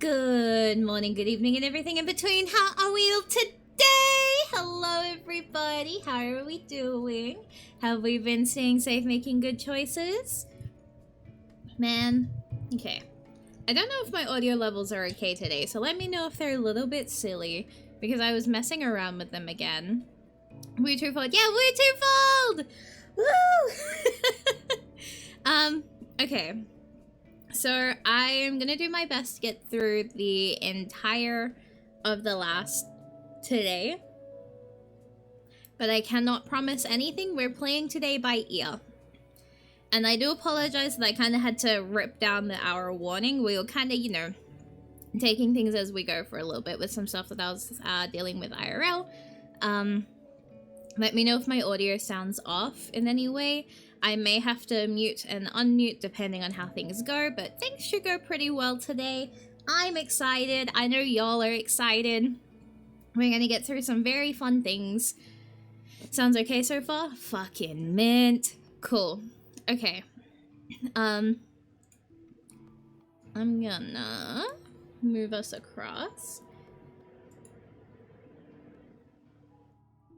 Good morning, good evening, and everything in between. How are we all today? Hello, everybody. How are we doing? Have we been staying safe, making good choices? Man, okay. I don't know if my audio levels are okay today, so let me know if they're a little bit silly, because I was messing around with them again. We're Twofold. Yeah, we're Twofold! Woo! Okay. So I am gonna do my best to get through the entire of the last today. But I cannot promise anything. We're playing today by ear. And I do apologize that I kind of had to rip down the hour warning. We were kind of, you know, taking things as we go for a little bit with some stuff that I was dealing with IRL. Let me know if my audio sounds off in any way. I may have to mute and unmute depending on how things go, but things should go pretty well today. I'm excited. I know y'all are excited. We're gonna get through some very fun things. Sounds okay so far? Fucking mint. Cool. Okay. I'm gonna move us across.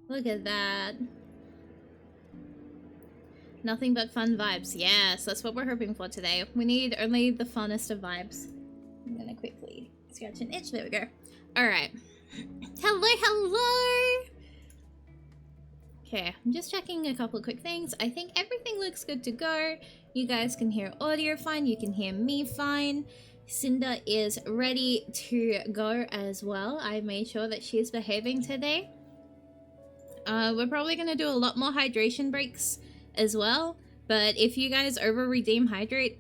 Look at that. Nothing but fun vibes. Yes, that's what we're hoping for today. We need only the funnest of vibes. I'm gonna quickly scratch an itch. There we go. Alright. Hello, hello! Okay, I'm just checking a couple of quick things. I think everything looks good to go. You guys can hear audio fine. You can hear me fine. Cinder is ready to go as well. I made sure that she's behaving today. We're probably going to do a lot more hydration breaks as well, but if you guys over redeem hydrate,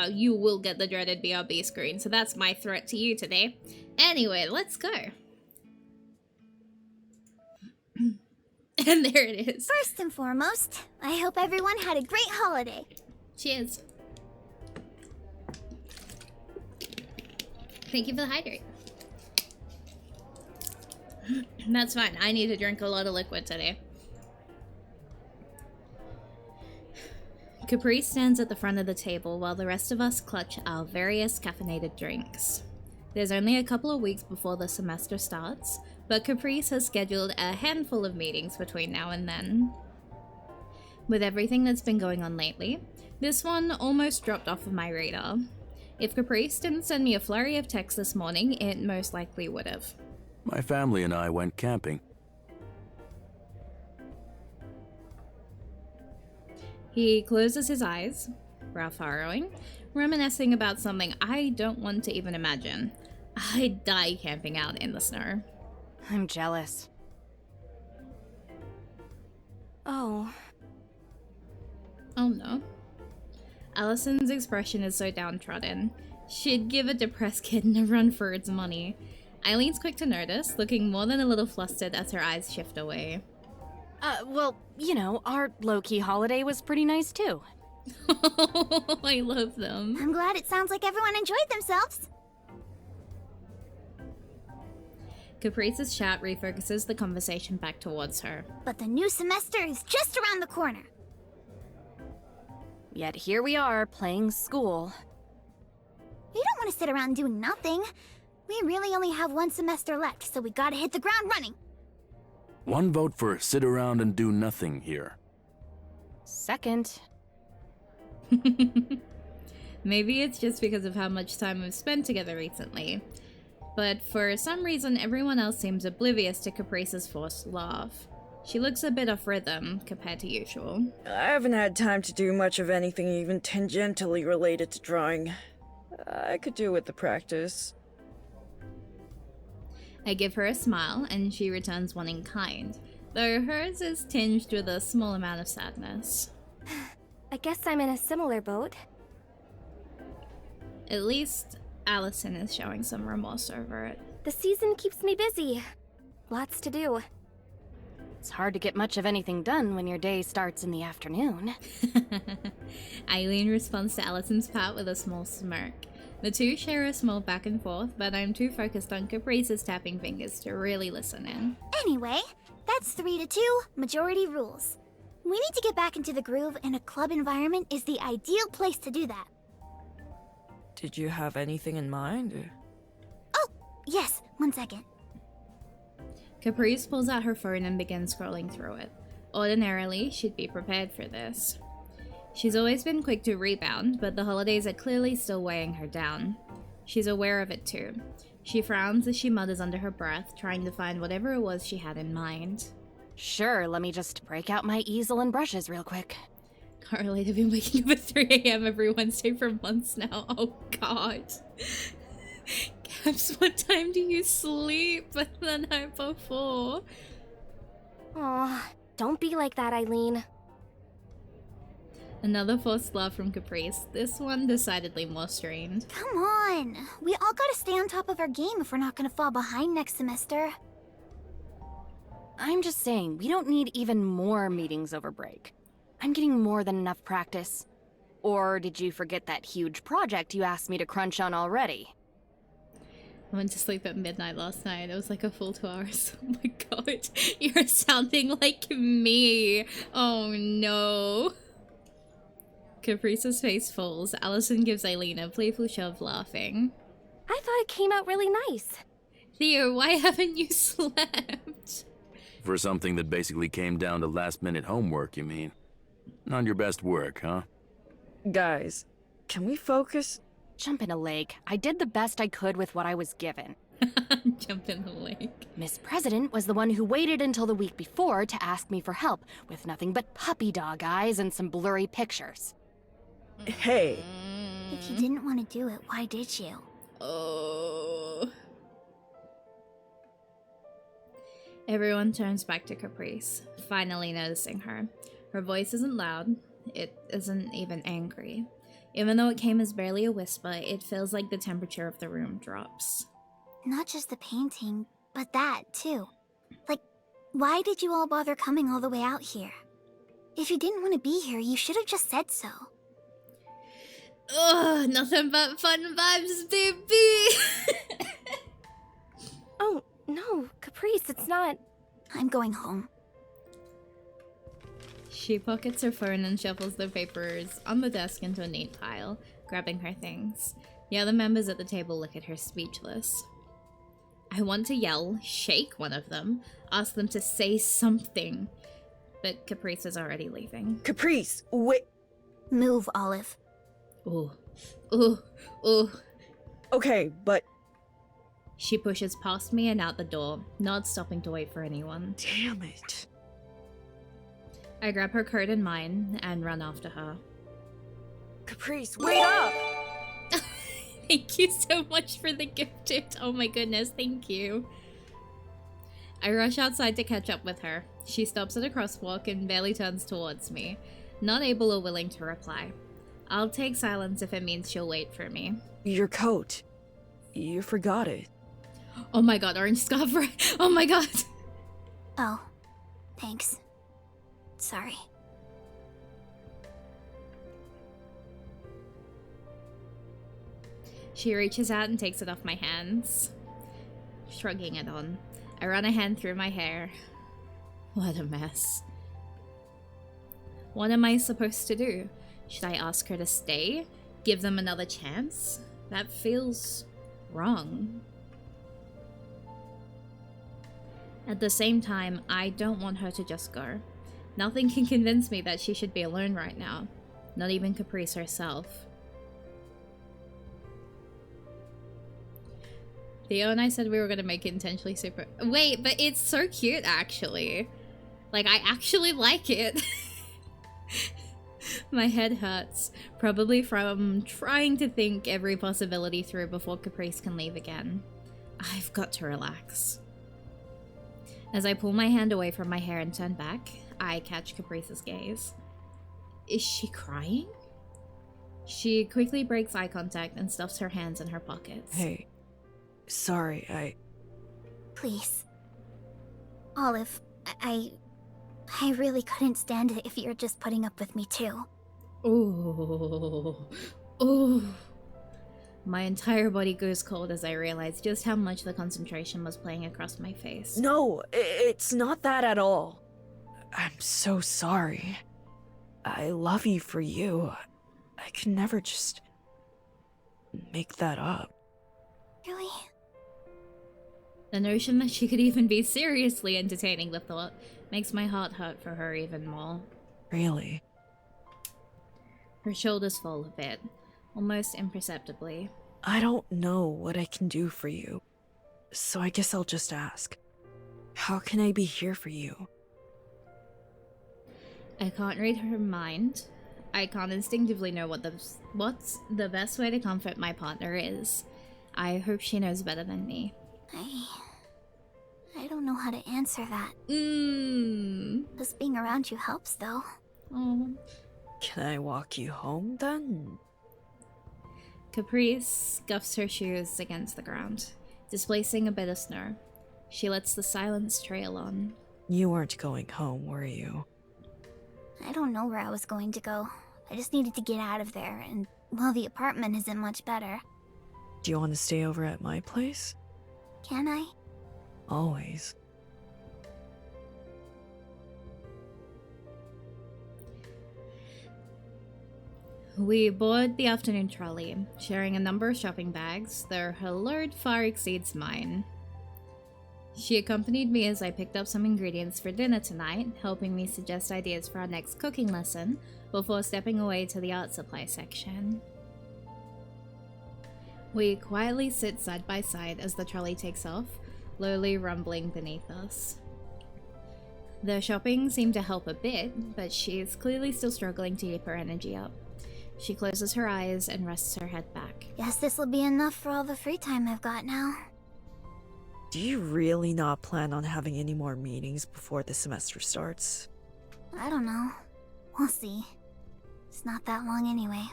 you will get the dreaded BRB screen, so that's my threat to you today. Anyway, let's go. And there it is. First and foremost, I hope everyone had a great holiday. Cheers. Thank you for the hydrate. That's fine. I need to drink a lot of liquid today. Caprice stands at the front of the table while the rest of us clutch our various caffeinated drinks. There's only a couple of weeks before the semester starts, but Caprice has scheduled a handful of meetings between now and then. With everything that's been going on lately, this one almost dropped off of my radar. If Caprice didn't send me a flurry of texts this morning, it most likely would have. My family and I went camping. He closes his eyes, brow furrowing, reminiscing about something I don't want to even imagine. I'd die camping out in the snow. I'm jealous. Oh. Oh no. Allison's expression is so downtrodden. She'd give a depressed kitten a run for its money. Eileen's quick to notice, looking more than a little flustered as her eyes shift away. Well, you know, our low-key holiday was pretty nice too. I love them. I'm glad it sounds like everyone enjoyed themselves. Caprice's chat refocuses the conversation back towards her. But the new semester is just around the corner. Yet here we are, playing school. We don't want to sit around doing nothing. We really only have one semester left, so we gotta hit the ground running. One vote for sit around and do nothing here. Second. Maybe it's just because of how much time we've spent together recently. But for some reason, everyone else seems oblivious to Caprice's forced laugh. She looks a bit off rhythm compared to usual. I haven't had time to do much of anything even tangentially related to drawing. I could do with the practice. I give her a smile, and she returns one in kind, though hers is tinged with a small amount of sadness. I guess I'm in a similar boat. At least, Allison is showing some remorse over it. The season keeps me busy. Lots to do. It's hard to get much of anything done when your day starts in the afternoon. Eileen responds to Allison's pat with a small smirk. The two share a small back and forth, but I'm too focused on Caprice's tapping fingers to really listen in. Anyway, that's 3-2, majority rules. We need to get back into the groove, and a club environment is the ideal place to do that. Did you have anything in mind? yes, 1 second. Caprice pulls out her phone and begins scrolling through it. Ordinarily, she'd be prepared for this. She's always been quick to rebound, but the holidays are clearly still weighing her down. She's aware of it too. She frowns as she mutters under her breath, trying to find whatever it was she had in mind. Sure, let me just break out my easel and brushes real quick. Carly, I've been waking up at 3 a.m. every Wednesday for months now. Oh god. Caps, what time do you sleep the night before? Aw, don't be like that, Eileen. Another forced laugh from Caprice, this one decidedly more strained. Come on! We all gotta stay on top of our game if we're not gonna fall behind next semester. I'm just saying, we don't need even more meetings over break. I'm getting more than enough practice. Or did you forget that huge project you asked me to crunch on already? I went to sleep at midnight last night. It was like a full 2 hours. Oh my god. You're sounding like me. Oh no. Caprice's face falls. Allison gives Eileen a playful shove, laughing. I thought it came out really nice. Theo, why haven't you slept? For something that basically came down to last-minute homework, you mean? Not your best work, huh? Guys, can we focus? Jump in a lake. I did the best I could with what I was given. Jump in the lake. Miss President was the one who waited until the week before to ask me for help, with nothing but puppy dog eyes and some blurry pictures. Hey. If you didn't want to do it, why did you? Oh. Everyone turns back to Caprice, finally noticing her. Her voice isn't loud. It isn't even angry. Even though it came as barely a whisper, it feels like the temperature of the room drops. Not just the painting, but that, too. Like, why did you all bother coming all the way out here? If you didn't want to be here, you should have just said so. Ugh, nothing but fun vibes, baby! Oh, no, Caprice, it's not. I'm going home. She pockets her phone and shuffles the papers on the desk into a neat pile, grabbing her things. The other members at the table look at her speechless. I want to yell, shake one of them, ask them to say something. But Caprice is already leaving. Caprice, wait. Move, Olive. Ooh. Ooh. Ooh. Okay, but... She pushes past me and out the door, not stopping to wait for anyone. Damn it. I grab her coat and mine and run after her. Caprice, wait up! Thank you so much for the gifted. Oh my goodness, thank you. I rush outside to catch up with her. She stops at a crosswalk and barely turns towards me, not able or willing to reply. I'll take silence if it means she'll wait for me. Your coat. You forgot it. Oh my god, orange scarf, right? Oh my god! Oh, thanks. Sorry. She reaches out and takes it off my hands, shrugging it on. I run a hand through my hair. What a mess. What am I supposed to do? Should I ask her to stay? Give them another chance? That feels wrong. At the same time, I don't want her to just go. Nothing can convince me that she should be alone right now. Not even Caprice herself. Theo and I said we were gonna make it intentionally super- Wait, but it's so cute, actually. Like, I actually like it. My head hurts, probably from trying to think every possibility through before Caprice can leave again. I've got to relax. As I pull my hand away from my hair and turn back, I catch Caprice's gaze. Is she crying? She quickly breaks eye contact and stuffs her hands in her pockets. Hey. Sorry, Please. Olive, I really couldn't stand it if you're just putting up with me too. Ooh. Ooh. My entire body goes cold as I realize just how much the concentration was playing across my face. No, it's not that at all. I'm so sorry. I love you for you. I can never just make that up. Really? The notion that she could even be seriously entertaining the thought makes my heart hurt for her even more. Really? Her shoulders fall a bit, almost imperceptibly. I don't know what I can do for you, so I guess I'll just ask. How can I be here for you? I can't read her mind. I can't instinctively know what's the best way to comfort my partner is. I hope she knows better than me. I don't know how to answer that. Just being around you helps, though. Oh. Can I walk you home then? Caprice scuffs her shoes against the ground, displacing a bit of snow. She lets the silence trail on. You weren't going home, were you? I don't know where I was going to go. I just needed to get out of there, and, well, the apartment isn't much better. Do you want to stay over at my place? Can I? Always. We board the afternoon trolley, sharing a number of shopping bags, though her load far exceeds mine. She accompanied me as I picked up some ingredients for dinner tonight, helping me suggest ideas for our next cooking lesson, before stepping away to the art supply section. We quietly sit side by side as the trolley takes off, lowly rumbling beneath us. The shopping seemed to help a bit, but she is clearly still struggling to keep her energy up. She closes her eyes and rests her head back. Guess this'll be enough for all the free time I've got now. Do you really not plan on having any more meetings before the semester starts? I don't know. We'll see. It's not that long anyway.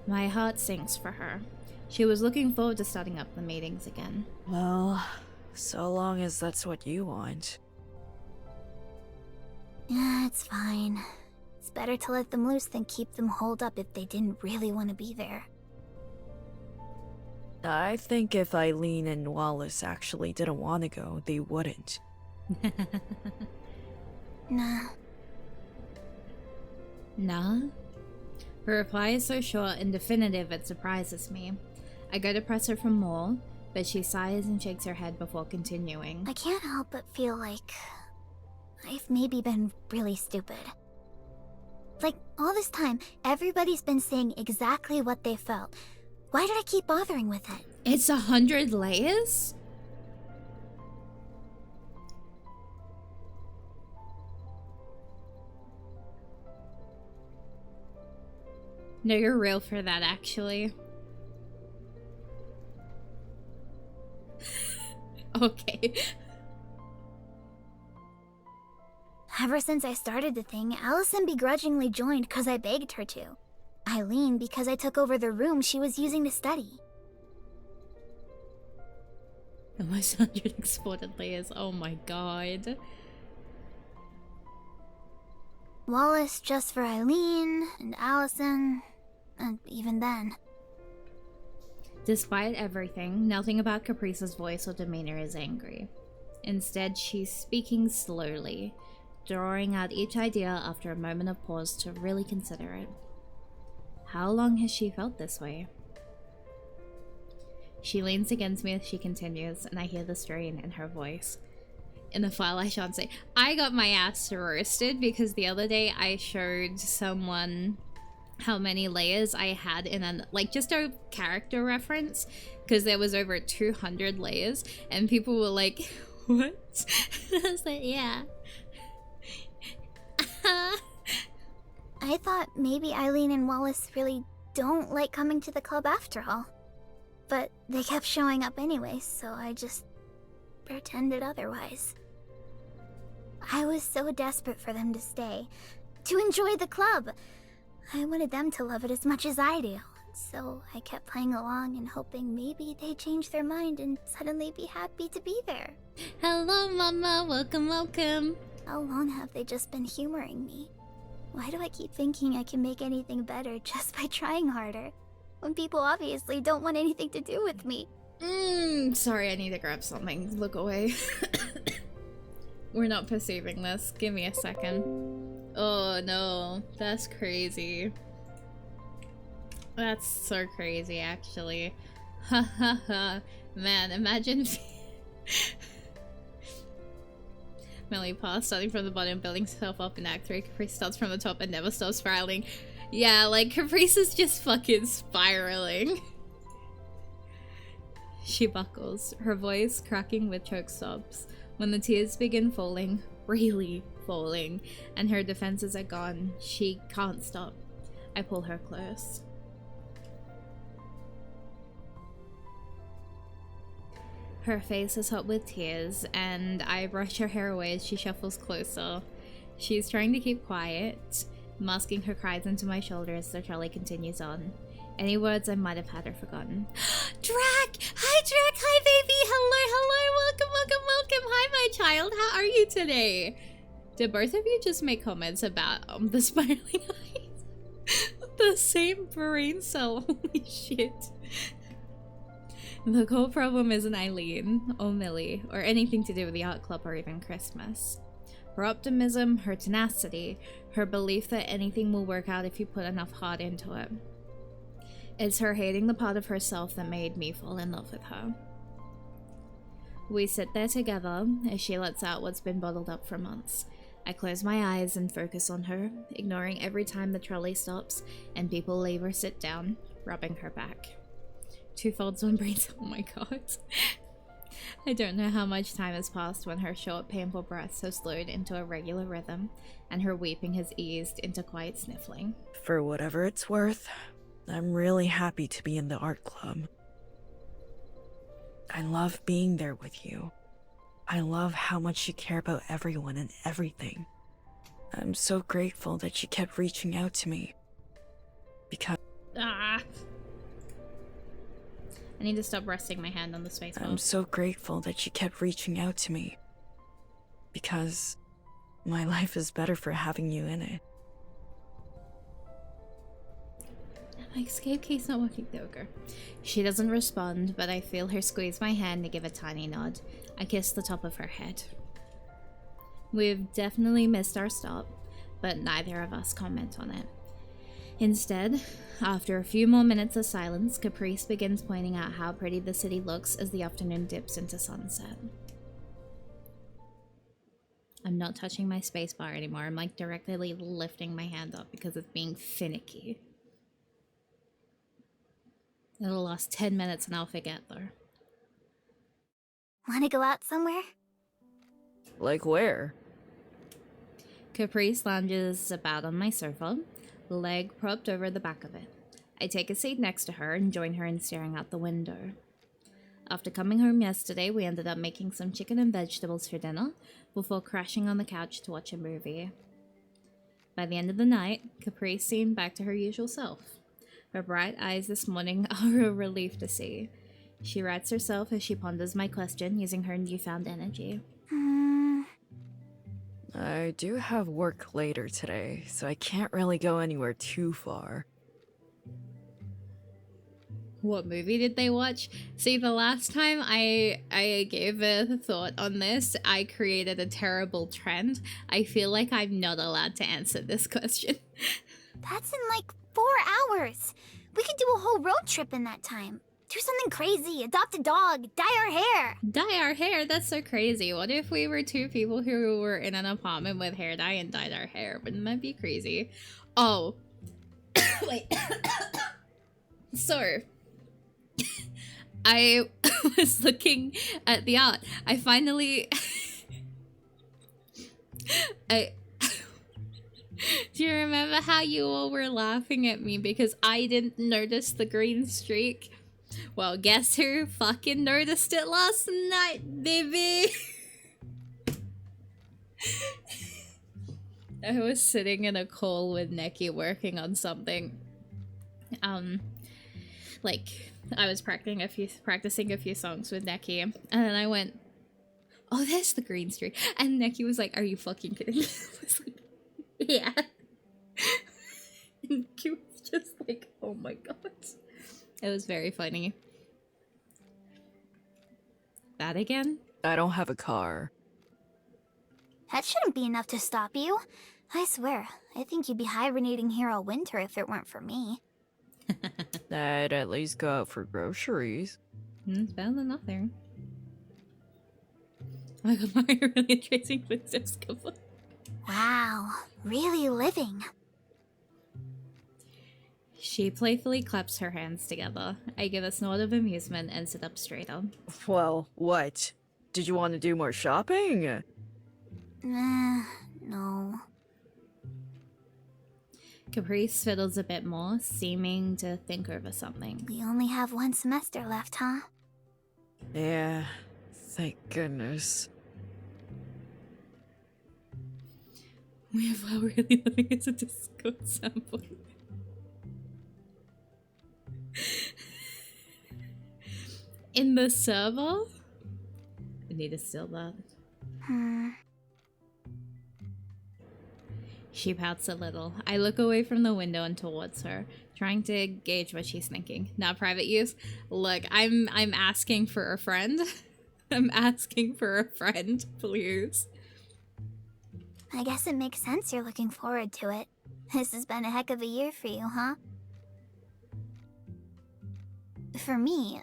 My heart sinks for her. She was looking forward to starting up the meetings again. Well, so long as that's what you want. Yeah, it's fine. It's better to let them loose than keep them holed up if they didn't really want to be there. I think if Eileen and Wallace actually didn't want to go, they wouldn't. Nah. Nah? Her reply is so short and definitive it surprises me. I go to press her for more, but she sighs and shakes her head before continuing. I can't help but feel like I've maybe been really stupid. Like, all this time, everybody's been saying exactly what they felt. Why did I keep bothering with it? It's 100 layers? No, you're real for that, actually. Okay. Ever since I started the thing, Allison begrudgingly joined because I begged her to. Eileen because I took over the room she was using to study. Almost 100 exported layers, oh my god. Wallace just for Eileen, and Allison, and even then. Despite everything, nothing about Caprice's voice or demeanor is angry. Instead, she's speaking slowly, drawing out each idea after a moment of pause to really consider it. How long has she felt this way? She leans against me as she continues, and I hear the strain in her voice. In the file, I shan't say, I got my ass roasted because the other day I showed someone how many layers I had in an, like, just a character reference, because there was over 200 layers, and people were like, what? I was like, yeah. I thought maybe Eileen and Wallace really don't like coming to the club after all. But they kept showing up anyway, so I just pretended otherwise. I was so desperate for them to stay, to enjoy the club. I wanted them to love it as much as I do, so I kept playing along and hoping maybe they'd change their mind and suddenly be happy to be there. Hello, Mama. Welcome, welcome. How long have they just been humoring me? Why do I keep thinking I can make anything better just by trying harder, when people obviously don't want anything to do with me? Sorry, I need to grab something. Look away. We're not perceiving this. Give me a second. Oh no, that's crazy. That's so crazy, actually. Ha ha ha. Man, imagine Melly pass starting from the bottom, building herself up in Act 3. Caprice starts from the top and never stops spiraling. Yeah, like, Caprice is just fucking spiraling. She buckles, her voice cracking with choke sobs. When the tears begin falling, really falling, and her defenses are gone, she can't stop. I pull her close. Her face is hot with tears, and I brush her hair away as she shuffles closer. She's trying to keep quiet, masking her cries into my shoulder as the trolley continues on. Any words I might have had are forgotten. Drac! Hi, Drac! Hi, baby! Hello! Welcome! Hi, my child! How are you today? Did both of you just make comments about the spiraling eyes? The same brain cell. Holy shit. The core problem isn't Eileen, or Millie, or anything to do with the art club or even Christmas. Her optimism, her tenacity, her belief that anything will work out if you put enough heart into it. It's her hating the part of herself that made me fall in love with her. We sit there together as she lets out what's been bottled up for months. I close my eyes and focus on her, ignoring every time the trolley stops and people leave or sit down, rubbing her back. Twofold's one brains. Oh my god. I don't know how much time has passed when her short, painful breaths have slowed into a regular rhythm, and her weeping has eased into quiet sniffling. For whatever it's worth, I'm really happy to be in the art club. I love being there with you. I love how much you care about everyone and everything. I'm so grateful that you kept reaching out to me. Because... I need to stop resting my hand on the space bar. I'm so grateful that you kept reaching out to me. Because my life is better for having you in it. My escape key's not working. There we go. She doesn't respond, but I feel her squeeze my hand to give a tiny nod. I kiss the top of her head. We've definitely missed our stop, but neither of us comment on it. Instead, after a few more minutes of silence, Caprice begins pointing out how pretty the city looks as the afternoon dips into sunset. I'm not touching my spacebar anymore. I'm like directly lifting my hand up because it's being finicky. It'll last 10 minutes and I'll forget though. Wanna go out somewhere? Like where? Caprice lounges about on my sofa, leg propped over the back of it. I take a seat next to her and join her in staring out the window. After coming home yesterday, we ended up making some chicken and vegetables for dinner before crashing on the couch to watch a movie. By the end of the night, Caprice seemed back to her usual self. Her bright eyes this morning are a relief to see. She rights herself as she ponders my question using her newfound energy. I do have work later today, so I can't really go anywhere too far. What movie did they watch? See, the last time I gave a thought on this, I created a terrible trend. I feel like I'm not allowed to answer this question. That's in like 4 hours. We could do a whole road trip in that time. Do something crazy, adopt a dog, dye our hair. Dye our hair? That's so crazy. What if we were two people who were in an apartment with hair dye and dyed our hair? Wouldn't that be crazy? Oh. Wait. So, I was looking at the art. I finally... Do you remember how you all were laughing at me because I didn't notice the green streak? Well, guess who fucking noticed it last night, baby? I was sitting in a call with Neki working on something. Like, I was practicing a few songs with Neki, and then I went, oh, there's the green streak. And Neki was like, are you fucking kidding me? I was like, yeah. And Neki was just like, oh my god. It was very funny. That again? I don't have a car. That shouldn't be enough to stop you. I swear, I think you'd be hibernating here all winter if it weren't for me. I'd at least go out for groceries. It's better than nothing. Oh my god, Mario really tracing footsteps cover. Wow, really living. She playfully claps her hands together. I give a snort of amusement and sit up straighter. Well, what? Did you want to do more shopping? No. Caprice fiddles a bit more, seeming to think over something. We only have one semester left, huh? Yeah, thank goodness. We have how really living as a Discord sample. In the server? I need to steal that. She pouts a little. I look away from the window and towards her, trying to gauge what she's thinking. Not private use. Look, I'm asking for a friend. I'm asking for a friend, please. I guess it makes sense you're looking forward to it. This has been a heck of a year for you, huh? For me,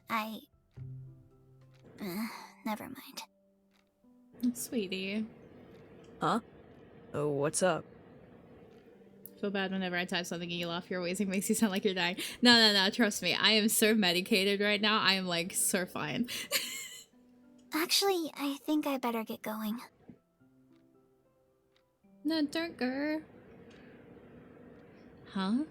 never mind. Sweetie. Huh? Oh, what's up? Feel bad whenever I type something and you laugh. Your wheezing makes you sound like you're dying. No, trust me. I am so medicated right now. I am like so fine. Actually, I think I better get going. No, don't go. Huh?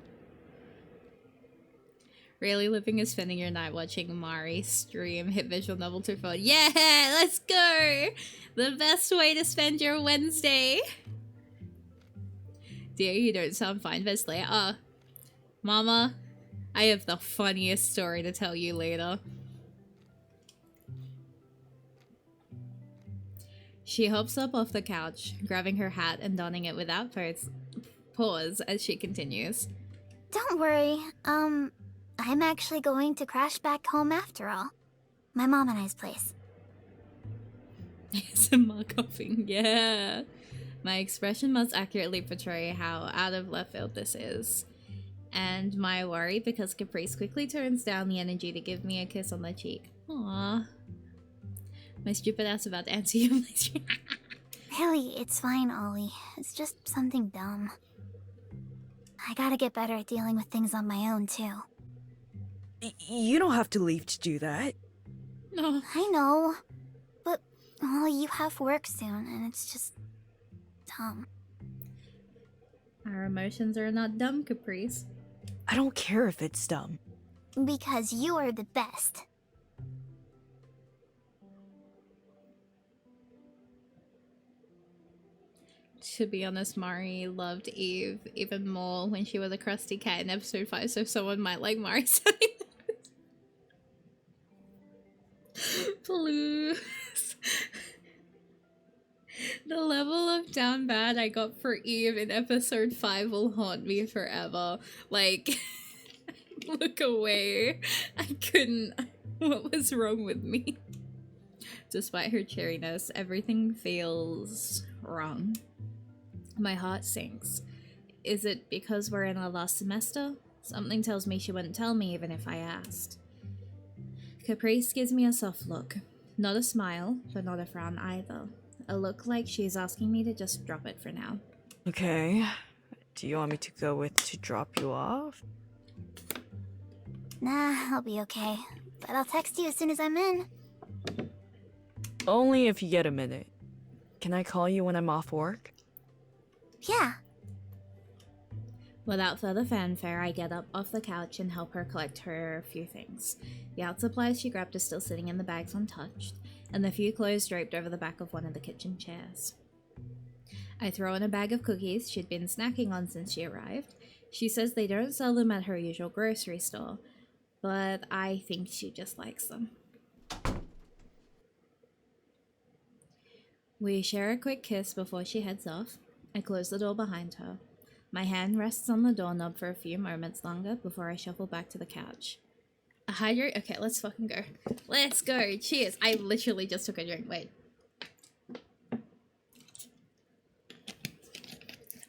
Really living is spending your night watching Mari stream hit visual novel Twofold. Yeah, let's go! The best way to spend your Wednesday. Dear, you don't sound fine, Vesley. Mama, I have the funniest story to tell you later. She hops up off the couch, grabbing her hat and donning it without pause as she continues. Don't worry, I'm actually going to crash back home after all. My mom and I's place. ASMR coughing, yeah. My expression must accurately portray how out of left field this is. And my worry because Caprice quickly turns down the energy to give me a kiss on the cheek. Aww. My stupid ass about to answer you. Really, it's fine, Ollie. It's just something dumb. I gotta get better at dealing with things on my own, too. You don't have to leave to do that. No. I know. But, well, you have work soon, and it's just dumb. Our emotions are not dumb, Caprice. I don't care if it's dumb. Because you are the best. To be honest, Mari loved Eve even more when she was a crusty cat in episode 5, so someone might like Mari saying that. Please. The level of down bad I got for Eve in episode 5 will haunt me forever. Like, look away. I couldn't. What was wrong with me? Despite her cheeriness, everything feels wrong. My heart sinks. Is it because we're in our last semester? Something tells me she wouldn't tell me even if I asked. Caprice gives me a soft look. Not a smile, but not a frown either. A look like she's asking me to just drop it for now. Okay. Do you want me to go with to drop you off? Nah, I'll be okay. But I'll text you as soon as I'm in. Only if you get a minute. Can I call you when I'm off work? Yeah. Without further fanfare, I get up off the couch and help her collect her few things. The art supplies she grabbed are still sitting in the bags untouched, and the few clothes draped over the back of one of the kitchen chairs. I throw in a bag of cookies she'd been snacking on since she arrived. She says they don't sell them at her usual grocery store, but I think she just likes them. We share a quick kiss before she heads off. I close the door behind her. My hand rests on the doorknob for a few moments longer before I shuffle back to the couch. A hydrate? Okay, let's fucking go. Let's go. Cheers. I literally just took a drink. Wait.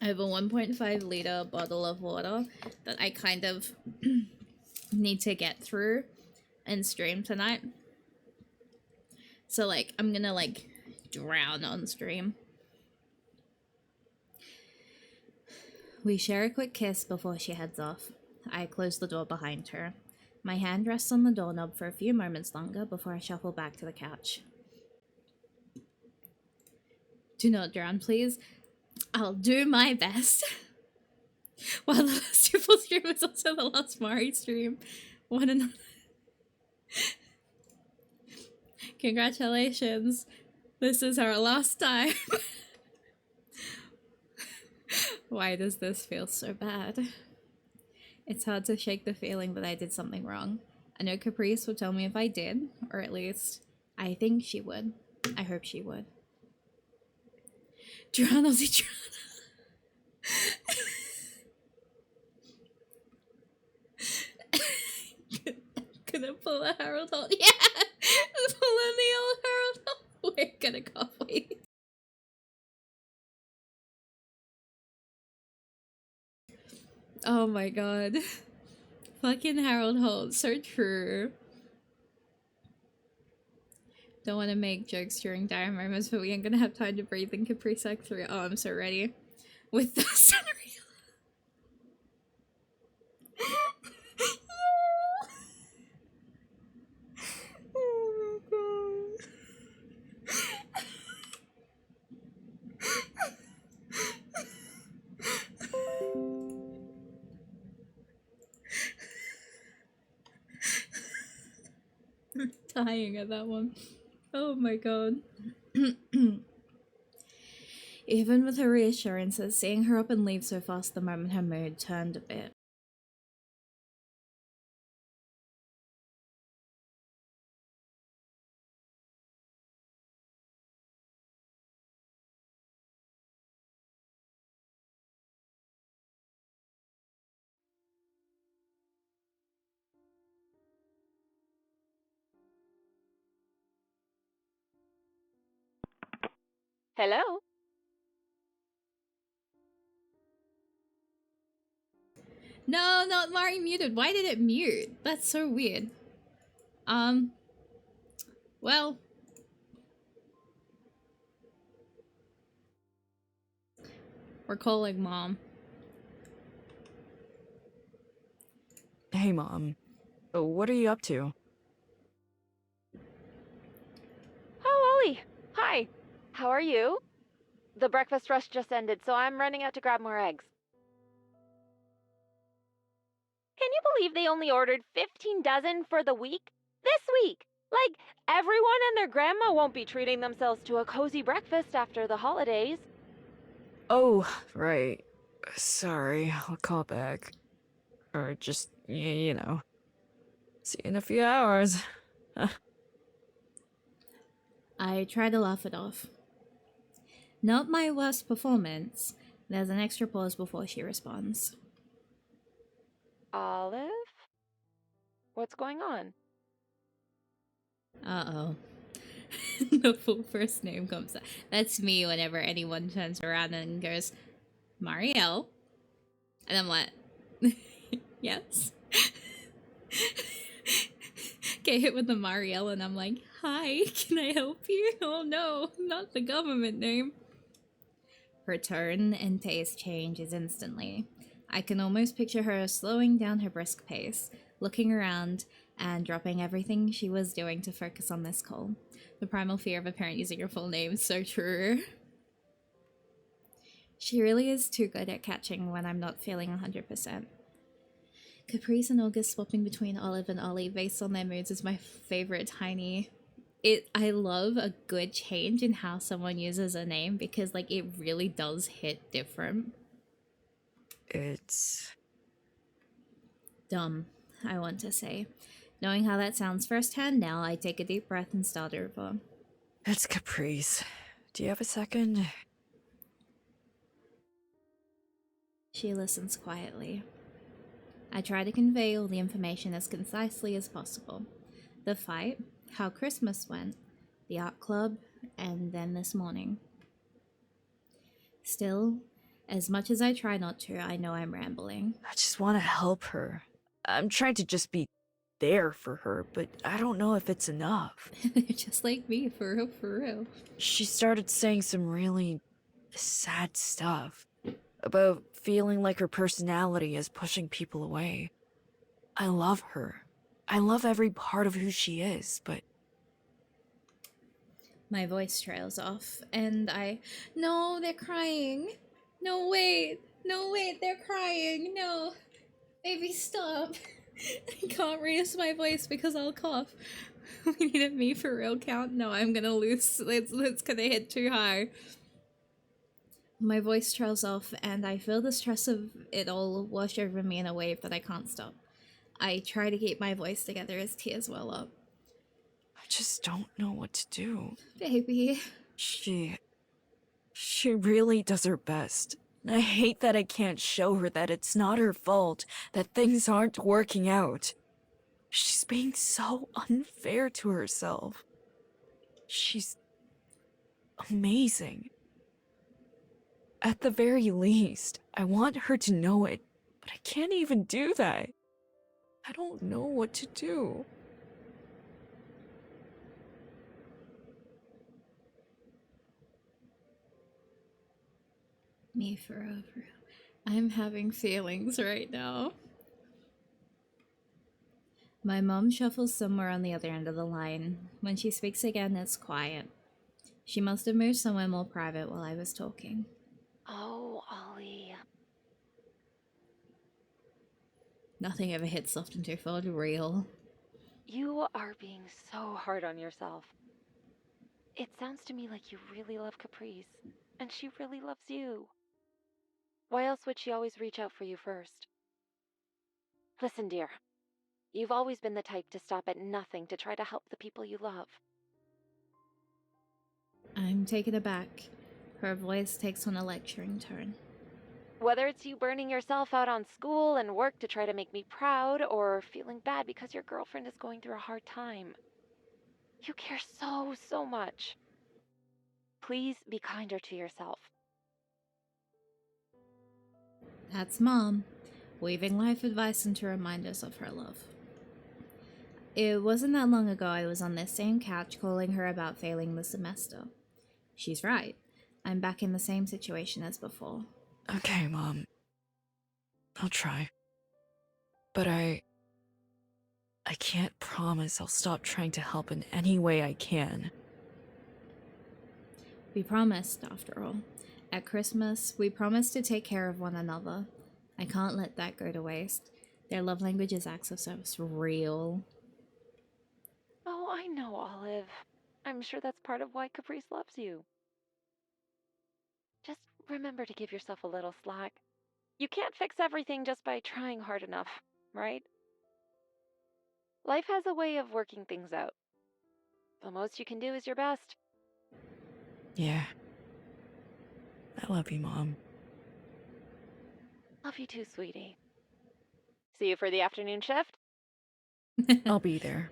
I have a 1.5 liter bottle of water that I kind of need to get through and stream tonight. So, like, I'm gonna, like, drown on stream. We share a quick kiss before she heads off. I close the door behind her. My hand rests on the doorknob for a few moments longer before I shuffle back to the couch. Do not drown, please. I'll do my best. While the last Twofold stream was also the last Mari stream. One another. Congratulations. This is our last time. Why does this feel so bad? It's hard to shake the feeling that I did something wrong. I know Caprice would tell me if I did, or at least I think she would. I hope she would. Drown, Aussie, drown. Gonna pull a Harold Holt. Yeah! Pull in the old Harold Holt. We're gonna coffee. Oh my god. Fucking Harold Holt, so true. Don't want to make jokes during dire moments, but we ain't gonna have time to breathe in Caprice Act 3. Oh, I'm so ready. With the scenario. Oh my god. I'm dying at that one. Oh my god. Even with her reassurances, seeing her up and leave so fast the moment her mood turned a bit. Hello? No, not Mari muted. Why did it mute? That's so weird. Well. We're calling Mom. Hey, Mom. What are you up to? Oh, Ollie. Hi. How are you? The breakfast rush just ended, so I'm running out to grab more eggs. Can you believe they only ordered 15 dozen for the week? This week! Like, everyone and their grandma won't be treating themselves to a cozy breakfast after the holidays. Oh, right. Sorry, I'll call back. Or just, you know. See you in a few hours. I try to laugh it off. Not my worst performance. There's an extra pause before she responds. Olive? What's going on? Uh-oh. The full first name comes out. That's me whenever anyone turns around and goes, Marielle? And I'm like, yes? Get hit with the Marielle and I'm like, hi, can I help you? Oh no, not the government name. Her tone and pace changes instantly. I can almost picture her slowing down her brisk pace, looking around, and dropping everything she was doing to focus on this call. The primal fear of a parent using your full name, so true. She really is too good at catching when I'm not feeling 100%. Caprice and August swapping between Olive and Ollie based on their moods is my favorite tiny. I love a good change in how someone uses a name because like it really does hit different. It's Dumb, I want to say. Knowing how that sounds firsthand now, I take a deep breath and start over. It's Caprice. Do you have a second? She listens quietly. I try to convey all the information as concisely as possible. The fight, how Christmas went, the art club, and then this morning. Still, as much as I try not to, I know I'm rambling. I just want to help her. I'm trying to just be there for her, but I don't know if it's enough. Just like me, for real, for real. She started saying some really sad stuff about feeling like her personality is pushing people away. I love her. I love every part of who she is, but My voice trails off, and no, they're crying. No, wait. No, wait, they're crying. No. Baby, stop. I can't raise my voice because I'll cough. We need a me for real count. No, I'm gonna lose. It's gonna hit too high. My voice trails off, and I feel the stress of it all wash over me in a wave that I can't stop. I try to keep my voice together as tears well up. I just don't know what to do. Baby. She really does her best. I hate that I can't show her that it's not her fault, that things aren't working out. She's being so unfair to herself. She's amazing. At the very least, I want her to know it, but I can't even do that. I don't know what to do. Me for real, for real. I'm having feelings right now. My mom shuffles somewhere on the other end of the line. When she speaks again, it's quiet. She must have moved somewhere more private while I was talking. Oh, Ollie. Nothing ever hits soft and twofold real. You are being so hard on yourself. It sounds to me like you really love Caprice, and she really loves you. Why else would she always reach out for you first? Listen, dear. You've always been the type to stop at nothing to try to help the people you love. I'm taken aback. Her voice takes on a lecturing tone. Whether it's you burning yourself out on school and work to try to make me proud, or feeling bad because your girlfriend is going through a hard time. You care so much. Please be kinder to yourself. That's Mom, weaving life advice into reminders of her love. It wasn't that long ago I was on this same couch calling her about failing the semester. She's right. I'm back in the same situation as before. Okay, Mom. I'll try. But I can't promise I'll stop trying to help in any way I can. We promised, after all. At Christmas, we promised to take care of one another. I can't let that go to waste. Their love language is acts of service real. Oh, I know, Olive. I'm sure that's part of why Caprice loves you. Just remember to give yourself a little slack. You can't fix everything just by trying hard enough, right? Life has a way of working things out. The most you can do is your best. Yeah. I love you, Mom. Love you too, sweetie. See you for the afternoon shift? I'll be there.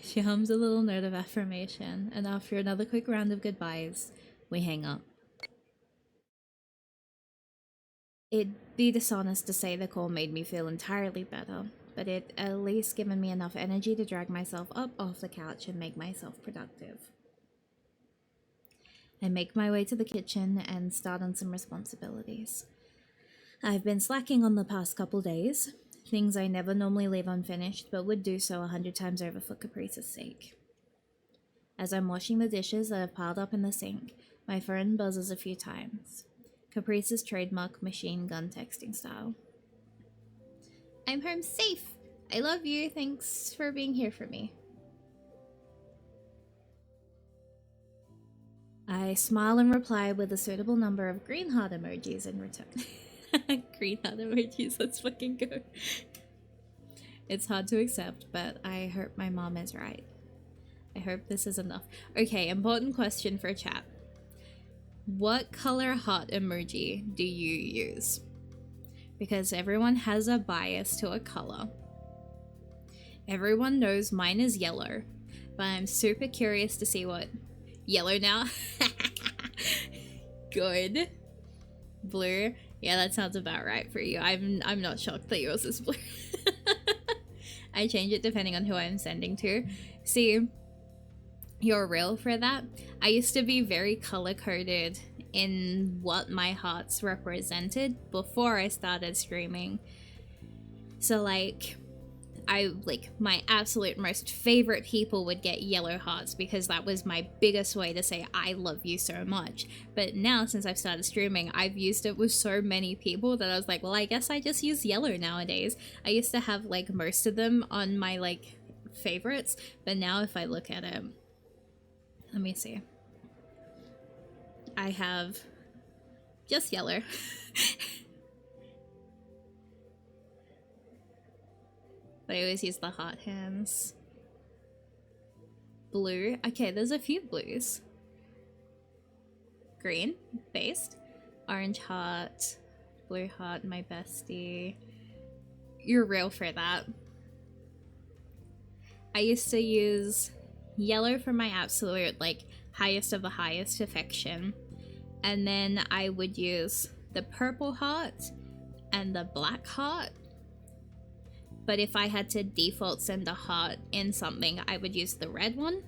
She hums a little note of affirmation, and after another quick round of goodbyes, we hang up. It'd be dishonest to say the call made me feel entirely better, but it at least given me enough energy to drag myself up off the couch and make myself productive. I make my way to the kitchen and start on some responsibilities. I've been slacking on the past couple days, things I never normally leave unfinished, but would do so 100 times over for Caprice's sake. As I'm washing the dishes that have piled up in the sink, my phone buzzes a few times. Caprice's trademark machine gun texting style. I'm home safe! I love you, thanks for being here for me. I smile and reply with a suitable number of green heart emojis in return. Green heart emojis, let's fucking go. It's hard to accept, but I hope my mom is right. I hope this is enough. Okay, important question for chat. What color heart emoji do you use? Because everyone has a bias to a color. Everyone knows mine is yellow, but I'm super curious to see what... Yellow now? Good. Blue? Yeah, that sounds about right for you. I'm not shocked that yours is blue. I change it depending on who I'm sending to. See, you're real for that. I used to be very color-coded in what my hearts represented before I started streaming. So like, my absolute most favorite people would get yellow hearts because that was my biggest way to say I love you so much. But now, since I've started streaming, I've used it with so many people that I was like, well, I guess I just use yellow nowadays. I used to have like most of them on my like favorites, but now if I look at it, let me see. I have just yellow. I always use the heart hands. Blue. Okay, there's a few blues. Green, based. Orange heart. Blue heart, my bestie. You're real for that. I used to use yellow for my absolute, like, highest of the highest affection. And then I would use the purple heart and the black heart. But if I had to default send a heart in something, I would use the red one.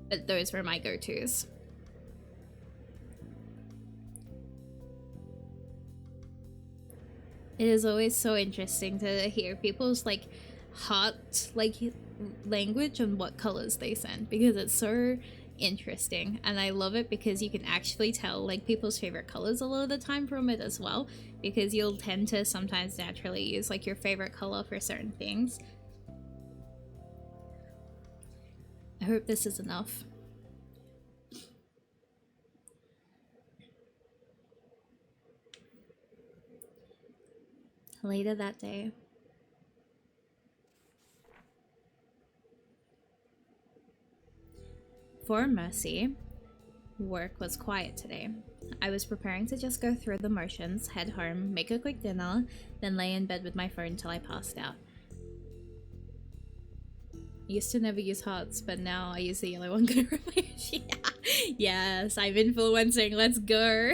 But those were my go-tos. It is always so interesting to hear people's like heart language and what colors they send, because it's so interesting, and I love it because you can actually tell like people's favorite colors a lot of the time from it as well, because you'll tend to sometimes naturally use like your favorite color for certain things. I hope this is enough. Later that day, for Mercy, work was quiet today. I was preparing to just go through the motions, head home, make a quick dinner, then lay in bed with my phone till I passed out. I used to never use hearts, but now I use the yellow one. Yes, I'm influencing, let's go.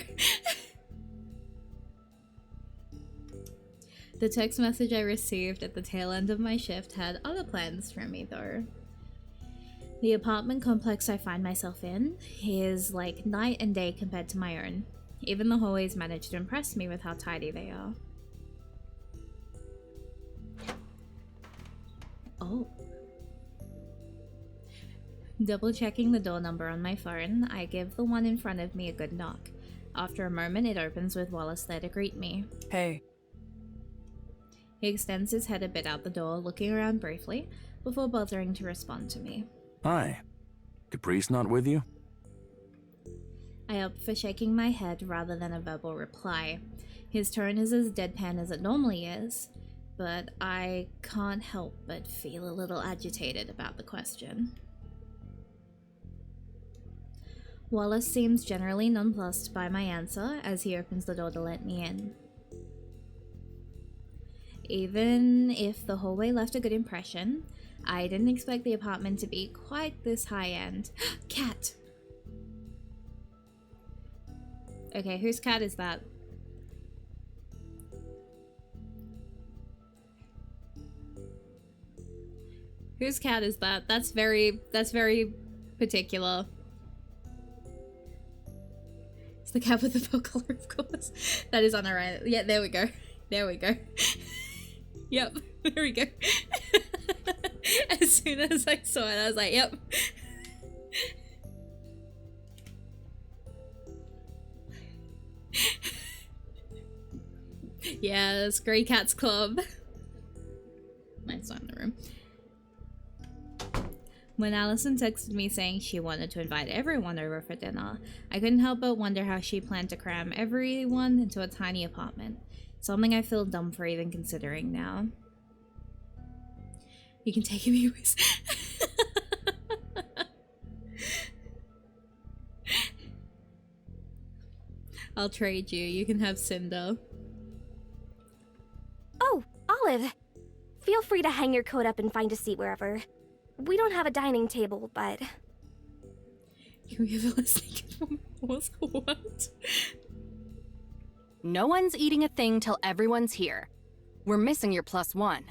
The text message I received at the tail end of my shift had other plans for me though. The apartment complex I find myself in is like night and day compared to my own. Even the hallways manage to impress me with how tidy they are. Oh. Double checking the door number on my phone, I give the one in front of me a good knock. After a moment, it opens with Wallace there to greet me. Hey. He extends his head a bit out the door, looking around briefly, before bothering to respond to me. Hi. Caprice not with you? I opt for shaking my head rather than a verbal reply. His tone is as deadpan as it normally is, but I can't help but feel a little agitated about the question. Wallace seems generally nonplussed by my answer as he opens the door to let me in. Even if the hallway left a good impression, I didn't expect the apartment to be quite this high-end. Cat! Okay, whose cat is that? Whose cat is that? That's very particular. It's the cat with the faux collar, of course. That is on our right. Yeah, there we go. There we go. Yep, there we go. As soon as I saw it, I was like, yep. Yes, Grey Cats Club. Mine's not in the room. When Allison texted me saying she wanted to invite everyone over for dinner, I couldn't help but wonder how she planned to cram everyone into a tiny apartment. Something I feel dumb for even considering now. You can take him anyways. I'll trade you. You can have Cinder. Oh, Olive! Feel free to hang your coat up and find a seat wherever. We don't have a dining table, but... Can we have a listening? What? No one's eating a thing till everyone's here. We're missing your +1.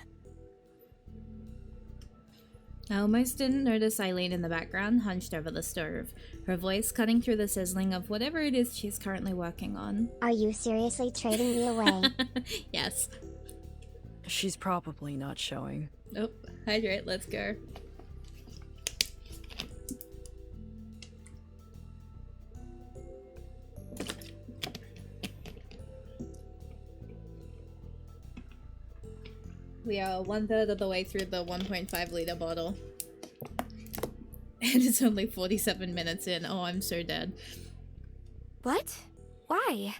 I almost didn't notice Eileen in the background, hunched over the stove, her voice cutting through the sizzling of whatever it is she's currently working on. Are you seriously trading me away? Yes. She's probably not showing. Nope. Hydrate, let's go. We are 1/3 of the way through the 1.5 liter bottle. And it's only 47 minutes in. Oh, I'm so dead. What? Why?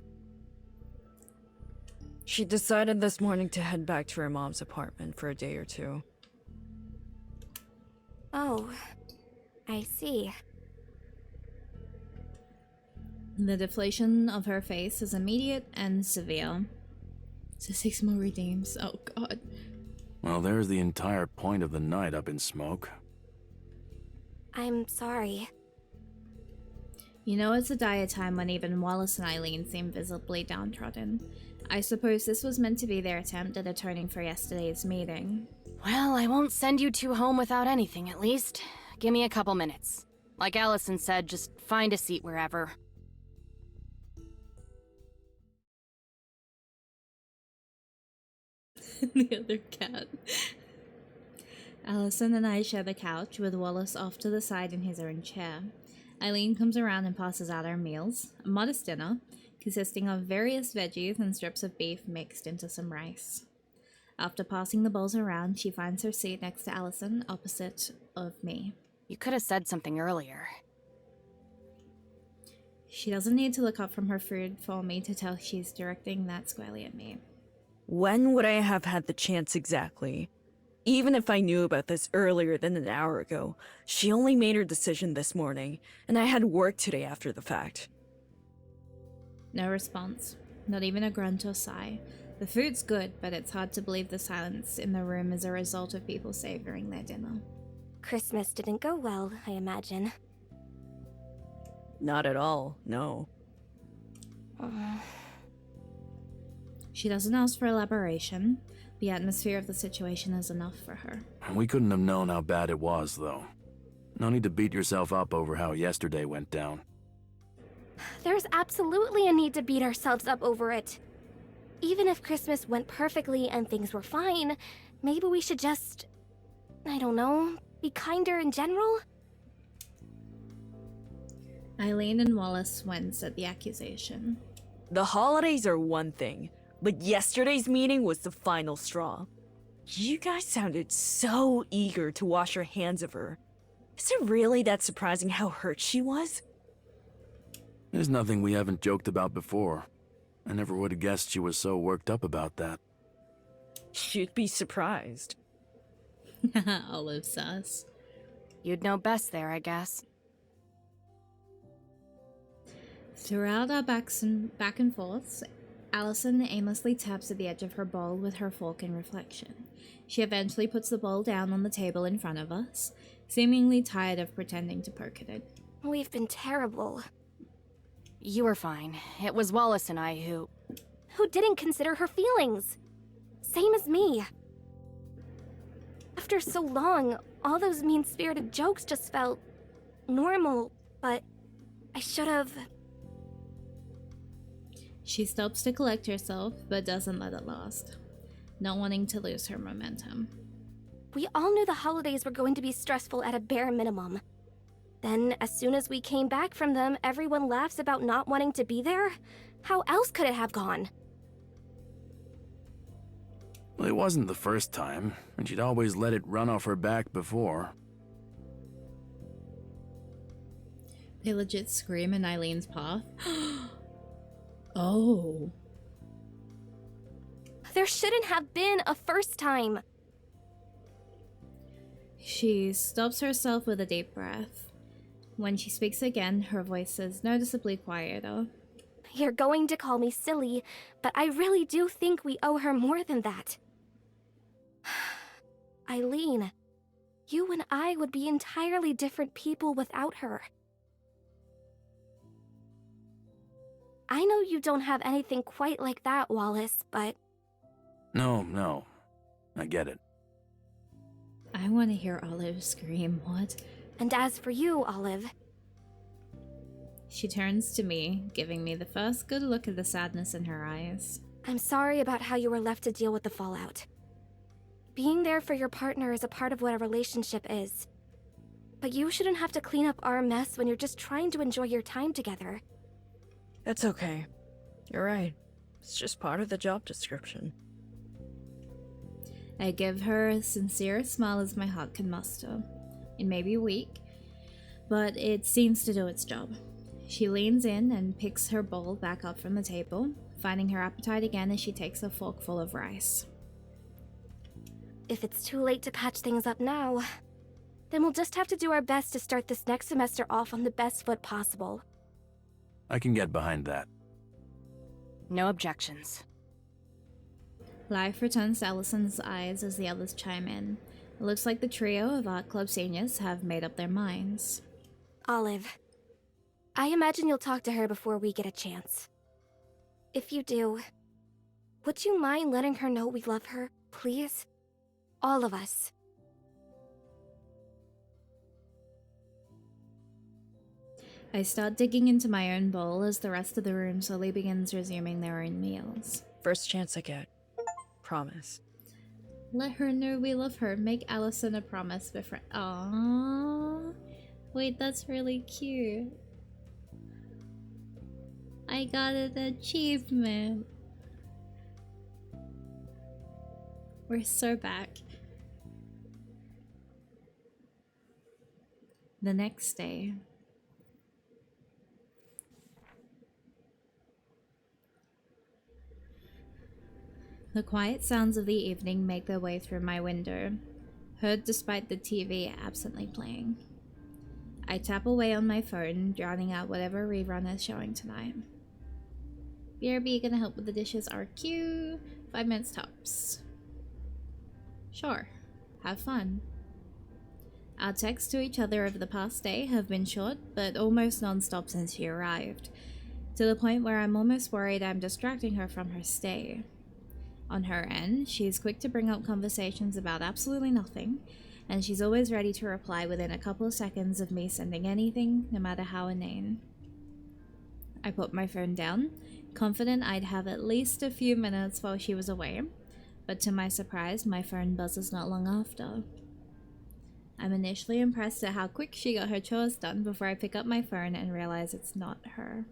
She decided this morning to head back to her mom's apartment for a day or two. Oh, I see. The deflation of her face is immediate and severe. So 6 more redeems. Oh god. Well, there's the entire point of the night up in smoke. I'm sorry. You know it's a dire time when even Wallace and Eileen seem visibly downtrodden. I suppose this was meant to be their attempt at atoning for yesterday's meeting. Well, I won't send you two home without anything, at least. Give me a couple minutes. Like Allison said, just find a seat wherever. The other cat. Allison and I share the couch, with Wallace off to the side in his own chair. Eileen comes around and passes out our meals, a modest dinner, consisting of various veggies and strips of beef mixed into some rice. After passing the bowls around, she finds her seat next to Allison, opposite of me. You could have said something earlier. She doesn't need to look up from her food for me to tell she's directing that squarely at me. When would I have had the chance exactly? Even if I knew about this earlier than an hour ago, she only made her decision this morning, and I had work today after the fact. No response. Not even a grunt or sigh. The food's good, but it's hard to believe the silence in the room is a result of people savoring their dinner. Christmas didn't go well, I imagine. Not at all, no. She doesn't ask for elaboration. The atmosphere of the situation is enough for her. We couldn't have known how bad it was, though. No need to beat yourself up over how yesterday went down. There's absolutely a need to beat ourselves up over it. Even if Christmas went perfectly and things were fine, maybe we should just, I don't know, be kinder in general? Eileen and Wallace wince at the accusation. The holidays are one thing, but yesterday's meeting was the final straw. You guys sounded so eager to wash your hands of her. Is it really that surprising how hurt she was? There's nothing we haven't joked about before. I never would have guessed she was so worked up about that. You'd be surprised. Olive sus. You'd know best there, I guess. Throughout our back and forths, Allison aimlessly taps at the edge of her bowl with her fork in reflection. She eventually puts the bowl down on the table in front of us, seemingly tired of pretending to poke at it. We've been terrible. You were fine. It was Wallace and I who didn't consider her feelings. Same as me. After so long, all those mean-spirited jokes just felt normal, but I should have... She stops to collect herself, but doesn't let it last, not wanting to lose her momentum. We all knew the holidays were going to be stressful at a bare minimum. Then, as soon as we came back from them, everyone laughs about not wanting to be there? How else could it have gone? Well, it wasn't the first time, and she'd always let it run off her back before. They legit scream in Eileen's path. Oh. There shouldn't have been a first time. She stops herself with a deep breath. When she speaks again, her voice is noticeably quieter. You're going to call me silly, but I really do think we owe her more than that. Eileen, you and I would be entirely different people without her. I know you don't have anything quite like that, Wallace, but... No, I get it. I want to hear Olive scream. What? And as for you, Olive, She turns to me, giving me the first good look at the sadness in her eyes. I'm sorry about how you were left to deal with the fallout. Being there for your partner is a part of what a relationship is. But you shouldn't have to clean up our mess when you're just trying to enjoy your time together. That's okay. You're right. It's just part of the job description. I give her as sincere a smile as my heart can muster. It may be weak, but it seems to do its job. She leans in and picks her bowl back up from the table, finding her appetite again as she takes a forkful of rice. If it's too late to patch things up now, then we'll just have to do our best to start this next semester off on the best foot possible. I can get behind that. No objections. Life returns to Allison's eyes as the others chime in. It looks like the trio of art club seniors have made up their minds. Olive, I imagine you'll talk to her before we get a chance. If you do, would you mind letting her know we love her, please? All of us. I start digging into my own bowl as the rest of the room slowly begins resuming their own meals. First chance I get. Promise. Let her know we love her. Make Allison a promise before. Aww. Wait, that's really cute. I got an achievement. We're so back. The next day. The quiet sounds of the evening make their way through my window, heard despite the TV absently playing. I tap away on my phone, drowning out whatever rerun is showing tonight. BRB gonna help with the dishes RQ, 5 minutes tops. Sure, have fun. Our texts to each other over the past day have been short, but almost non-stop since she arrived, to the point where I'm almost worried I'm distracting her from her stay. On her end, she's quick to bring up conversations about absolutely nothing, and she's always ready to reply within a couple of seconds of me sending anything, no matter how inane. I put my phone down, confident I'd have at least a few minutes while she was away, but to my surprise, my phone buzzes not long after. I'm initially impressed at how quick she got her chores done before I pick up my phone and realize it's not her.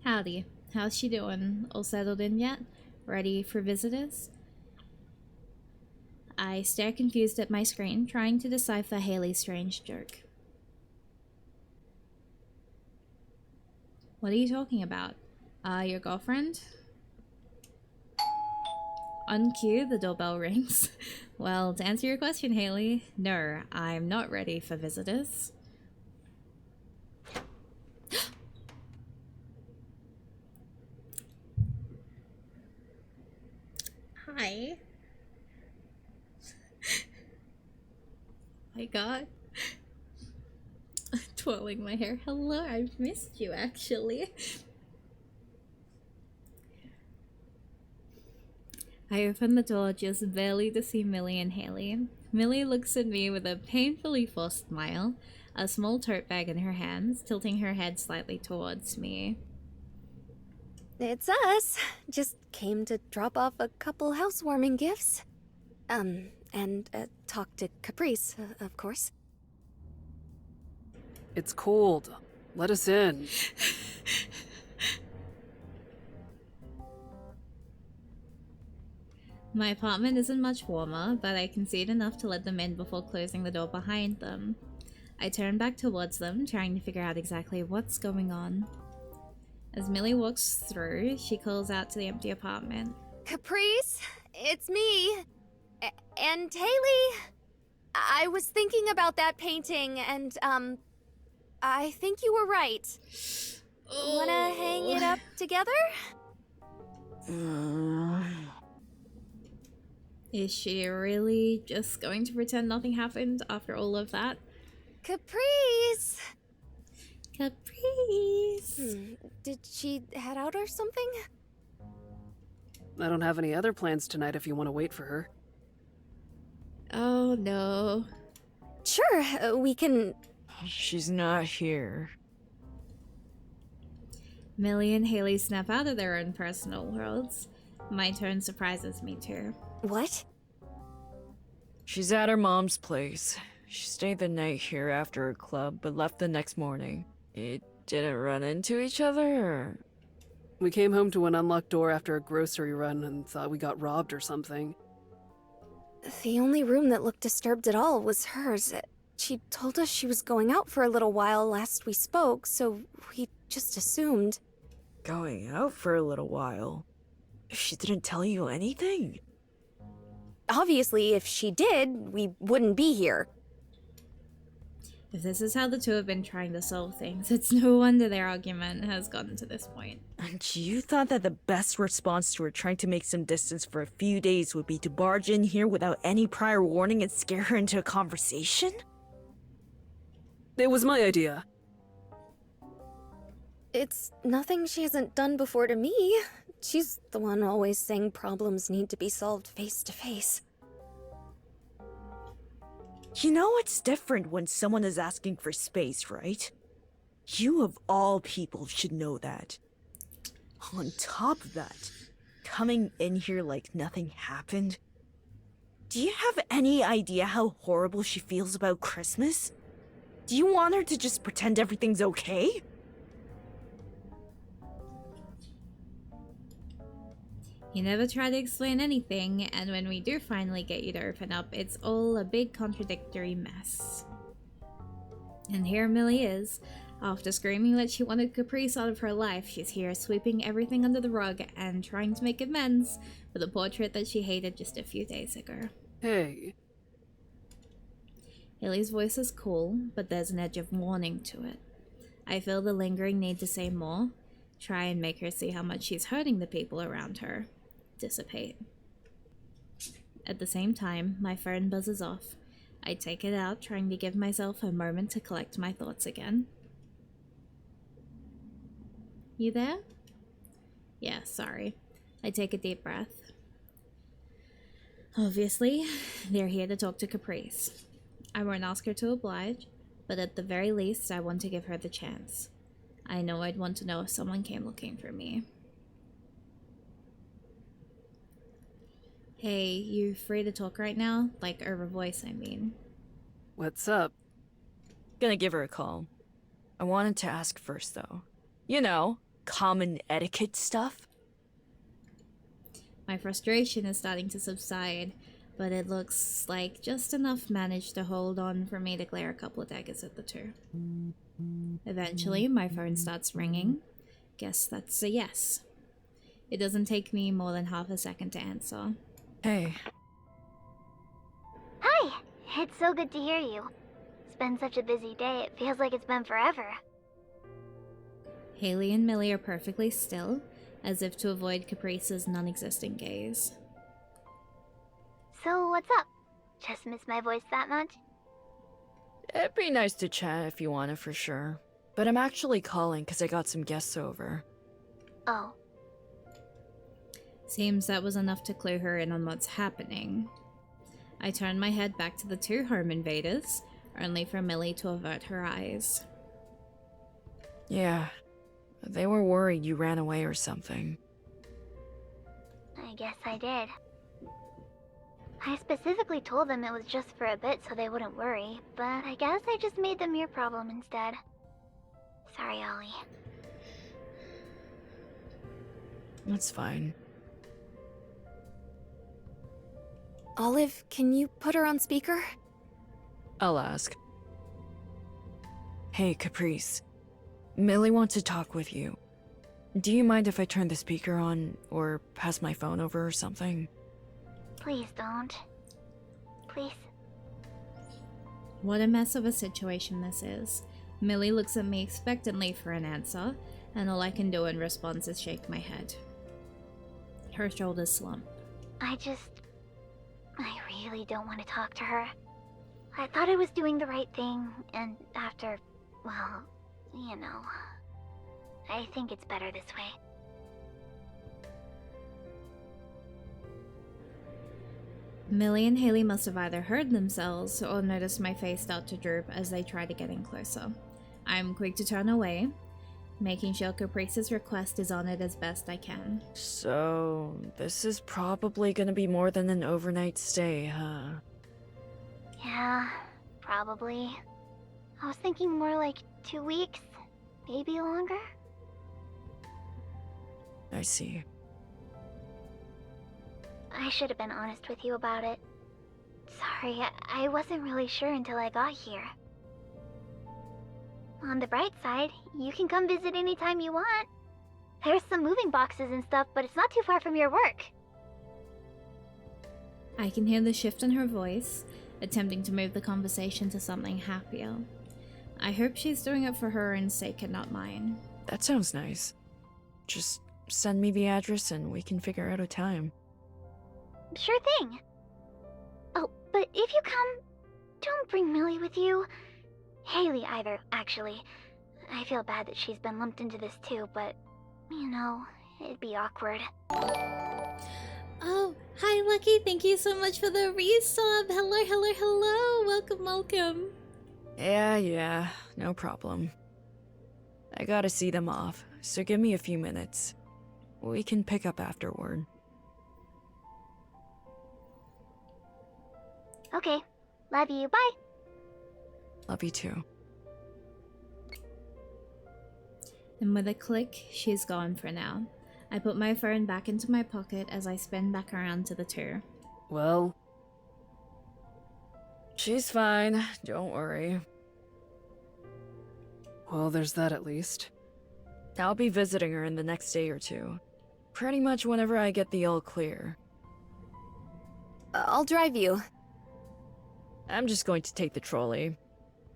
Howdy. How's she doing? All settled in yet? Ready for visitors? I stare confused at my screen, trying to decipher Haley's strange joke. What are you talking about? Your girlfriend? On cue, the doorbell rings. Well, to answer your question, Haley, no, I'm not ready for visitors. Hi. My god. Twirling my hair. Hello, I've missed you actually. I open the door just barely to see Millie and Haley. Millie looks at me with a painfully forced smile, a small tote bag in her hands, tilting her head slightly towards me. It's us. Just came to drop off a couple housewarming gifts. And talk to Caprice, of course. It's cold. Let us in. My apartment isn't much warmer, but I concede enough to let them in before closing the door behind them. I turn back towards them, trying to figure out exactly what's going on. As Millie walks through, she calls out to the empty apartment. Caprice, it's me. And Haley. I was thinking about that painting, and, I think you were right. Wanna hang it up together? Is she really just going to pretend nothing happened after all of that? Caprice! Caprice! Did she head out or something? I don't have any other plans tonight if you want to wait for her. Oh no. Sure, we can. She's not here. Millie and Haley snap out of their own personal worlds. My turn surprises me too. What? She's at her mom's place. She stayed the night here after her club, but left the next morning. It didn't run into each other, or... We came home to an unlocked door after a grocery run and thought we got robbed or something. The only room that looked disturbed at all was hers. She told us she was going out for a little while last we spoke, so we just assumed. Going out for a little while? She didn't tell you anything? Obviously, if she did, we wouldn't be here. If this is how the two have been trying to solve things, it's no wonder their argument has gotten to this point. And you thought that the best response to her trying to make some distance for a few days would be to barge in here without any prior warning and scare her into a conversation? It was my idea. It's nothing she hasn't done before to me. She's the one always saying problems need to be solved face to face. You know it's different when someone is asking for space, right? You of all people should know that. On top of that, coming in here like nothing happened. Do you have any idea how horrible she feels about Christmas? Do you want her to just pretend everything's okay? You never try to explain anything, and when we do finally get you to open up, it's all a big contradictory mess. And here Millie is. After screaming that she wanted Caprice out of her life, she's here sweeping everything under the rug and trying to make amends for the portrait that she hated just a few days ago. Hey. Haley's voice is cool, but there's an edge of warning to it. I feel the lingering need to say more, try and make her see how much she's hurting the people around her. Dissipate. At the same time, my phone buzzes off. I take it out, trying to give myself a moment to collect my thoughts again. You there? Yeah, sorry. I take a deep breath. Obviously, they're here to talk to Caprice. I won't ask her to oblige, but at the very least, I want to give her the chance. I know I'd want to know if someone came looking for me. Hey, you free to talk right now? Like over voice, I mean. What's up? Gonna give her a call. I wanted to ask first, though. You know, common etiquette stuff. My frustration is starting to subside, but it looks like just enough managed to hold on for me to glare a couple of daggers at the two. Eventually, my phone starts ringing. Guess that's a yes. It doesn't take me more than half a second to answer. Hey. Hi! It's so good to hear you. It's been such a busy day, it feels like it's been forever. Haley and Millie are perfectly still, as if to avoid Caprice's non-existent gaze. So, what's up? Just miss my voice that much? It'd be nice to chat if you want it for sure. But I'm actually calling because I got some guests over. Oh. Seems that was enough to clue her in on what's happening. I turn my head back to the two home invaders, only for Millie to avert her eyes. Yeah. They were worried you ran away or something. I guess I did. I specifically told them it was just for a bit so they wouldn't worry, but I guess I just made them your problem instead. Sorry, Ollie. That's fine. Olive, can you put her on speaker? I'll ask. Hey, Caprice. Millie wants to talk with you. Do you mind if I turn the speaker on, or pass my phone over or something? Please don't. Please. What a mess of a situation this is. Millie looks at me expectantly for an answer, and all I can do in response is shake my head. Her shoulders slump. I really don't want to talk to her. I thought I was doing the right thing, and after, well, you know, I think it's better this way. Millie and Haley must have either heard themselves or noticed my face start to droop as they try to get in closer. I'm quick to turn away, making sure Caprice's request is honored as best I can. So, this is probably gonna be more than an overnight stay, huh? Yeah, probably. I was thinking more like 2 weeks, maybe longer. I see. I should have been honest with you about it. Sorry, I wasn't really sure until I got here. On the bright side, you can come visit anytime you want. There's some moving boxes and stuff, but it's not too far from your work. I can hear the shift in her voice, attempting to move the conversation to something happier. I hope she's doing it for her own sake and not mine. That sounds nice. Just send me the address and we can figure out a time. Sure thing. Oh, but if you come, don't bring Millie with you. Haley either, actually. I feel bad that she's been lumped into this too, but, you know, it'd be awkward. Oh, hi Lucky, thank you so much for the resub. Hello, hello, hello. Welcome, welcome. Yeah, no problem. I gotta see them off, so give me a few minutes. We can pick up afterward. Okay, love you, bye. Love you too. And with a click, she's gone for now. I put my phone back into my pocket as I spin back around to the two. Well, She's fine, don't worry. well, there's that at least. I'll be visiting her in the next day or two. Pretty much whenever I get the all clear. I'll drive you. I'm just going to take the trolley.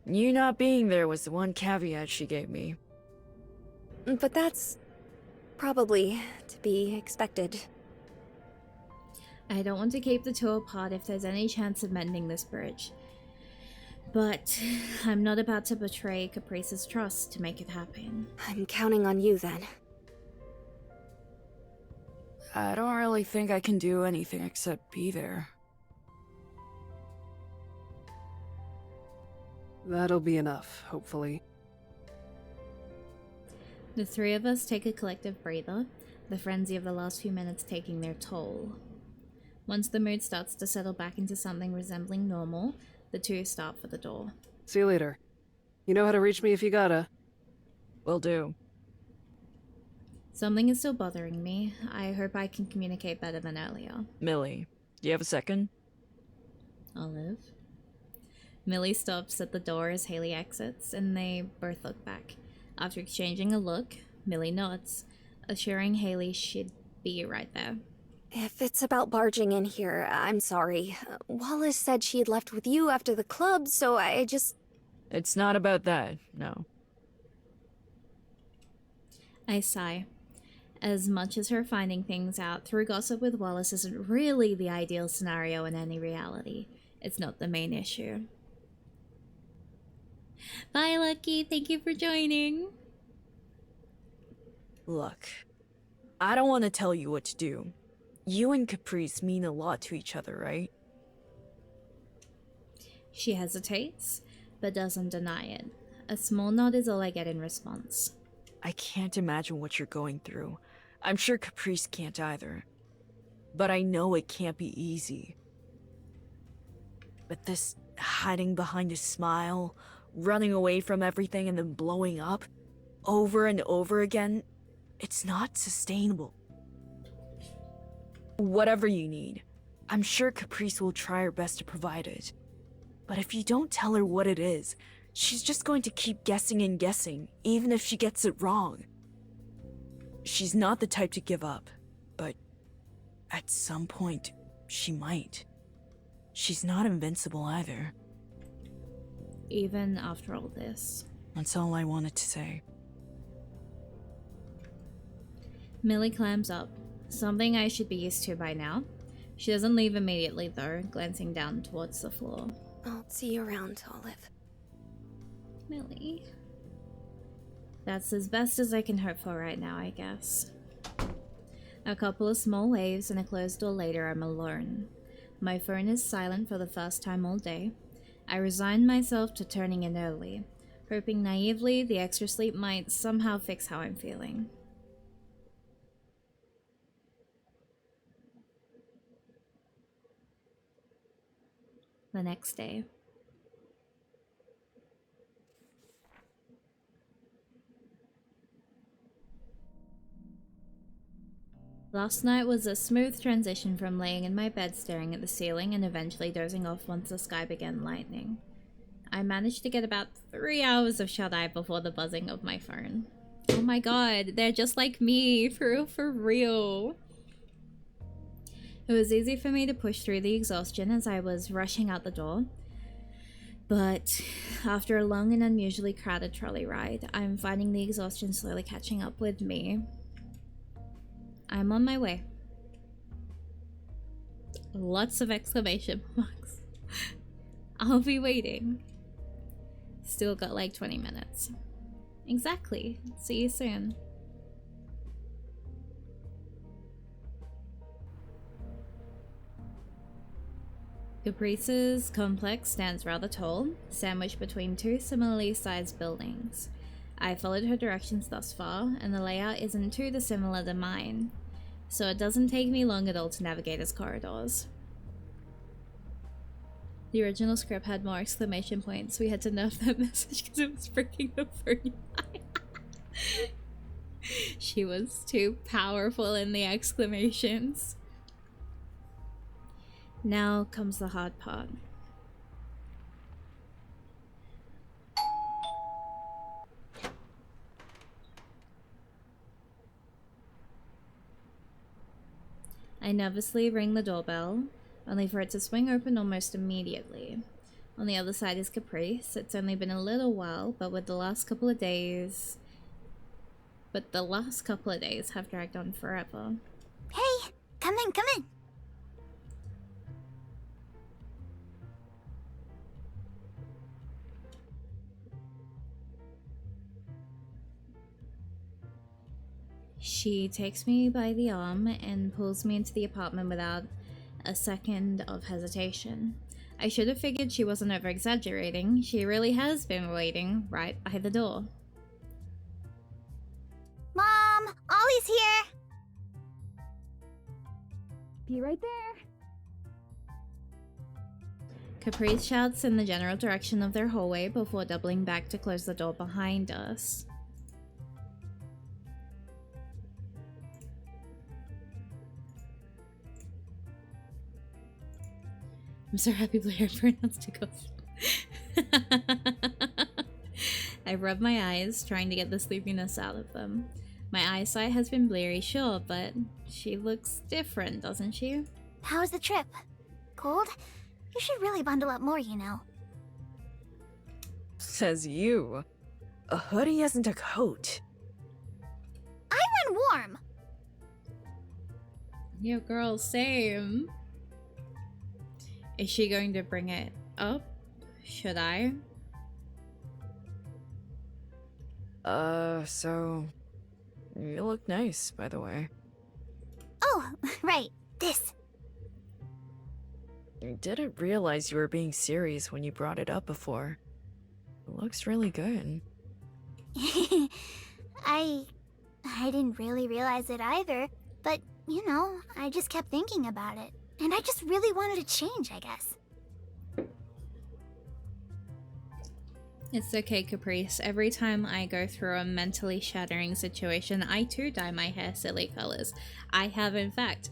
You not being there was the one caveat she gave me. But that's probably to be expected. I don't want to keep the two apart if there's any chance of mending this bridge. But I'm not about to betray Caprice's trust to make it happen. I'm counting on you then. I don't really think I can do anything except be there. That'll be enough, hopefully. The three of us take a collective breather, the frenzy of the last few minutes taking their toll. Once the mood starts to settle back into something resembling normal, the two start for the door. See you later. You know how to reach me if you gotta. Will do. Something is still bothering me. I hope I can communicate better than earlier. Millie, do you have a second? Olive? Millie stops at the door as Haley exits, and they both look back. After exchanging a look, Millie nods, assuring Haley she'd be right there. If it's about barging in here, I'm sorry. Wallace said she had left with you after the club, so I just... It's not about that, no. I sigh. As much as her finding things out through gossip with Wallace isn't really the ideal scenario in any reality, it's not the main issue. Bye, Lucky. Thank you for joining. Look, I don't want to tell you what to do. You and Caprice mean a lot to each other, right? She hesitates, but doesn't deny it. A small nod is all I get in response. I can't imagine what you're going through. I'm sure Caprice can't either. But I know it can't be easy. But this hiding behind a smile, running away from everything and then blowing up, over and over again, it's not sustainable. Whatever you need, I'm sure Caprice will try her best to provide it. But if you don't tell her what it is, she's just going to keep guessing and guessing, even if she gets it wrong. She's not the type to give up, but at some point, she might. She's not invincible either. Even after all this. That's all I wanted to say. Millie climbs up, something I should be used to by now. She doesn't leave immediately though, glancing down towards the floor. I'll see you around, Olive. Millie. That's as best as I can hope for right now, I guess. A couple of small waves and a closed door later, I'm alone. My phone is silent for the first time all day. I resign myself to turning in early, hoping naively the extra sleep might somehow fix how I'm feeling. The next day. Last night was a smooth transition from laying in my bed staring at the ceiling and eventually dozing off once the sky began lightening. I managed to get about 3 hours of shut-eye before the buzzing of my phone. Oh my god, they're just like me, for real. It was easy for me to push through the exhaustion as I was rushing out the door. But after a long and unusually crowded trolley ride, I'm finding the exhaustion slowly catching up with me. I'm on my way. Lots of exclamation marks. I'll be waiting. Still got like 20 minutes. Exactly. See you soon. Caprice's complex stands rather tall, sandwiched between two similarly sized buildings. I followed her directions thus far, and the layout isn't too dissimilar to mine, so it doesn't take me long at all to navigate its corridors. The original script had more exclamation points. We had to nerf that message because it was freaking the phone. She was too powerful in the exclamations. Now comes the hard part. I nervously ring the doorbell, only for it to swing open almost immediately. On the other side is Caprice. It's only been a little while, but the last couple of days have dragged on forever. Hey, come in, come in. She takes me by the arm and pulls me into the apartment without a second of hesitation. I should have figured she wasn't over-exaggerating. She really has been waiting right by the door. Mom, Ollie's here. Be right there. Caprice shouts in the general direction of their hallway before doubling back to close the door behind us. I'm so happy Blair pronounced to ghost. I rub my eyes, trying to get the sleepiness out of them. My eyesight has been bleary, sure, but she looks different, doesn't she? How was the trip? Cold? You should really bundle up more, you know. Says you. A hoodie isn't a coat. I run warm. Yo, girl, same. Is she going to bring it up? Should I? So... You look nice, by the way. Oh, right. This. I didn't realize you were being serious when you brought it up before. It looks really good. I didn't really realize it either, but, you know, I just kept thinking about it. And I just really wanted to change, I guess. It's okay, Caprice. Every time I go through a mentally shattering situation, I too dye my hair silly colors. I have, in fact,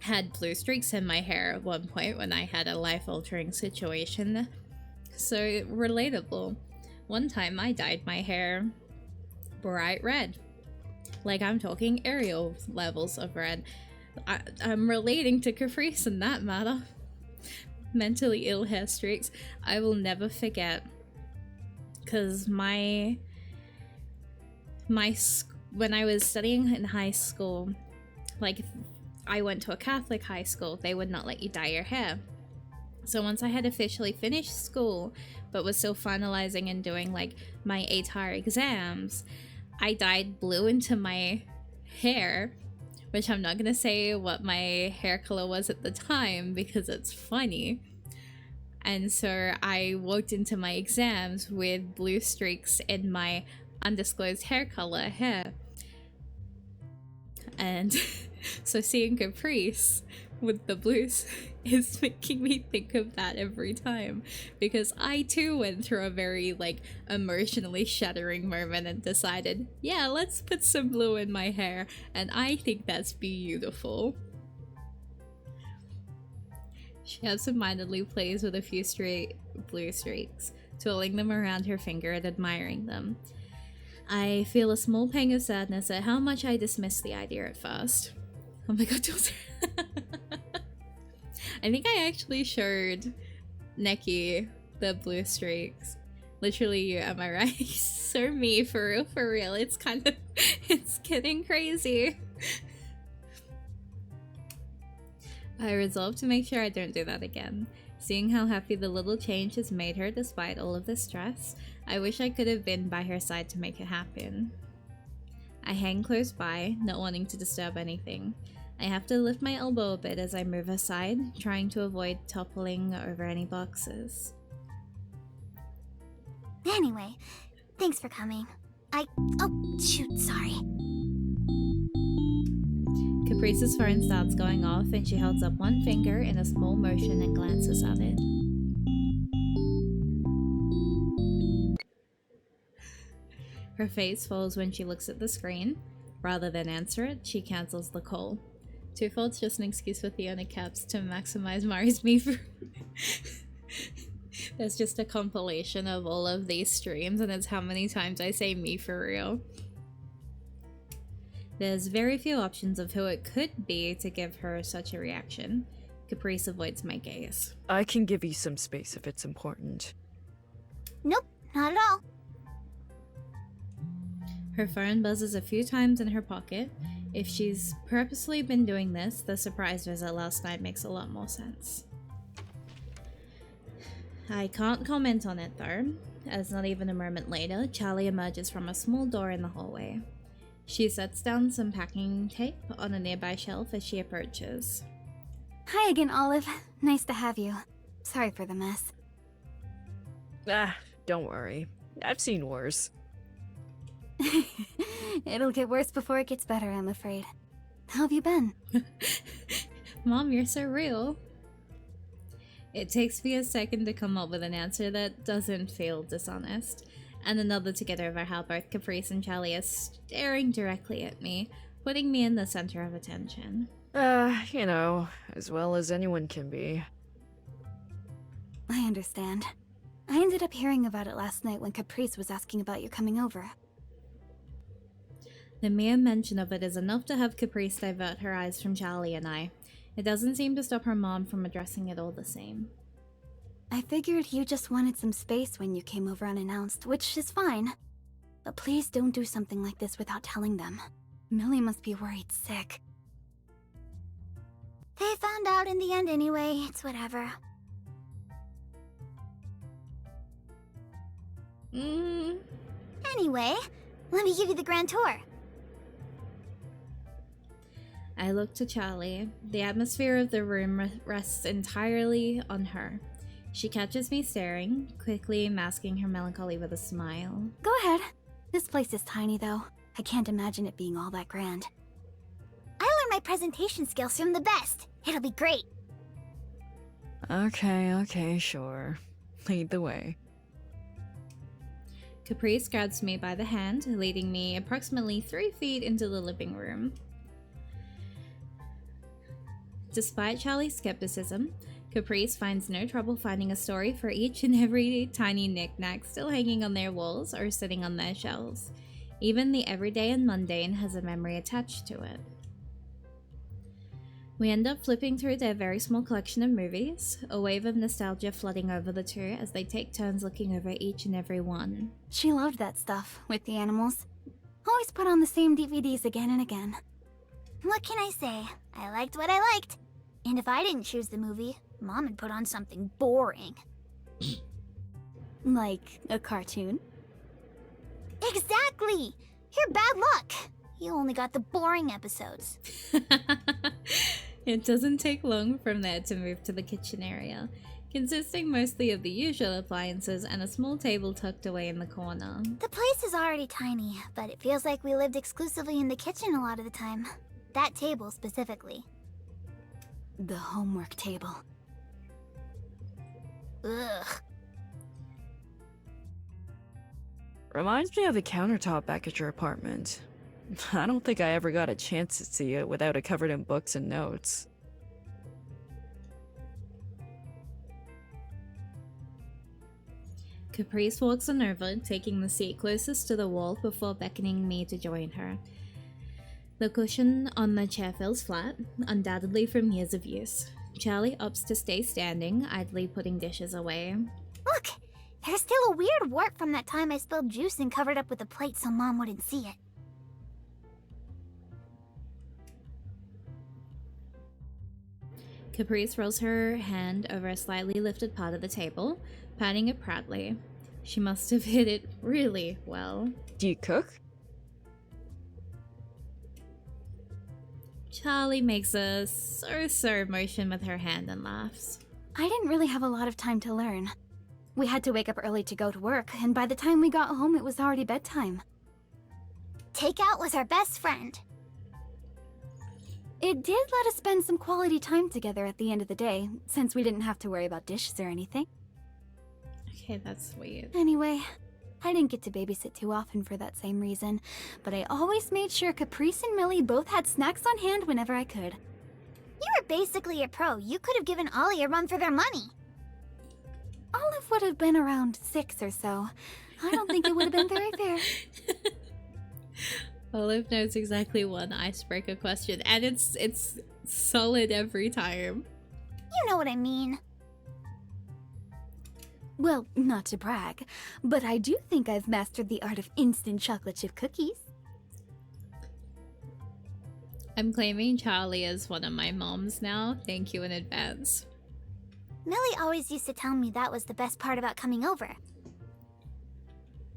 had blue streaks in my hair at one point when I had a life-altering situation. So relatable. One time I dyed my hair bright red. Like, I'm talking Ariel levels of red. I'm relating to Caprice in that matter. Mentally ill hair streaks. I will never forget. Because when I was studying in high school, like, I went to a Catholic high school, they would not let you dye your hair. So once I had officially finished school, but was still finalizing and doing, like, my ATAR exams, I dyed blue into my hair which I'm not gonna say what my hair color was at the time because it's funny. And so I walked into my exams with blue streaks in my undisclosed hair color hair. And so seeing Caprice with the blues is making me think of that every time, because I too went through a very like emotionally shattering moment and decided, yeah, let's put some blue in my hair, and I think that's beautiful. She absentmindedly plays with a few straight blue streaks, twirling them around her finger and admiring them. I feel a small pang of sadness at how much I dismissed the idea at first. Oh my god, don't. I think I actually showed Neki the blue streaks. Literally, you, am I right? So me, for real. It's kind of, it's getting crazy. I resolved to make sure I don't do that again. Seeing how happy the little change has made her despite all of the stress, I wish I could have been by her side to make it happen. I hang close by, not wanting to disturb anything. I have to lift my elbow a bit as I move aside, trying to avoid toppling over any boxes. Anyway, thanks for coming. Oh, shoot, sorry. Caprice's phone starts going off and she holds up one finger in a small motion and glances at it. Her face falls when she looks at the screen. Rather than answer it, she cancels the call. Twofold's just an excuse for Fiona Caps to maximize Mari's me for. There's just a compilation of all of these streams, and it's how many times I say me for real. There's very few options of who it could be to give her such a reaction. Caprice avoids my gaze. I can give you some space if it's important. Nope, not at all. Her phone buzzes a few times in her pocket. If she's purposely been doing this, the surprise visit last night makes a lot more sense. I can't comment on it though, as not even a moment later, Charlie emerges from a small door in the hallway. She sets down some packing tape on a nearby shelf as she approaches. Hi again, Olive. Nice to have you. Sorry for the mess. Ah, don't worry. I've seen worse. It'll get worse before it gets better, I'm afraid. How have you been? Mom, you're so real. It takes me a second to come up with an answer that doesn't feel dishonest, and another to get over how both Caprice and Charlie are staring directly at me, putting me in the center of attention. You know, as well as anyone can be. I understand. I ended up hearing about it last night when Caprice was asking about you coming over. The mere mention of it is enough to have Caprice divert her eyes from Charlie and I. It doesn't seem to stop her mom from addressing it all the same. I figured you just wanted some space when you came over unannounced, which is fine. But please don't do something like this without telling them. Millie must be worried sick. They found out in the end anyway, it's whatever. Anyway, let me give you the grand tour. I look to Charlie. The atmosphere of the room rests entirely on her. She catches me staring, quickly masking her melancholy with a smile. Go ahead. This place is tiny, though. I can't imagine it being all that grand. I learned my presentation skills from the best. It'll be great. Okay, sure. Lead the way. Caprice grabs me by the hand, leading me approximately 3 feet into the living room. Despite Charlie's skepticism, Caprice finds no trouble finding a story for each and every tiny knick-knack still hanging on their walls or sitting on their shelves. Even the everyday and mundane has a memory attached to it. We end up flipping through their very small collection of movies, a wave of nostalgia flooding over the two as they take turns looking over each and every one. She loved that stuff, with the animals. Always put on the same DVDs again and again. What can I say? I liked what I liked. And if I didn't choose the movie, Mom had put on something boring. Like a cartoon? Exactly! You're bad luck! You only got the boring episodes. It doesn't take long from there to move to the kitchen area, consisting mostly of the usual appliances and a small table tucked away in the corner. The place is already tiny, but it feels like we lived exclusively in the kitchen a lot of the time. That table specifically. The homework table. Ugh. Reminds me of the countertop back at your apartment. I don't think I ever got a chance to see it without it covered in books and notes. Caprice walks on over, taking the seat closest to the wall before beckoning me to join her. The cushion on the chair feels flat, undoubtedly from years of use. Charlie opts to stay standing, idly putting dishes away. Look! There's still a weird wart from that time I spilled juice and covered up with a plate so Mom wouldn't see it. Caprice rolls her hand over a slightly lifted part of the table, patting it proudly. She must have hit it really well. Do you cook? Charlie makes a so-so motion with her hand and laughs. I didn't really have a lot of time to learn. We had to wake up early to go to work, and by the time we got home, it was already bedtime. Takeout was our best friend. It did let us spend some quality time together at the end of the day, since we didn't have to worry about dishes or anything. Okay, that's weird. Anyway, I didn't get to babysit too often for that same reason, but I always made sure Caprice and Millie both had snacks on hand whenever I could. You were basically a pro. You could have given Ollie a run for their money. Olive would have been around 6 or so. I don't think it would have been very fair. Olive knows exactly one icebreaker question, and it's solid every time. You know what I mean. Well, not to brag, but I do think I've mastered the art of instant chocolate chip cookies. I'm claiming Charlie as one of my moms now. Thank you in advance. Millie always used to tell me that was the best part about coming over.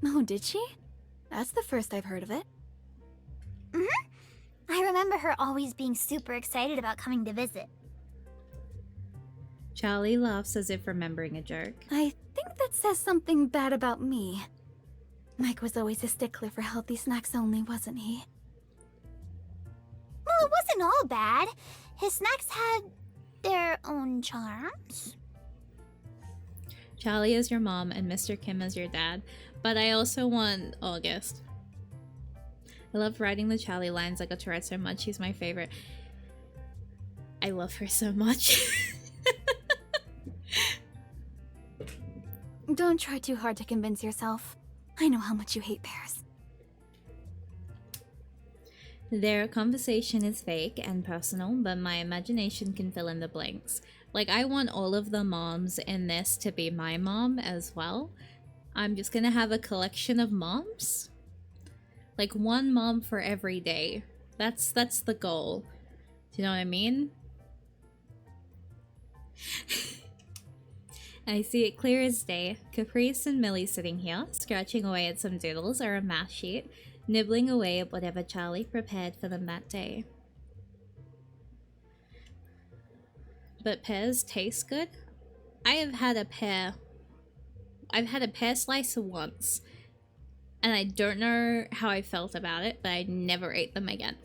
Oh, did she? That's the first I've heard of it. I remember her always being super excited about coming to visit. Charlie laughs as if remembering a joke. I think that says something bad about me. Mike was always a stickler for healthy snacks only, wasn't he? Well, it wasn't all bad. His snacks had their own charms. Charlie is your mom and Mr. Kim is your dad, but I also want August. I love writing the Charlie lines. I got to write so much. She's my favorite. I love her so much. Don't try too hard to convince yourself. I know how much you hate pears. Their conversation is fake and personal, but my imagination can fill in the blanks. Like, I want all of the moms in this to be my mom as well. I'm just gonna have a collection of moms. Like, one mom for every day. That's the goal. Do you know what I mean? I see it clear as day. Caprice and Millie sitting here, scratching away at some doodles or a math sheet, nibbling away at whatever Charlie prepared for them that day. But pears taste good? I've had a pear slice once, and I don't know how I felt about it, but I never ate them again.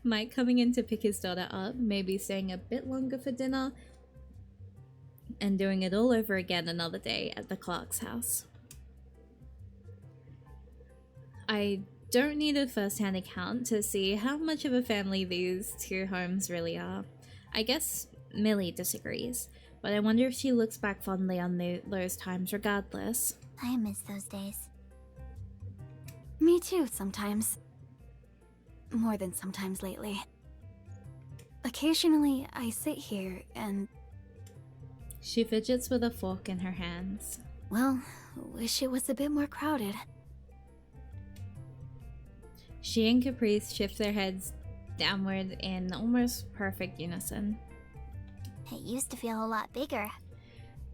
Mike coming in to pick his daughter up, maybe staying a bit longer for dinner, and doing it all over again another day at the Clark's house. I don't need a first-hand account to see how much of a family these two homes really are. I guess Millie disagrees, but I wonder if she looks back fondly on those times regardless. I miss those days. Me too, sometimes. More than sometimes lately. Occasionally, I sit here and... She fidgets with a fork in her hands. well, wish it was a bit more crowded. She and Caprice shift their heads downward in almost perfect unison. It used to feel a lot bigger.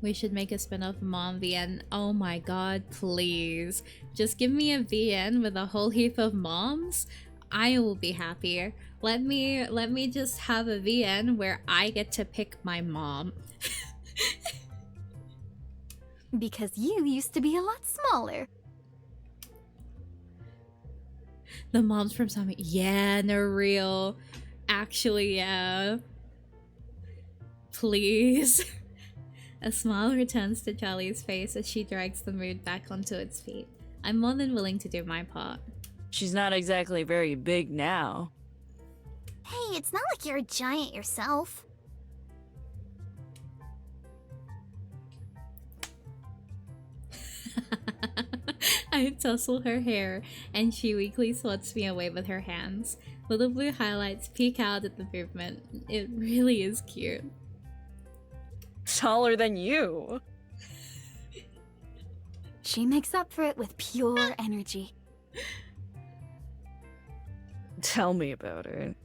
We should make a spin-off Mom VN. Oh my god, please. Just give me a VN with a whole heap of moms. I will be happier. Let me just have a VN where I get to pick my mom. Because you used to be a lot smaller. The moms from Summit. Yeah, they're real. Actually, yeah. Please. A smile returns to Charlie's face as she drags the mood back onto its feet. I'm more than willing to do my part. She's not exactly very big now. Hey, it's not like you're a giant yourself. I tussle her hair, and she weakly swats me away with her hands. Little blue highlights peek out at the movement. It really is cute. Taller than you. She makes up for it with pure energy. Tell me about it.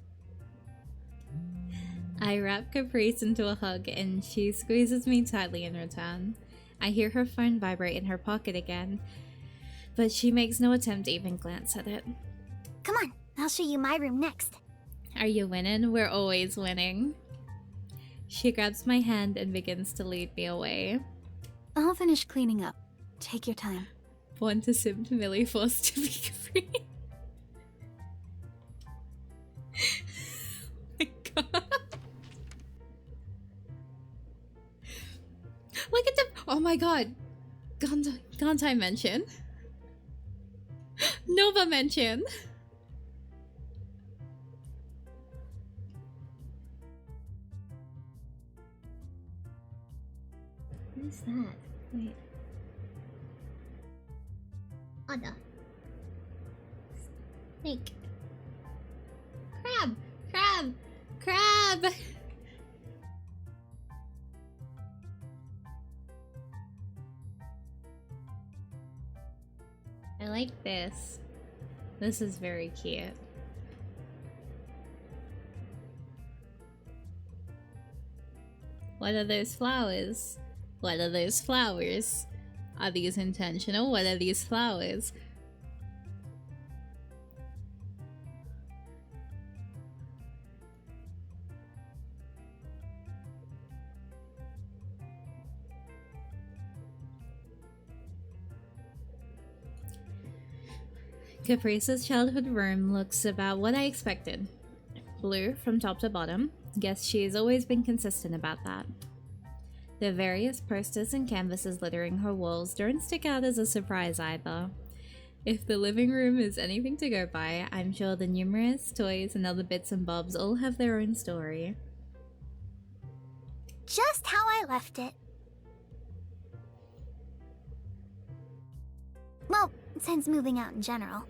I wrap Caprice into a hug, and she squeezes me tightly in return. I hear her phone vibrate in her pocket again, but she makes no attempt to even glance at it. Come on, I'll show you my room next. Are you winning? We're always winning. She grabs my hand and begins to lead me away. I'll finish cleaning up. Take your time. Born to sim to Millie, forced to be free. Oh my god. Look at them! Oh my god! Gantai mention. Nova mention. What is that? Wait. Ada. Snake. Crab! Crab! Crab! I like this. This is very cute. What are those flowers? What are those flowers? Are these intentional? What are these flowers? Caprice's childhood room looks about what I expected. Blue from top to bottom. Guess she's always been consistent about that. The various posters and canvases littering her walls don't stick out as a surprise either. If the living room is anything to go by, I'm sure the numerous toys and other bits and bobs all have their own story. Just how I left it. Well, since moving out in general.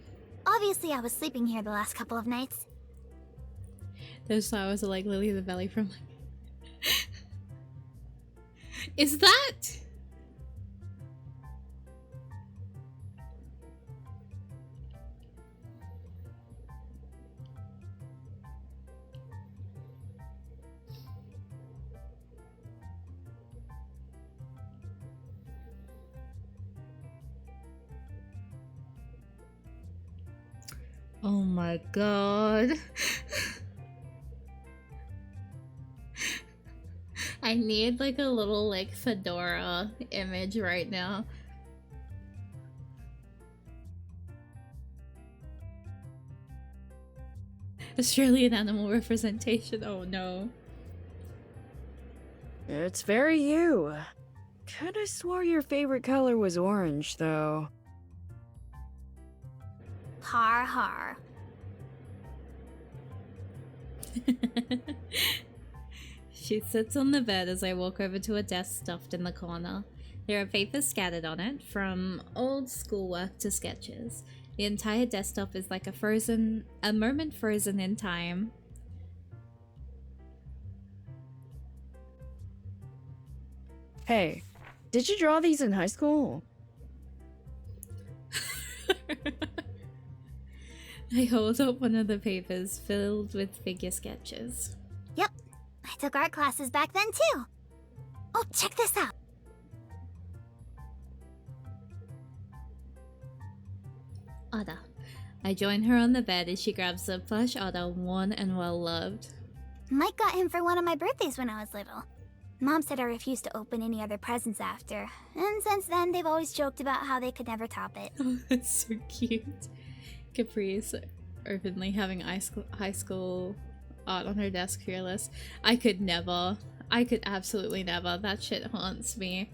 Obviously, I was sleeping here the last couple of nights. Those flowers are like Lily the Belly from Is that? Oh my god. I need like a little like fedora image right now. Australian animal representation, oh no. It's very you. Coulda swore your favorite color was orange, though. Har har. She sits on the bed as I walk over to a desk stuffed in the corner. There are papers scattered on it, from old schoolwork to sketches. The entire desktop is like a moment frozen in time. Hey, did you draw these in high school? I hold up one of the papers filled with figure sketches. Yep, I took art classes back then too. Oh, check this out. Ada. I join her on the bed as she grabs the plush otter, worn and well loved. Mike got him for one of my birthdays when I was little. Mom said I refused to open any other presents after, and since then they've always joked about how they could never top it. Oh, that's so cute. Caprice openly having high school art on her desk, fearless. I could never. I could absolutely never. That shit haunts me.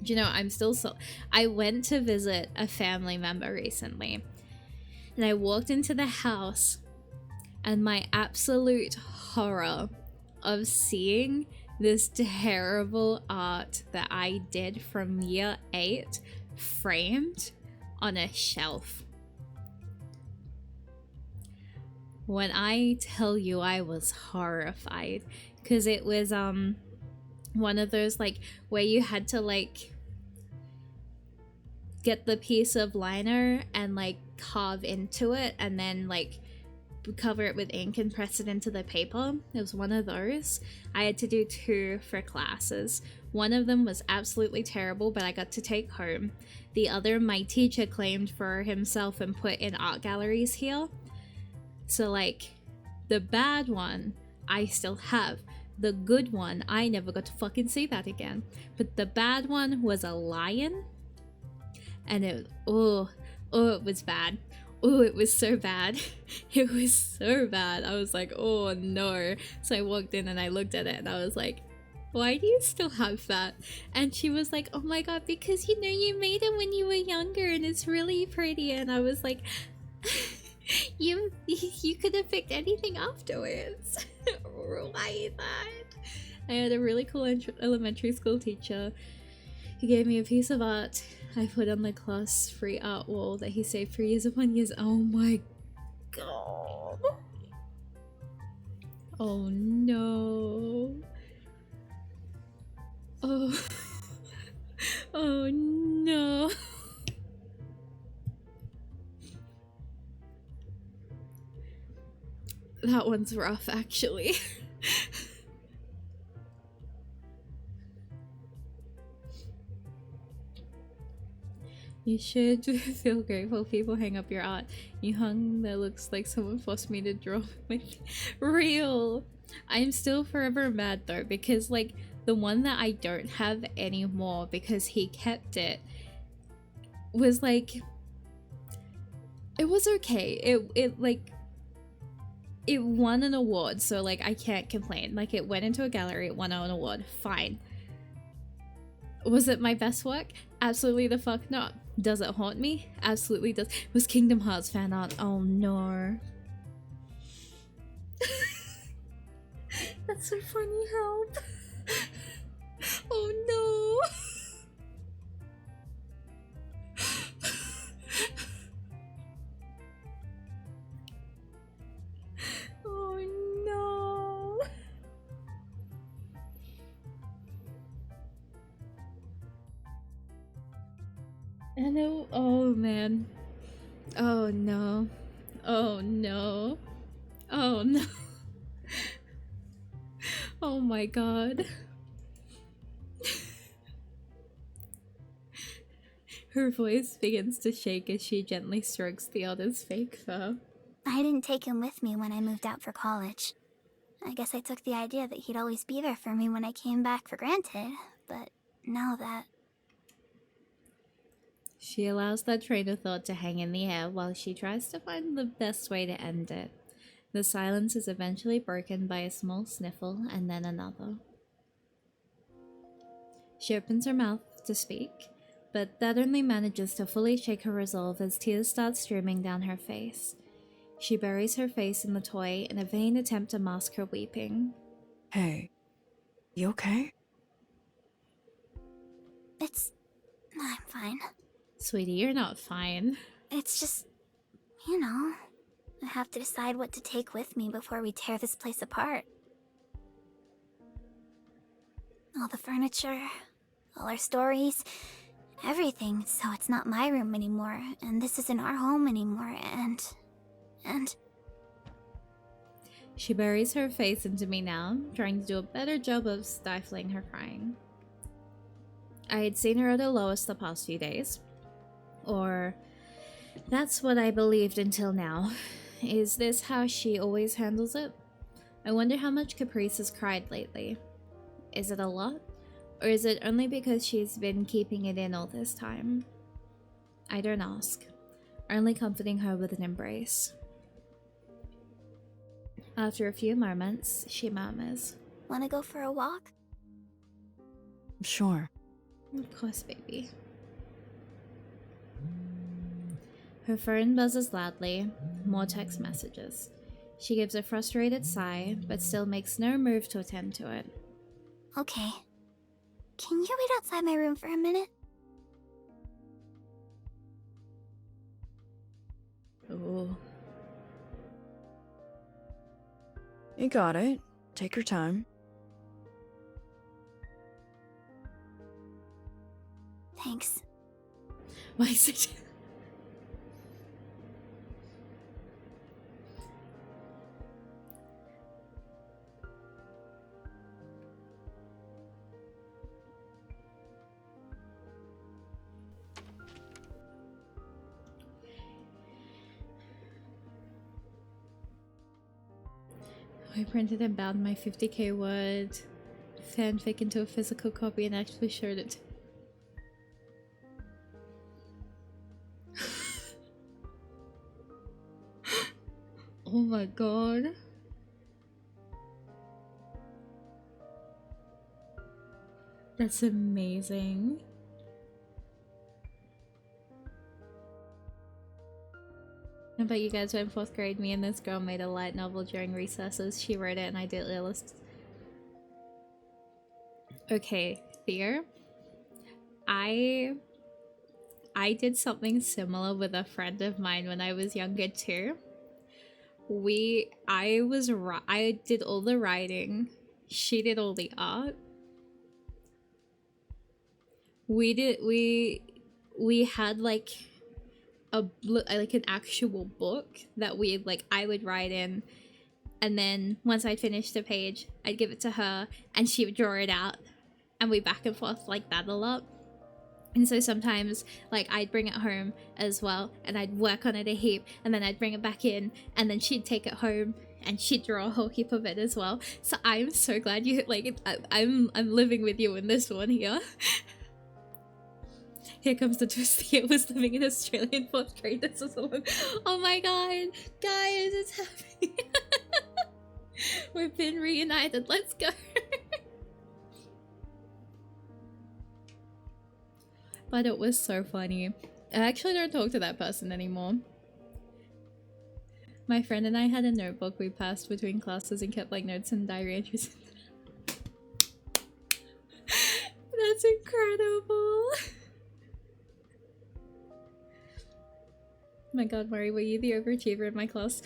Do you know, I'm still so... I went to visit a family member recently, and I walked into the house, and my absolute horror of seeing this terrible art that I did from year 8 framed on a shelf. When I tell you I was horrified, because it was one of those like where you had to like get the piece of liner and like carve into it and then like cover it with ink and press it into the paper. It was one of those. I had to do 2 for classes. One of them was absolutely terrible, but I got to take home. The other my teacher claimed for himself and put in art galleries here. So like the bad one I still have. The good one I never got to fucking see that again. But the bad one was a lion, and it it was bad. Oh, it was so bad. It was so bad. I was like, oh no. So I walked in and I looked at it and I was like, why do you still have that? And she was like, oh my god, because you know you made it when you were younger and it's really pretty. And I was like, you could have picked anything afterwards. Why that? I had a really cool elementary school teacher. He gave me a piece of art I put on the class free art wall that he saved for years upon years. Oh my god. Oh no. Oh. Oh no. That one's rough, actually. You should feel grateful people hang up your art. You hung that looks like someone forced me to draw my real. I'm still forever mad though, because like the one that I don't have anymore because he kept it was like, it was okay. It won an award, so like I can't complain. Like it went into a gallery, it won an award, fine. Was it my best work? Absolutely the fuck not. Does it haunt me? Absolutely does. Was Kingdom Hearts fan art? Oh no. That's so funny, help. Oh no. Oh no. I know. Oh man. Oh no. Oh no. Oh no. Oh my god. Her voice begins to shake as she gently strokes the other's fake fur. I didn't take him with me when I moved out for college. I guess I took the idea that he'd always be there for me when I came back for granted, but now that... She allows that train of thought to hang in the air while she tries to find the best way to end it. The silence is eventually broken by a small sniffle and then another. She opens her mouth to speak, but that only manages to fully shake her resolve as tears start streaming down her face. She buries her face in the toy in a vain attempt to mask her weeping. Hey, you okay? I'm fine. Sweetie, you're not fine. It's just, you know, I have to decide what to take with me before we tear this place apart. All the furniture, all our stories, everything, so it's not my room anymore, and this isn't our home anymore, and... She buries her face into me now, trying to do a better job of stifling her crying. I had seen her at her lowest the past few days. Or That's what I believed until now. Is this how she always handles it? I wonder how much Caprice has cried lately. Is it a lot? Or is it only because she's been keeping it in all this time? I don't ask, only comforting her with an embrace. After a few moments, she murmurs, Wanna go for a walk? Sure. "Of course, baby." Her phone buzzes loudly, more text messages. She gives a frustrated sigh, but still makes no move to attend to it. Okay. Can you wait outside my room for a minute? Ooh. You got it. Take your time. Thanks. Why is it? I printed and bound my 50k word fanfic into a physical copy and actually showed it. Oh my god. That's amazing. I bet you guys were in 4th grade. Me and this girl made a light novel during recesses. She wrote it and I did lists. Okay, Theo. I did something similar with a friend of mine when I was younger too. I did all the writing. She did all the art. We had like an actual book that I would write in, and then once I finished a page, I'd give it to her and she would draw it out, and we back and forth like that a lot. And so sometimes I'd bring it home as well and I'd work on it a heap, and then I'd bring it back in and then she'd take it home and she'd draw a whole heap of it as well. So I'm so glad you I'm living with you in this one here. Here comes the twist. Theo was living in Australia in 4th grade. This was all. Oh my god, guys, it's happening. We've been reunited. Let's go. But it was so funny. I actually don't talk to that person anymore. My friend and I had a notebook we passed between classes and kept notes and diary entries. That's incredible. Oh my god, Mari, were you the overachiever in my class?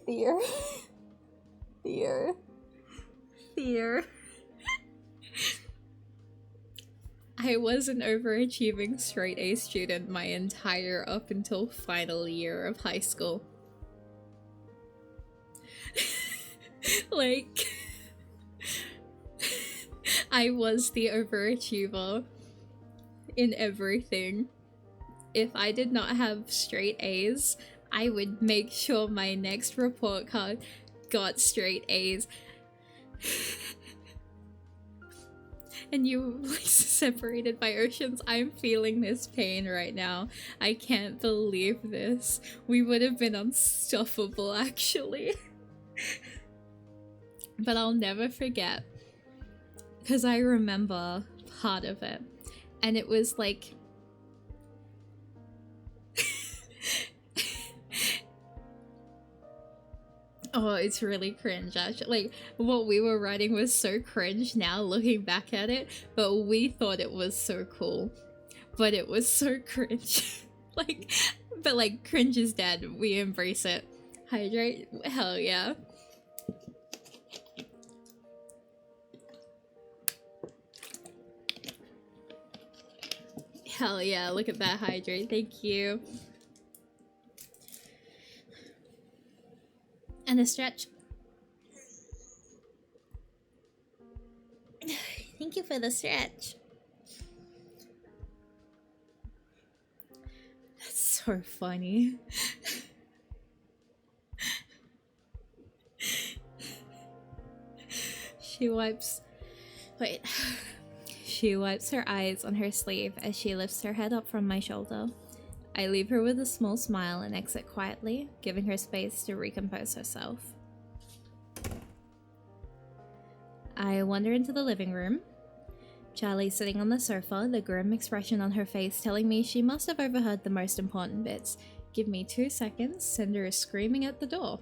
Fear. Fear. Fear. I was an overachieving straight A student my entire up until final year of high school. I was the overachiever in everything. If I did not have straight A's, I would make sure my next report card got straight A's. And you separated by oceans. I'm feeling this pain right now. I can't believe this. We would have been unstoppable, actually. But I'll never forget, because I remember part of it. And it was oh, it's really cringe, actually. What we were writing was so cringe now, looking back at it, but we thought it was so cool. But it was so cringe. But cringe is dead. We embrace it. Hydrate? Hell yeah. Hell yeah, look at that, hydrate. Thank you. And a stretch. Thank you for the stretch. so funny. She wipes her eyes on her sleeve as she lifts her head up from my shoulder. I leave her with a small smile and exit quietly, giving her space to recompose herself. I wander into the living room. Charlie sitting on the sofa, the grim expression on her face telling me she must have overheard the most important bits. Give me 2 seconds, Cinder is screaming at the door.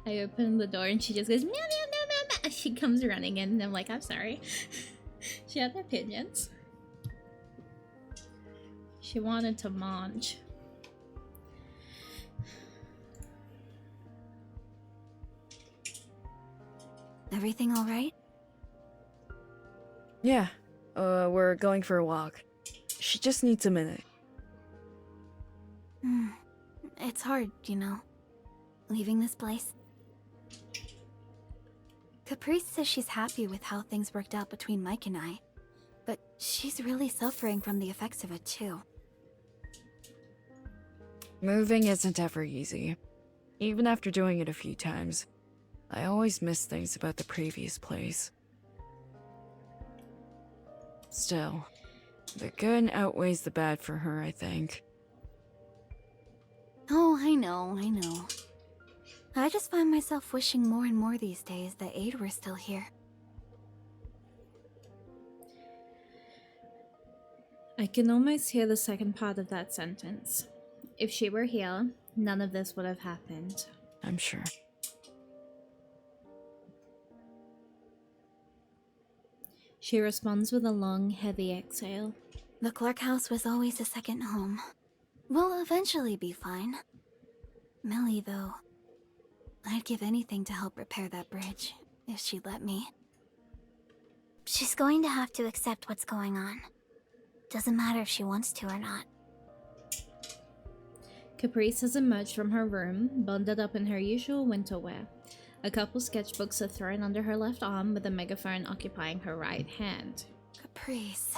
I open the door and she just goes meow meow meow meow meow. She comes running in and I'm like, I'm sorry. She had opinions. She wanted to munch. Everything all right? Yeah, we're going for a walk. She just needs a minute. It's hard, you know, leaving this place. Caprice says she's happy with how things worked out between Mike and I, but she's really suffering from the effects of it too. Moving isn't ever easy. Even after doing it a few times, I always miss things about the previous place. Still, the good outweighs the bad for her, I think. Oh, I know. I just find myself wishing more and more these days that Aid were still here. I can almost hear the second part of that sentence. If she were here, none of this would have happened. I'm sure. She responds with a long, heavy exhale. The Clark house was always a second home. We'll eventually be fine. Millie, though, I'd give anything to help repair that bridge, if she'd let me. She's going to have to accept what's going on. Doesn't matter if she wants to or not. Caprice has emerged from her room, bundled up in her usual winter wear. A couple sketchbooks are thrown under her left arm, with a megaphone occupying her right hand. Caprice.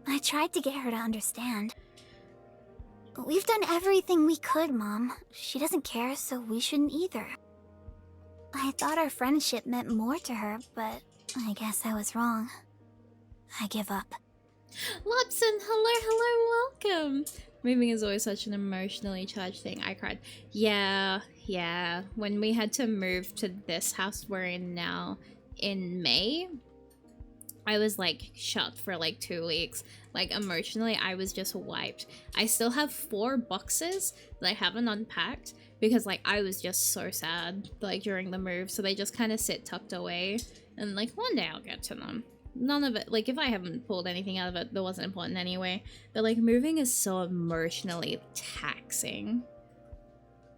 I tried to get her to understand. We've done everything we could, Mom. She doesn't care, so we shouldn't either. I thought our friendship meant more to her, but I guess I was wrong. I give up. Lobson, hello, welcome! Moving is always such an emotionally charged thing. I cried. Yeah. When we had to move to this house we're in now in May, I was like shut for like 2 weeks. Like emotionally, I was just wiped. I still have 4 boxes that I haven't unpacked because like I was just so sad like during the move. So they just kind of sit tucked away and like one day I'll get to them. None of it, like if I haven't pulled anything out of it, that wasn't important anyway. But like moving is so emotionally taxing.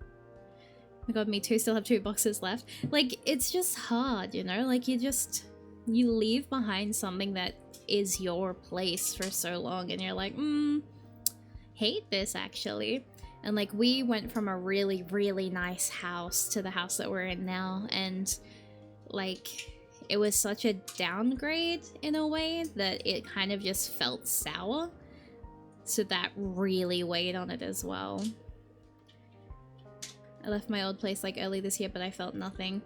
Oh my god, me too, still have 2 boxes left. Like it's just hard, you know, like you leave behind something that is your place for so long and you're like, hate this actually. And like we went from a really, really nice house to the house that we're in now, and like it was such a downgrade in a way that it kind of just felt sour. So that really weighed on it as well. I left my old place like early this year, but I felt nothing.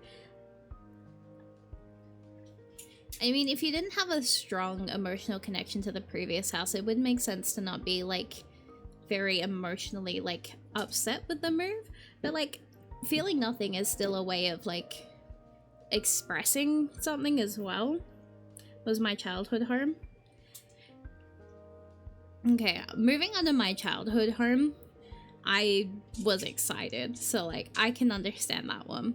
I mean, if you didn't have a strong emotional connection to the previous house, it would make sense to not be like very emotionally like upset with the move. But like feeling nothing is still a way of like expressing something as well. Was my childhood home. Okay, moving on to my childhood home, I was excited, so like I can understand that one.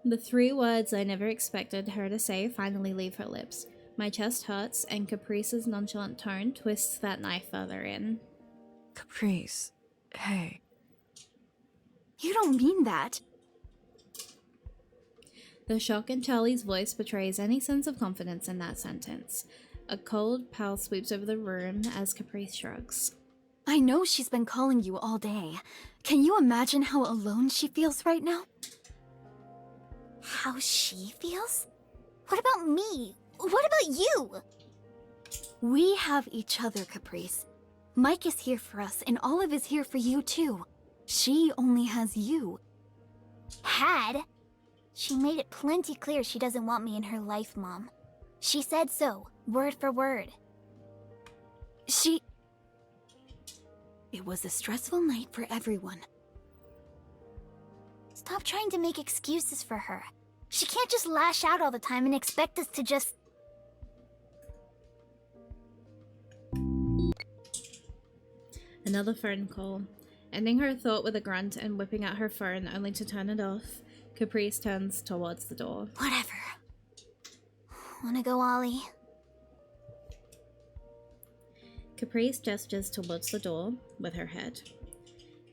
The 3 words I never expected her to say finally leave her lips. My chest hurts, and Caprice's nonchalant tone twists that knife further in. Caprice, hey. You don't mean that. The shock in Charlie's voice betrays any sense of confidence in that sentence. A cold pall sweeps over the room as Caprice shrugs. I know she's been calling you all day. Can you imagine how alone she feels right now? How she feels? What about me? What about you? We have each other, Caprice. Mike is here for us, and Olive is here for you too. She only has you. Had? She made it plenty clear she doesn't want me in her life, Mom. She said so, word for word. It was a stressful night for everyone. Stop trying to make excuses for her. She can't just lash out all the time and expect us to just... Another phone call. Ending her thought with a grunt and whipping out her phone only to turn it off, Caprice turns towards the door. Whatever. Wanna go, Ollie? Caprice gestures towards the door with her head.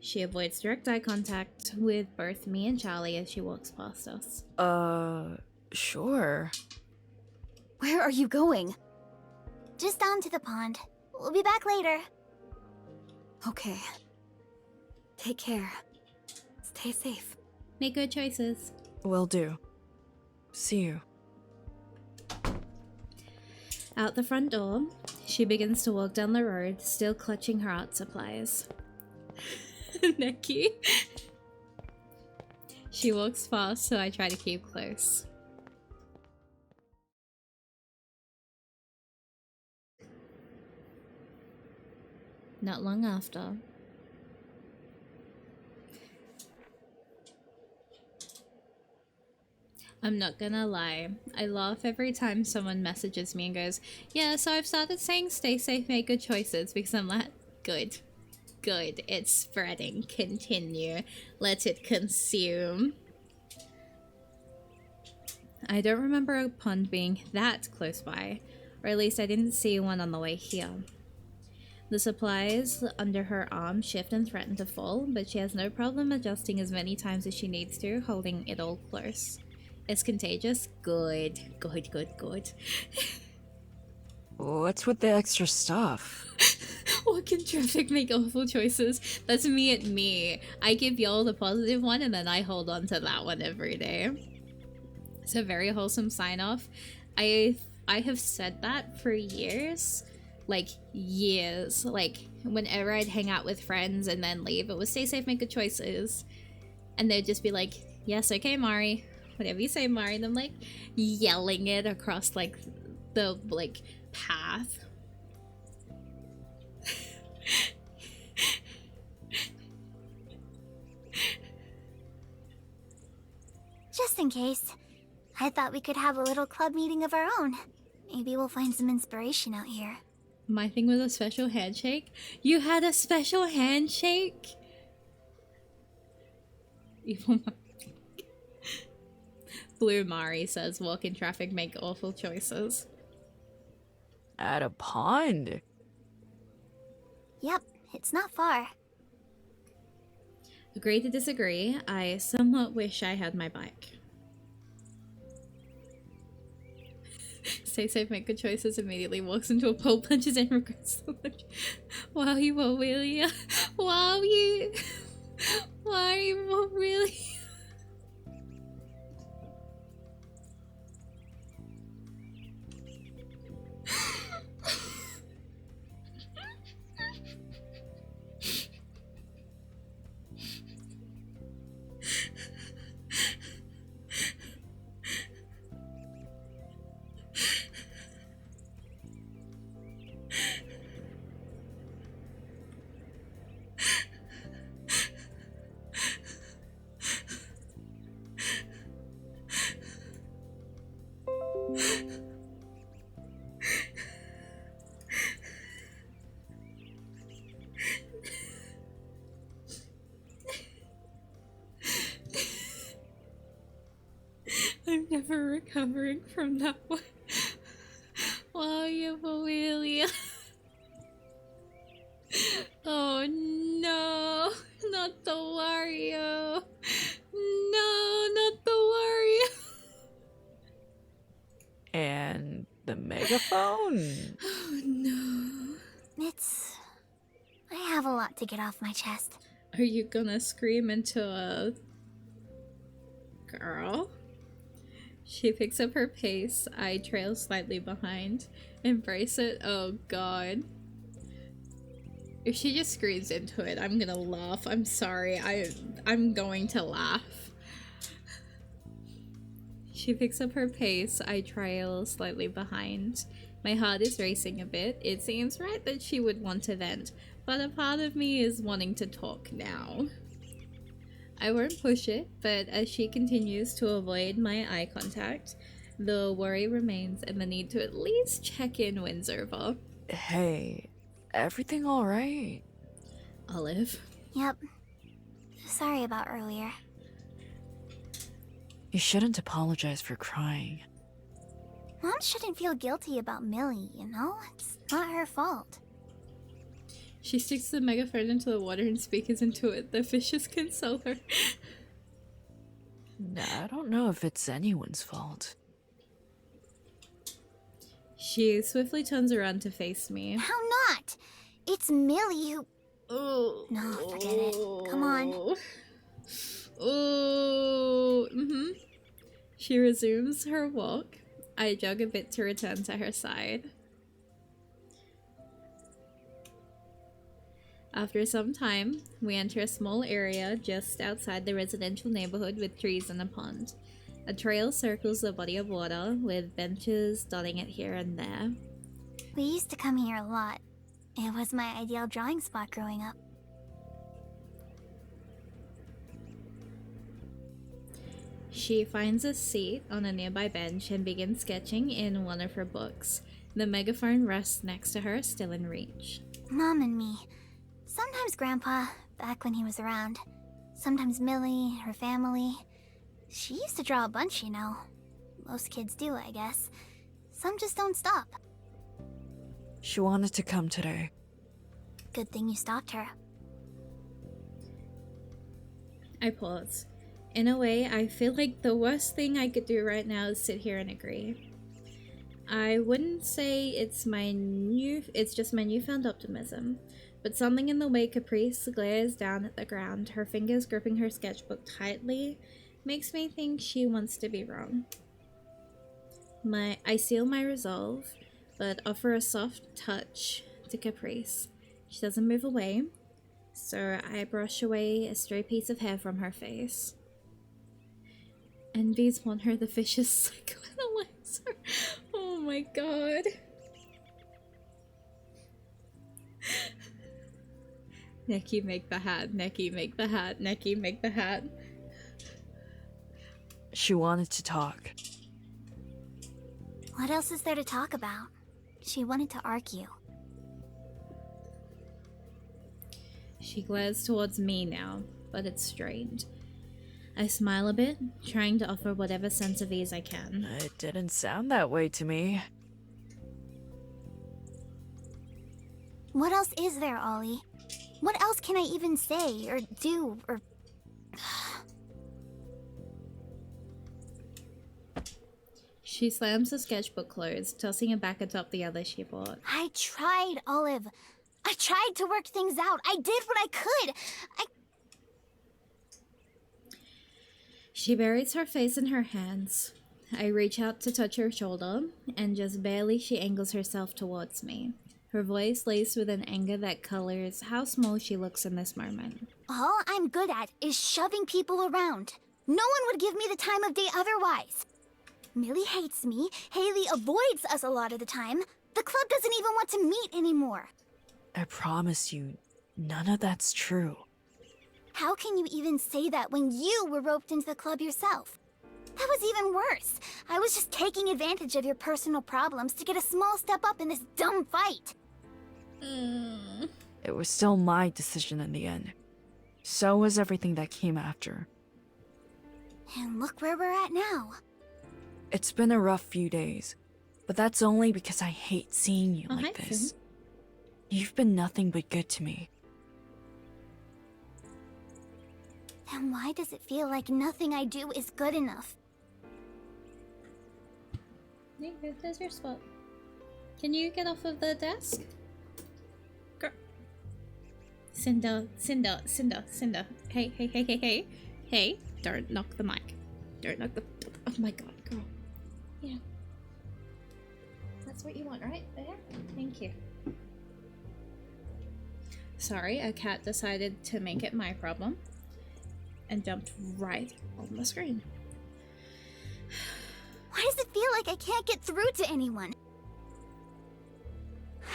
She avoids direct eye contact with both me and Charlie as she walks past us. Sure. Where are you going? Just down to the pond. We'll be back later. Okay. Take care. Stay safe. Make good choices. Will do. See you. Out the front door, she begins to walk down the road, still clutching her art supplies. Neki. She walks fast, so I try to keep close. Not long after. I'm not gonna lie, I laugh every time someone messages me and goes, yeah, so I've started saying stay safe, make good choices, because I'm like, good. Good, it's spreading, continue, let it consume. I don't remember a pond being that close by, or at least I didn't see one on the way here. The supplies under her arm shift and threaten to fall, but she has no problem adjusting as many times as she needs to, holding it all close. It's contagious? Good. Good, good, good. What's with the extra stuff? What can traffic make awful choices? That's me at me. I give y'all the positive one and then I hold on to that one every day. It's a very wholesome sign off. I have said that for years. Like, years. Like, whenever I'd hang out with friends and then leave, it was stay safe, make good choices. And they'd just be like, yes, okay, Mari. Whatever you say, Mari. And I'm like, yelling it across, like, the, like, path. Just in case. I thought we could have a little club meeting of our own. Maybe we'll find some inspiration out here. My thing was a special handshake? You had a special handshake? Evil Mari. Blue Mari says, walk in traffic, make awful choices. At a pond? Yep, it's not far. Agree to disagree. I somewhat wish I had my bike. Stay safe, make good choices, immediately walks into a pole, punches and regrets so much. Wow, you won't really. Wow, you. Why you won't really. her recovering from that one. Wow, you Amelia. Oh no, not the Wario. No, not the Wario. And the megaphone? Oh no. I have a lot to get off my chest. Are you gonna scream into a girl? She picks up her pace. I trail slightly behind. Embrace it. Oh god. If she just screams into it, I'm gonna laugh. I'm sorry. I'm going to laugh. She picks up her pace. I trail slightly behind. My heart is racing a bit. It seems right that she would want to vent, but a part of me is wanting to talk now. I won't push it, but as she continues to avoid my eye contact, the worry remains and the need to at least check in wins over. Hey, everything alright? Olive. Yep. Sorry about earlier. You shouldn't apologize for crying. Mom shouldn't feel guilty about Millie, you know? It's not her fault. She sticks the megaphone into the water and speaks into it. The fishes console her. I don't know if it's anyone's fault. She swiftly turns around to face me. How not? It's Millie who... Oh. No, forget it. Come on. Oh. She resumes her walk. I jog a bit to return to her side. After some time, we enter a small area just outside the residential neighborhood with trees and a pond. A trail circles the body of water, with benches dotting it here and there. We used to come here a lot. It was my ideal drawing spot growing up. She finds a seat on a nearby bench and begins sketching in one of her books. The megaphone rests next to her, still in reach. Mom and me. Sometimes Grandpa, back when he was around. Sometimes Millie, her family. She used to draw a bunch, you know. Most kids do, I guess. Some just don't stop. She wanted to come today. Good thing you stopped her. I pause. In a way, I feel like the worst thing I could do right now is sit here and agree. I wouldn't say it's just my newfound optimism, but something in the way Caprice glares down at the ground, her fingers gripping her sketchbook tightly, makes me think she wants to be wrong. I seal my resolve, but offer a soft touch to Caprice. She doesn't move away, so I brush away a stray piece of hair from her face. Envy's want her, the fishes psychoanalyze her. Oh my god. Neki, make the hat. Neki, make the hat. Neki, make the hat. She wanted to talk. What else is there to talk about? She wanted to argue. She glares towards me now, but it's strained. I smile a bit, trying to offer whatever sense of ease I can. It didn't sound that way to me. What else is there, Ollie? What else can I even say, or do, or... She slams the sketchbook closed, tossing it back atop the other she bought. I tried, Olive. I tried to work things out. I did what I could. She buries her face in her hands. I reach out to touch her shoulder, and just barely she angles herself towards me. Her voice laced with an anger that colors how small she looks in this moment. All I'm good at is shoving people around. No one would give me the time of day otherwise. Millie hates me. Haley avoids us a lot of the time. The club doesn't even want to meet anymore. I promise you, none of that's true. How can you even say that when you were roped into the club yourself? That was even worse. I was just taking advantage of your personal problems to get a small step up in this dumb fight. It was still my decision in the end. So was everything that came after. And look where we're at now. it's been a rough few days, but that's only because I hate seeing you Oh, hi, like this. Finn. You've been nothing but good to me. Then why does it feel like nothing I do is good enough? There you go, there's your spot. Can you get off of the desk? Girl. Cinder. Hey. Hey, don't knock the mic. Don't knock the... Oh my god, girl. Yeah. That's what you want, right? There? Thank you. Sorry, a cat decided to make it my problem and jumped right on the screen. Why does it feel like I can't get through to anyone?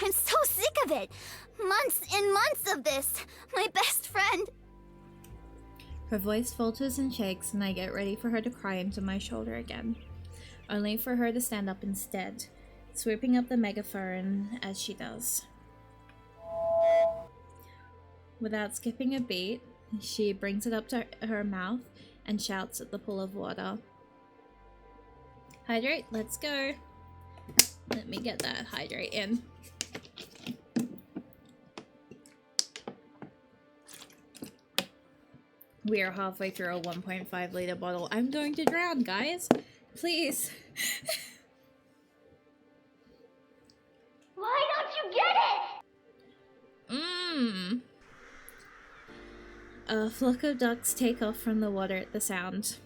I'm so sick of it! Months and months of this! My best friend! Her voice falters and shakes, and I get ready for her to cry into my shoulder again, only for her to stand up instead, swooping up the megaphone as she does. Without skipping a beat, she brings it up to her mouth and shouts at the pool of water. Hydrate, let's go. Let me get that hydrate in. We are halfway through a 1.5 liter bottle. I'm going to drown, guys. Please. Why don't you get it? A flock of ducks take off from the water at the sound,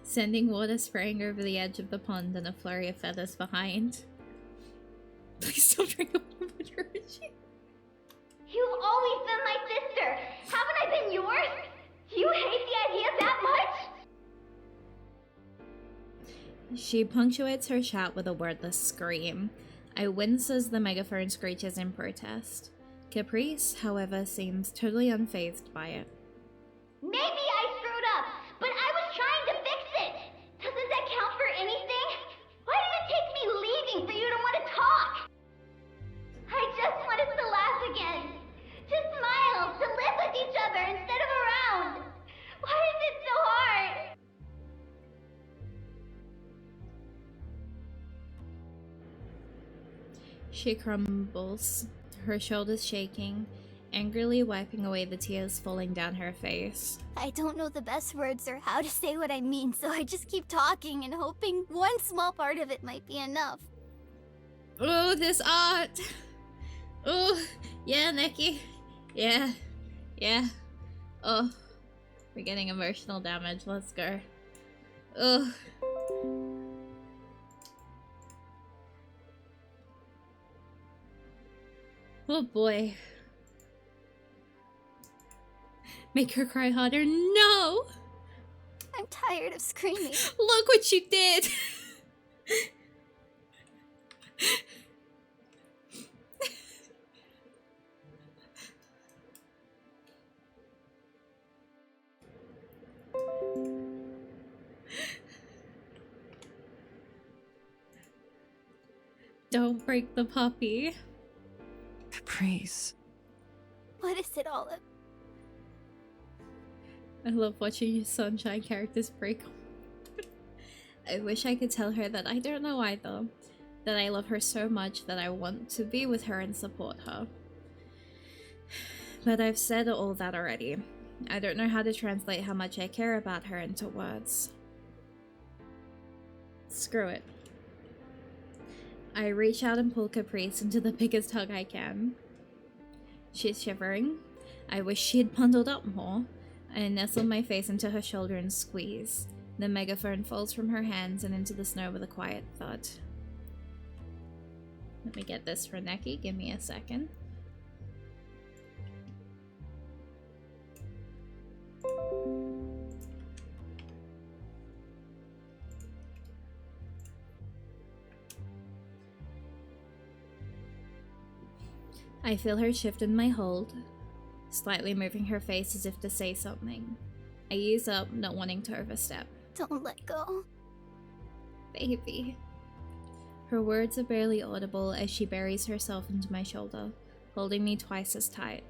sending water spraying over the edge of the pond and a flurry of feathers behind. Please don't drink up my water. You've always been my sister! Haven't I been yours? You hate the idea that much? She punctuates her shout with a wordless scream. I wince as the megaphone screeches in protest. Caprice, however, seems totally unfazed by it. Maybe I screwed up, but I was trying to fix it! Doesn't that count for anything? Why did it take me leaving for you to want to talk? I just want us to laugh again. To smile, to live with each other instead of around. Why is it so hard? She crumbles, her shoulders shaking, angrily wiping away the tears falling down her face. I don't know the best words or how to say what I mean, so I just keep talking and hoping one small part of it might be enough. Oh, this art! Oh, yeah, Nikki. Yeah. Oh, we're getting emotional damage. Let's go. Oh. Oh boy. Make her cry harder. No! I'm tired of screaming. Look what you did! Don't break the puppy. Caprice. What is it all about? I love watching your sunshine characters break. I wish I could tell her that I don't know either. That I love her so much that I want to be with her and support her. But I've said all that already. I don't know how to translate how much I care about her into words. Screw it. I reach out and pull Caprice into the biggest hug I can. She's shivering. I wish she had bundled up more. I nestle my face into her shoulder and squeeze. The megaphone falls from her hands and into the snow with a quiet thud. Let me get this for Neki. Give me a second. I feel her shift in my hold, slightly moving her face as if to say something. I ease up, not wanting to overstep. Don't let go. Baby. Her words are barely audible as she buries herself into my shoulder, holding me twice as tight.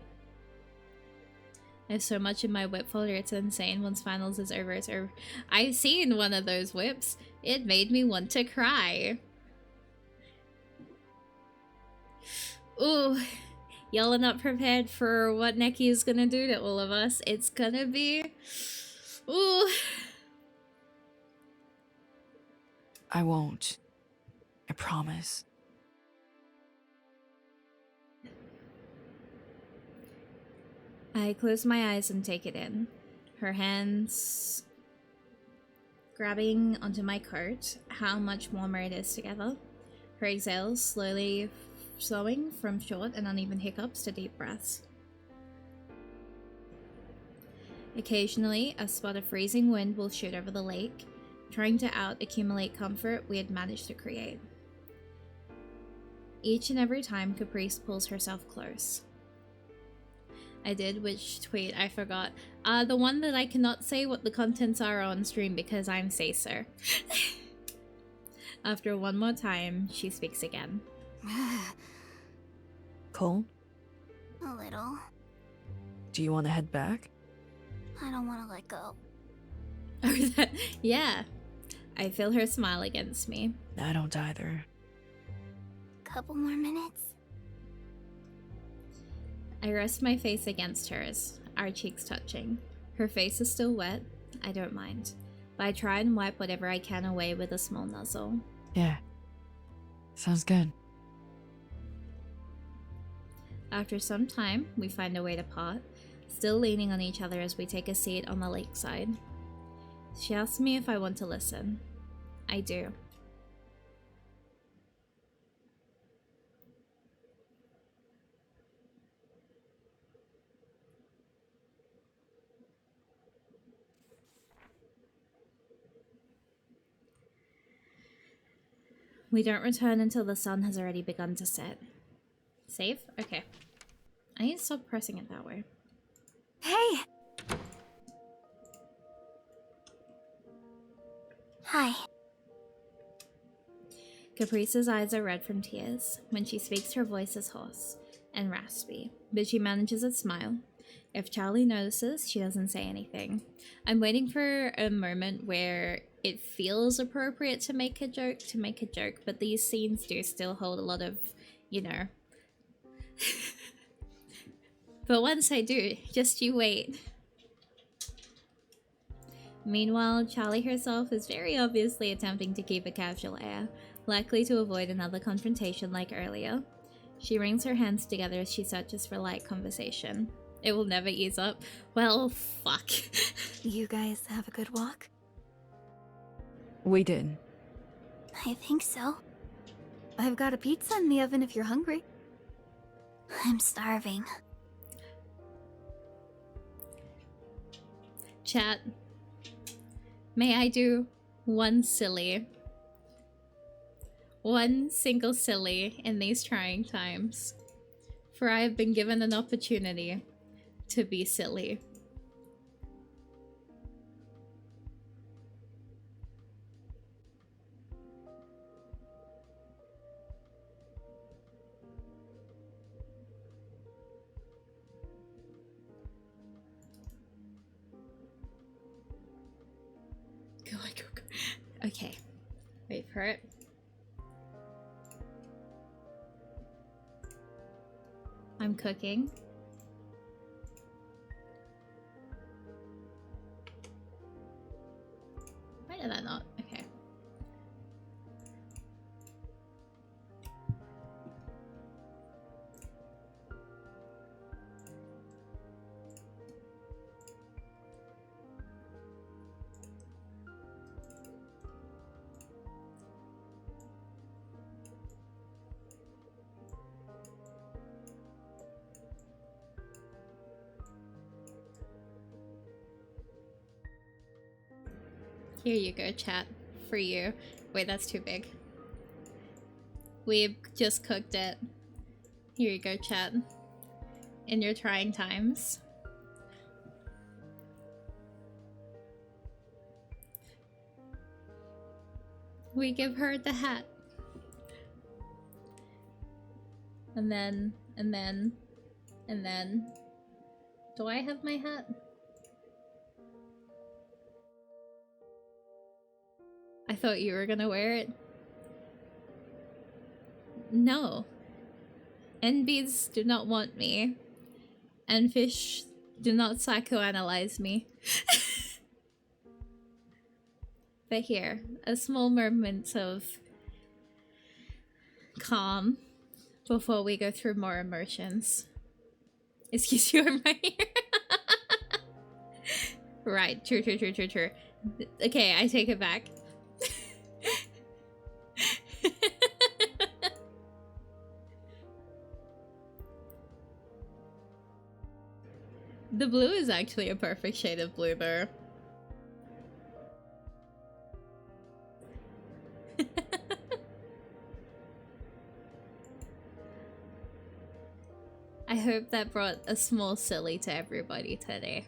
I have so much in my whip folder, it's insane. Once finals is over, it's over. I've seen one of those whips. It made me want to cry. Ooh, y'all are not prepared for what Neki is gonna do to all of us. It's gonna be... Ooh. I won't. I promise. I close my eyes and take it in. Her hands grabbing onto my coat, how much warmer it is together. Her exhales slowly slowing from short and uneven hiccups to deep breaths. Occasionally, a spot of freezing wind will shoot over the lake, trying to out-accumulate comfort we had managed to create. Each and every time, Caprice pulls herself close. I did, which tweet? I forgot. The one that I cannot say what the contents are on stream because I'm say-so. After one more time, she speaks again. Cole, A little. do you want to head back? I don't want to let go. Yeah. I feel her smile against me. I don't either. Couple more minutes. I rest my face against hers, our cheeks touching. Her face is still wet. I don't mind. But I try and wipe whatever I can away with a small nuzzle. Yeah. Sounds good. After some time, we find a way to part, still leaning on each other as we take a seat on the lakeside. She asks me if I want to listen. I do. We don't return until the sun has already begun to set. Save? Okay. I need to stop pressing it that way. Hey! Hi. Caprice's eyes are red from tears. When she speaks, her voice is hoarse and raspy, but she manages a smile. If Charlie notices, she doesn't say anything. I'm waiting for a moment where it feels appropriate to make a joke, but these scenes do still hold a lot of, you know. But once I do, just you wait. Meanwhile, Charlie herself is very obviously attempting to keep a casual air, likely to avoid another confrontation like earlier. She wrings her hands together as she searches for light conversation. It will never ease up. Well, fuck. You guys have a good walk? We did. I think so. I've got a pizza in the oven if you're hungry. I'm starving. Chat. May I do one single silly in these trying times? For I have been given an opportunity to be silly. Go. Okay. Wait for it. I'm cooking. Why did that not? Okay. Here you go, chat. For you. Wait, that's too big. We've just cooked it. Here you go, chat. In your trying times. We give her the hat. And then. Do I have my hat? I thought you were gonna wear it. No. NBs do not want me. And fish do not psychoanalyze me. But here, a small moment of calm before we go through more emotions. Excuse you, am I here? Right, true. Okay, I take it back. The blue is actually a perfect shade of blue though. I hope that brought a small silly to everybody today.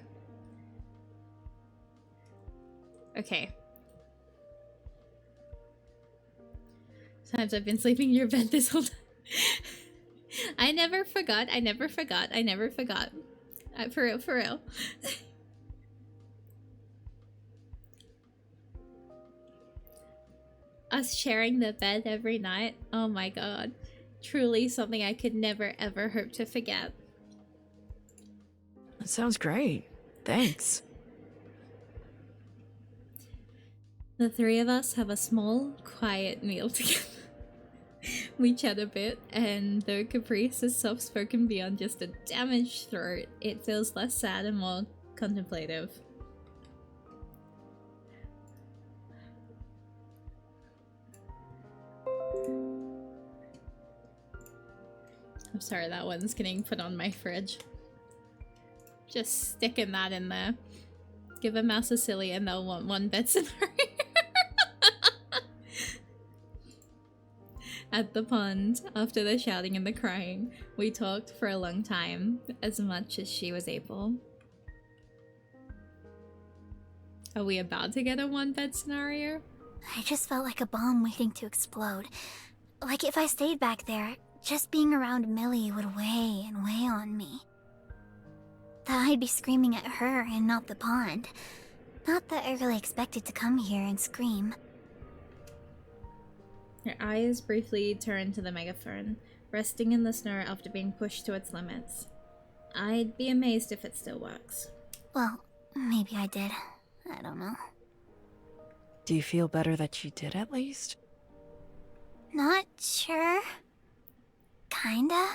Okay. Sometimes I've been sleeping in your bed this whole time. I never forgot. For real. Us sharing the bed every night. Oh my god. Truly something I could never ever hope to forget. That sounds great. Thanks. The three of us have a small, quiet meal together. We chat a bit, and though Caprice is soft-spoken beyond just a damaged throat, it feels less sad and more contemplative. I'm sorry, that one's getting put on my fridge. Just sticking that in there. Give a mouse a silly and they'll want one bed scenario. At the pond, after the shouting and the crying, we talked for a long time, as much as she was able. Are we about to get a one-bed scenario? I just felt like a bomb waiting to explode. Like if I stayed back there, just being around Millie would weigh and weigh on me. That I'd be screaming at her and not the pond. Not that I really expected to come here and scream. Her eyes briefly turned to the megaphone, resting in the snow after being pushed to its limits. I'd be amazed if it still works. Well, maybe I did. I don't know. Do you feel better that you did at least? Not sure. Kinda.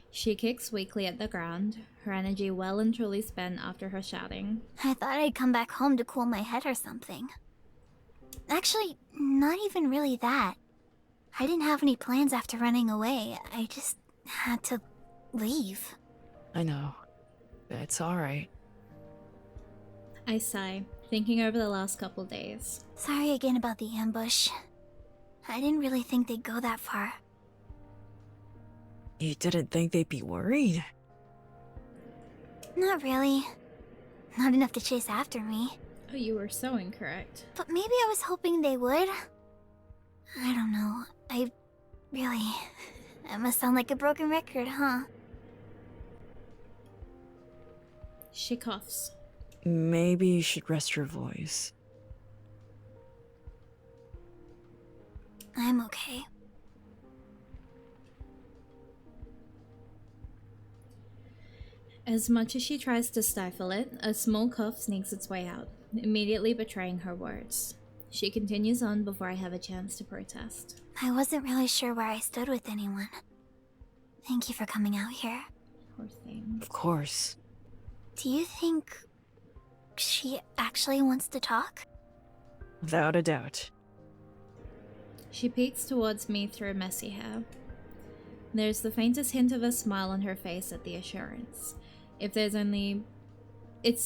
She kicks weakly at the ground, her energy well and truly spent after her shouting. I thought I'd come back home to cool my head or something. Actually, not even really that. I didn't have any plans after running away. I just had to leave. I know. It's alright. I sigh, thinking over the last couple days. Sorry again about the ambush. I didn't really think they'd go that far. You didn't think they'd be worried? Not really. Not enough to chase after me. Oh, you were so incorrect. But maybe I was hoping they would. I don't know. I must sound like a broken record, huh? She coughs. Maybe you should rest your voice. I'm okay. As much as she tries to stifle it, a small cough sneaks its way out, immediately betraying her words. She continues on before I have a chance to protest. I wasn't really sure where I stood with anyone. Thank you for coming out here. Poor thing. Of course. Do you think she actually wants to talk? Without a doubt. She peeks towards me through messy hair. There's the faintest hint of a smile on her face at the assurance. It's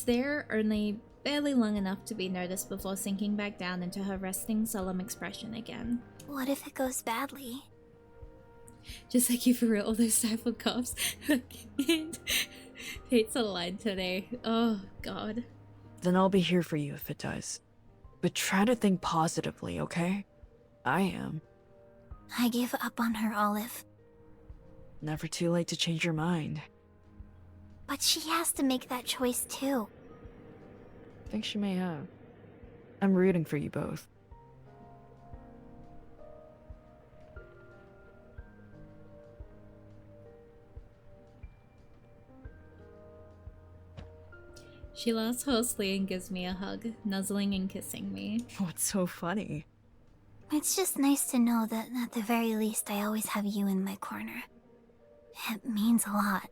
there only barely long enough to be noticed before sinking back down into her resting, solemn expression again. What if it goes badly? Just like you for real, all those stifled coughs. Hates a line today. Oh, God. Then I'll be here for you if it does. But try to think positively, okay? I am. I gave up on her, Olive. Never too late to change your mind. But she has to make that choice too. I think she may have. I'm rooting for you both. She laughs hoarsely and gives me a hug, nuzzling and kissing me. What's so funny? It's just nice to know that at the very least I always have you in my corner. It means a lot.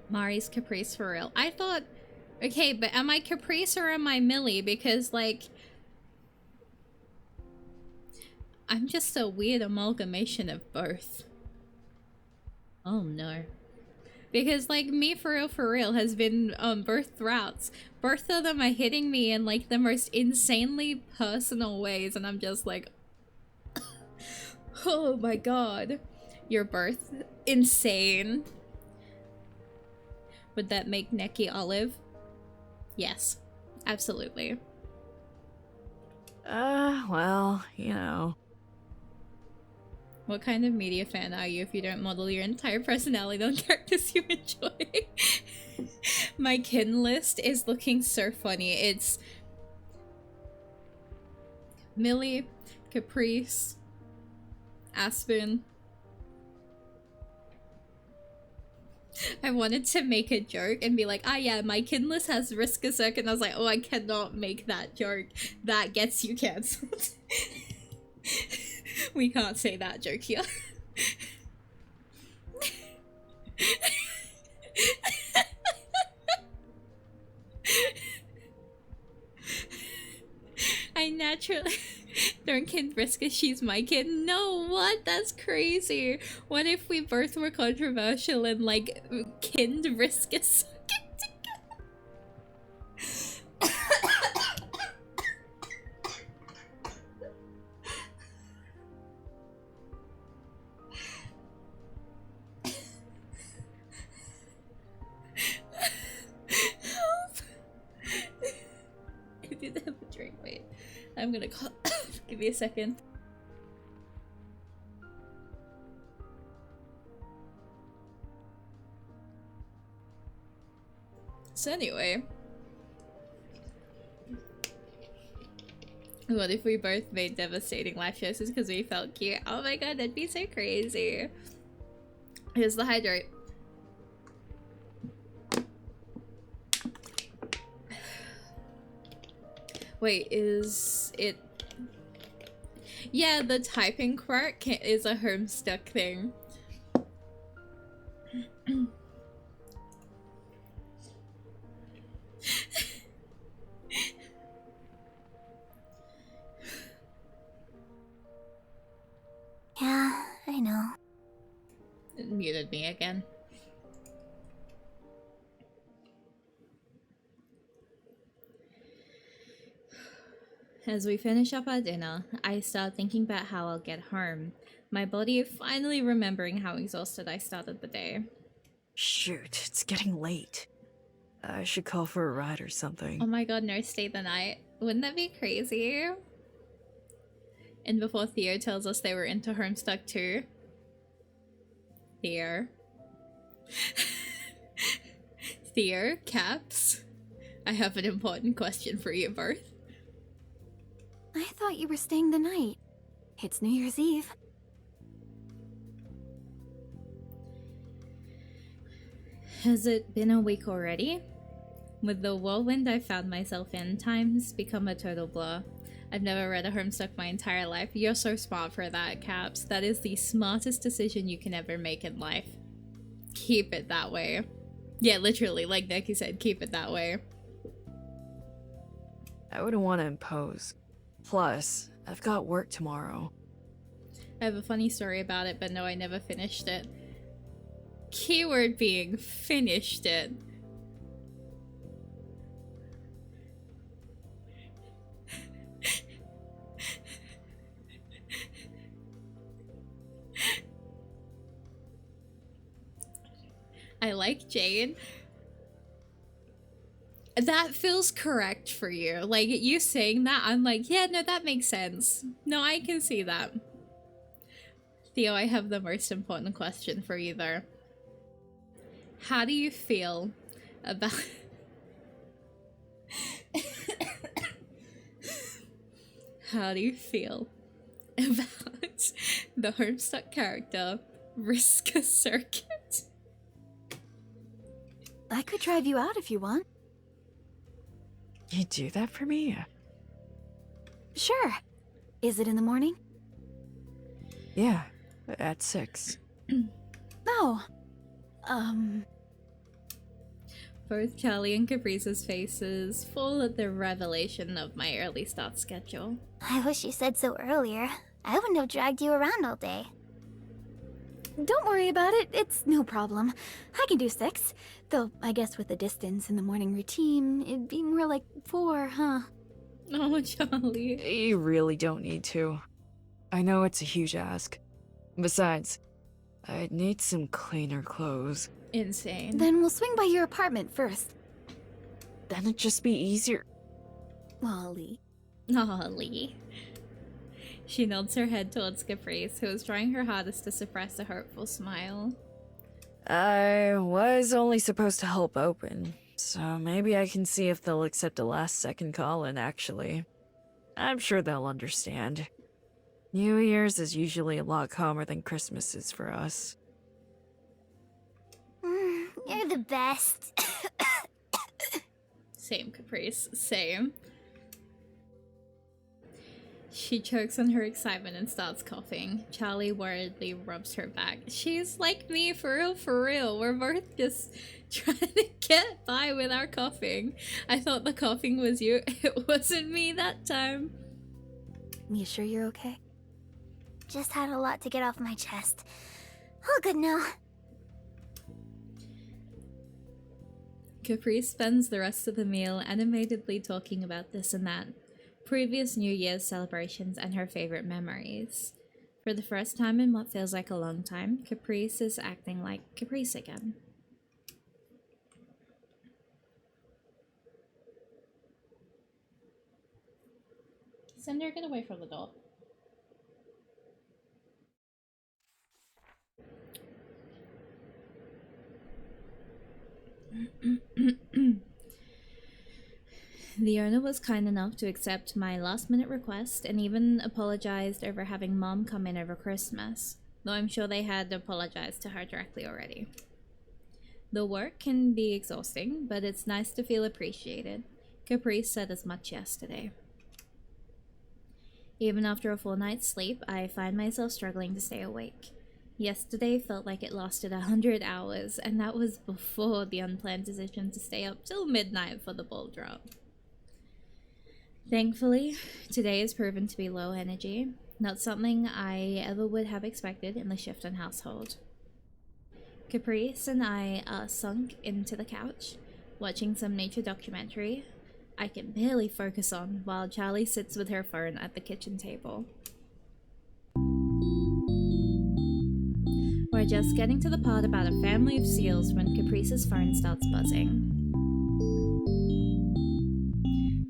Mari's Caprice for real. I thought, okay, but am I Caprice or am I Millie? Because, like, I'm just a weird amalgamation of both. Oh no. Because, like, me for real has been both routes. Both of them are hitting me in, like, the most insanely personal ways, and I'm just like, oh my god. You're both insane. Would that make Neki Olive? Yes, absolutely. Well, you know. What kind of media fan are you if you don't model your entire personality on characters you enjoy? My kin list is looking so funny. It's Millie, Caprice, Aspen. I wanted to make a joke and be like, ah yeah, my kin list has risk a second. I was like, oh, I cannot make that joke. That gets you cancelled. We can't say that joke here. I naturally don't kin Vriska, she's my kid. No, what? That's crazy. What if we both were controversial and like kinned Vriska sucking together? I did have a drink, wait. I'm gonna call. Give me a second. So anyway, what if we both made devastating life choices because we felt cute? Oh my god, that'd be so crazy. Here's the hydrate. Wait, is it... Yeah, the typing quirk is a Homestuck thing. Yeah, I know. It muted me again. As we finish up our dinner, I start thinking about how I'll get home. My body finally remembering how exhausted I started the day. Shoot, it's getting late. I should call for a ride or something. Oh my god, no, stay the night. Wouldn't that be crazy? And before Theo tells us they were into Homestuck too. Theo. Theo, Caps, I have an important question for you both. I thought you were staying the night. It's New Year's Eve. Has it been a week already? With the whirlwind I found myself in, time's become a total blur. I've never read a Homestuck my entire life. You're so smart for that, Caps. That is the smartest decision you can ever make in life. Keep it that way. Yeah, literally, like Neki said, keep it that way. I wouldn't want to impose. Plus, I've got work tomorrow. I have a funny story about it, but no, I never finished it. Keyword being finished it. I like Jane. That feels correct for you. Like, you saying that, I'm like, yeah, no, that makes sense. No, I can see that. Theo, I have the most important question for you though. How do you feel about how do you feel about the Homestuck character Risk a Circuit? I could drive you out if you want. You do that for me? Sure. Is it in the morning? Yeah, at 6. No. Both Charlie and Caprice's faces fall at the revelation of my early start schedule. I wish you said so earlier. I wouldn't have dragged you around all day. Don't worry about it. It's no problem. I can do 6. Though, I guess with the distance and the morning routine, it'd be more like 4, huh? Oh, Charlie. You really don't need to. I know it's a huge ask. Besides, I'd need some cleaner clothes. Insane. Then we'll swing by your apartment first. Then it'd just be easier. Ollie. Ollie. She nods her head towards Caprice, who is trying her hardest to suppress a hopeful smile. I was only supposed to help open, so maybe I can see if they'll accept a last-second call-in, actually. I'm sure they'll understand. New Year's is usually a lot calmer than Christmas is for us. You're the best. Same, Caprice. Same. She chokes on her excitement and starts coughing. Charlie worriedly rubs her back. She's like me, for real, for real. We're both just trying to get by with our coughing. I thought the coughing was you. It wasn't me that time. You sure you're okay? Just had a lot to get off my chest. All good now. Caprice spends the rest of the meal animatedly talking about this and that, previous New Year's celebrations, and her favorite memories. For the first time in what feels like a long time, Caprice is acting like Caprice again. Cinder, get away from the door. The owner was kind enough to accept my last-minute request and even apologized over having Mom come in over Christmas, though I'm sure they had apologized to her directly already. The work can be exhausting, but it's nice to feel appreciated. Caprice said as much yesterday. Even after a full night's sleep, I find myself struggling to stay awake. Yesterday felt like it lasted 100 hours, and that was before the unplanned decision to stay up till midnight for the ball drop. Thankfully, today has proven to be low energy, not something I ever would have expected in the Shifton household. Caprice and I are sunk into the couch, watching some nature documentary I can barely focus on while Charlie sits with her phone at the kitchen table. We're just getting to the part about a family of seals when Caprice's phone starts buzzing.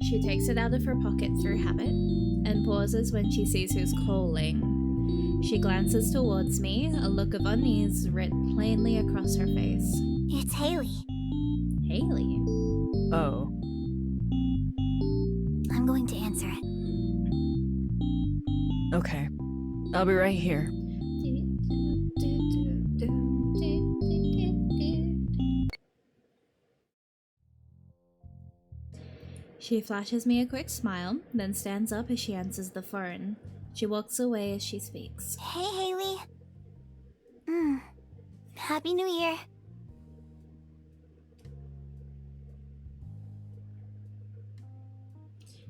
She takes it out of her pocket through habit, and pauses when she sees who's calling. She glances towards me, a look of unease writ plainly across her face. It's Haley. Haley? Oh. I'm going to answer it. Okay. I'll be right here. She flashes me a quick smile, then stands up as she answers the phone. She walks away as she speaks. Hey, Haley. Happy New Year.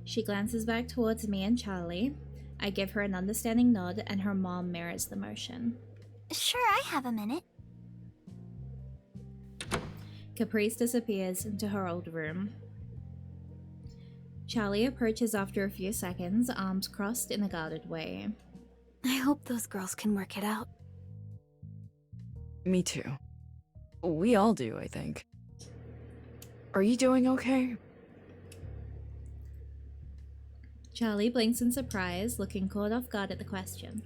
She glances back towards me and Charlie. I give her an understanding nod, and her mom mirrors the motion. Sure, I have a minute. Caprice disappears into her old room. Charlie approaches after a few seconds, arms crossed in a guarded way. I hope those girls can work it out. Me too. We all do, I think. Are you doing okay? Charlie blinks in surprise, looking caught off guard at the question.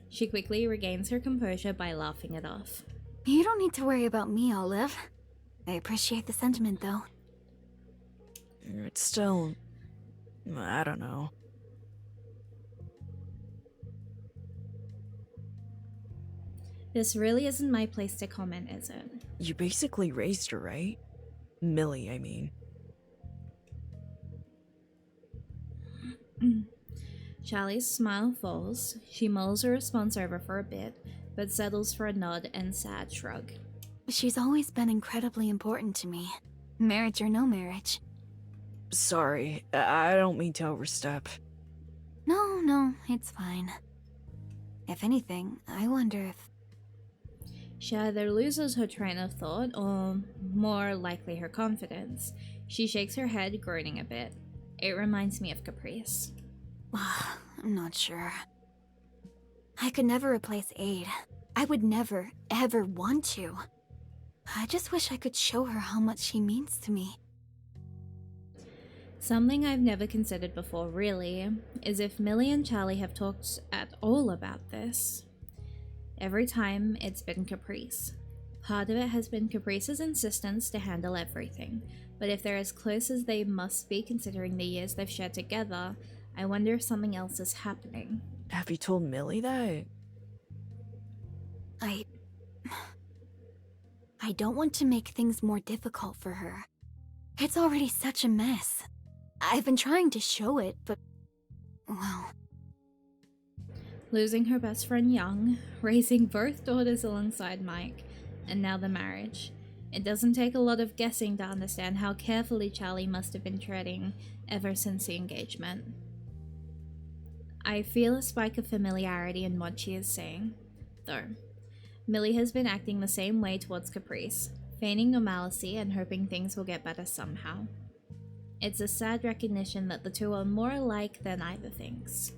She quickly regains her composure by laughing it off. You don't need to worry about me, Olive. I appreciate the sentiment, though. It's still... I don't know. This really isn't my place to comment, is it? You basically raised her, right? Millie, I mean. Charlie's smile falls. She mulls her response over for a bit, but settles for a nod and sad shrug. She's always been incredibly important to me. Marriage or no marriage. Sorry, I don't mean to overstep. No, it's fine. If anything, I wonder if... She either loses her train of thought, or more likely her confidence. She shakes her head, groaning a bit. It reminds me of Caprice. I'm not sure. I could never replace Aid. I would never, ever want to. I just wish I could show her how much she means to me. Something I've never considered before, really, is if Millie and Charlie have talked at all about this. Every time, it's been Caprice. Part of it has been Caprice's insistence to handle everything, but if they're as close as they must be considering the years they've shared together, I wonder if something else is happening. Have you told Millie that? I don't want to make things more difficult for her. It's already such a mess. I've been trying to show it, but... well... Losing her best friend young, raising both daughters alongside Mike, and now the marriage. It doesn't take a lot of guessing to understand how carefully Charlie must have been treading ever since the engagement. I feel a spike of familiarity in what she is saying, though. Millie has been acting the same way towards Caprice, feigning normalcy and hoping things will get better somehow. It's a sad recognition that the two are more alike than either thinks.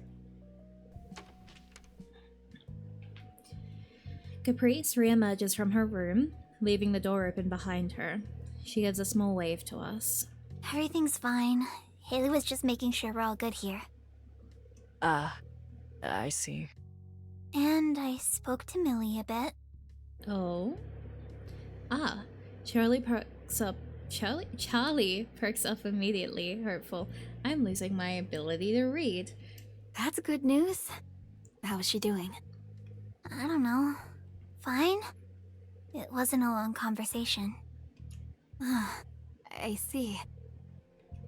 Caprice reemerges from her room, leaving the door open behind her. She gives a small wave to us. Everything's fine. Haley was just making sure we're all good here. I see. And I spoke to Millie a bit. Oh? Charlie perks up immediately, hopeful. I'm losing my ability to read. That's good news. How was she doing? I don't know. Fine? It wasn't a long conversation. I see.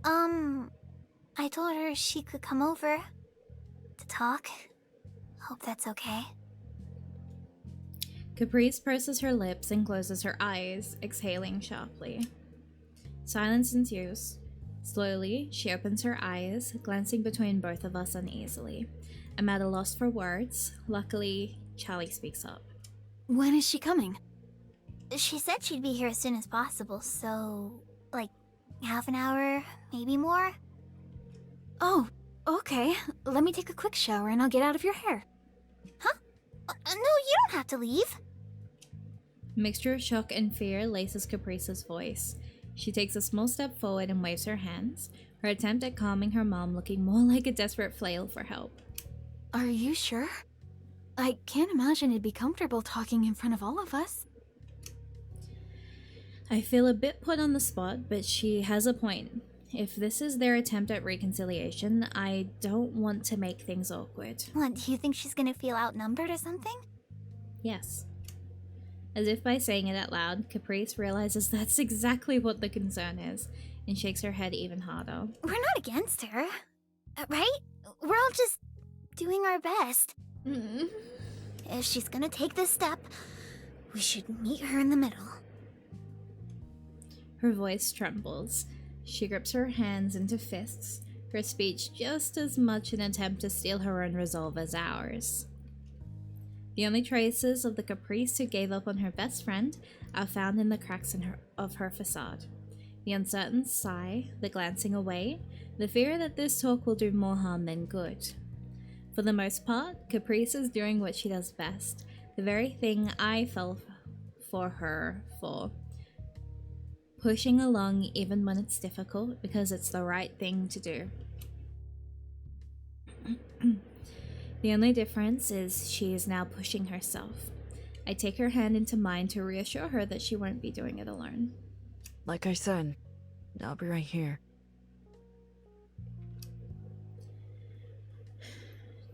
I told her she could come over to talk. Hope that's okay. Caprice purses her lips and closes her eyes, exhaling sharply. Silence ensues. Slowly, she opens her eyes, glancing between both of us uneasily. I'm at a loss for words. Luckily, Charlie speaks up. When is she coming? She said she'd be here as soon as possible, so... like, half an hour, maybe more? Oh, okay. Let me take a quick shower and I'll get out of your hair. Huh? No, you don't have to leave. Mixture of shock and fear laces Caprice's voice. She takes a small step forward and waves her hands, her attempt at calming her mom looking more like a desperate flail for help. Are you sure? I can't imagine it'd be comfortable talking in front of all of us. I feel a bit put on the spot, but she has a point. If this is their attempt at reconciliation, I don't want to make things awkward. What, do you think she's gonna feel outnumbered or something? Yes. As if by saying it out loud, Caprice realizes that's exactly what the concern is, and shakes her head even harder. We're not against her, right? We're all just doing our best. If she's gonna take this step, we should meet her in the middle. Her voice trembles. She grips her hands into fists, her speech just as much an attempt to steal her own resolve as ours. The only traces of the Caprice who gave up on her best friend are found in the cracks of her facade. The uncertain sigh, the glancing away, the fear that this talk will do more harm than good. For the most part, Caprice is doing what she does best, the very thing I fell for her for. Pushing along even when it's difficult because it's the right thing to do. The only difference is she is now pushing herself. I take her hand into mine to reassure her that she won't be doing it alone. Like I said, I'll be right here.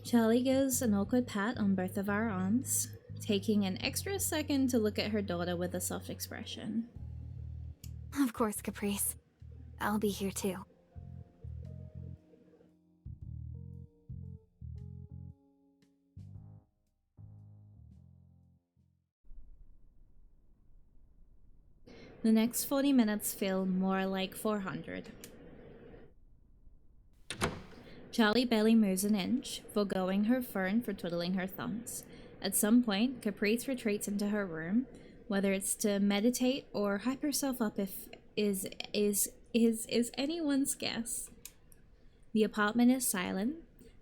Charlie gives an awkward pat on both of our arms, taking an extra second to look at her daughter with a soft expression. Of course, Caprice. I'll be here too. The next 40 minutes feel more like 400. Charlie barely moves an inch, foregoing her phone for twiddling her thumbs. At some point, Caprice retreats into her room, whether it's to meditate or hype herself up is anyone's guess. The apartment is silent,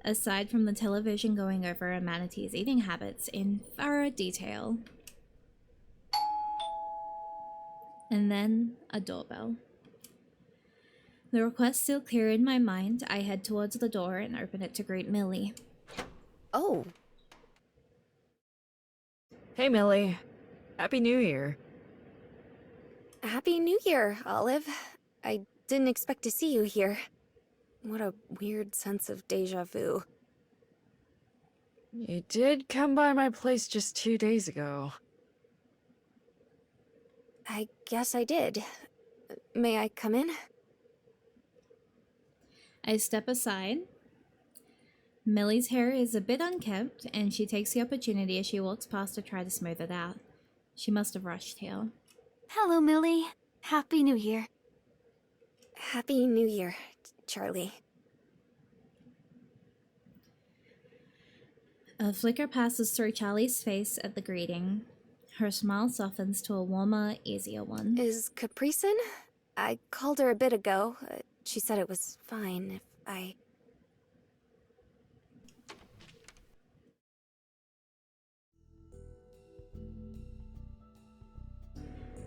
aside from the television going over a manatee's eating habits in thorough detail. And then a doorbell. The request still clear in my mind, I head towards the door and open it to greet Millie. Oh, Hey, Millie. Happy New Year. Happy New Year, Olive. I didn't expect to see you here. What a weird sense of deja vu. You did come by my place just 2 days ago. I guess I did. May I come in? I step aside. Millie's hair is a bit unkempt, and she takes the opportunity as she walks past to try to smooth it out. She must have rushed here. Hello, Millie. Happy New Year. Happy New Year, Charlie. A flicker passes through Charlie's face at the greeting. Her smile softens to a warmer, easier one. Is Caprice in? I called her a bit ago. She said it was fine if I...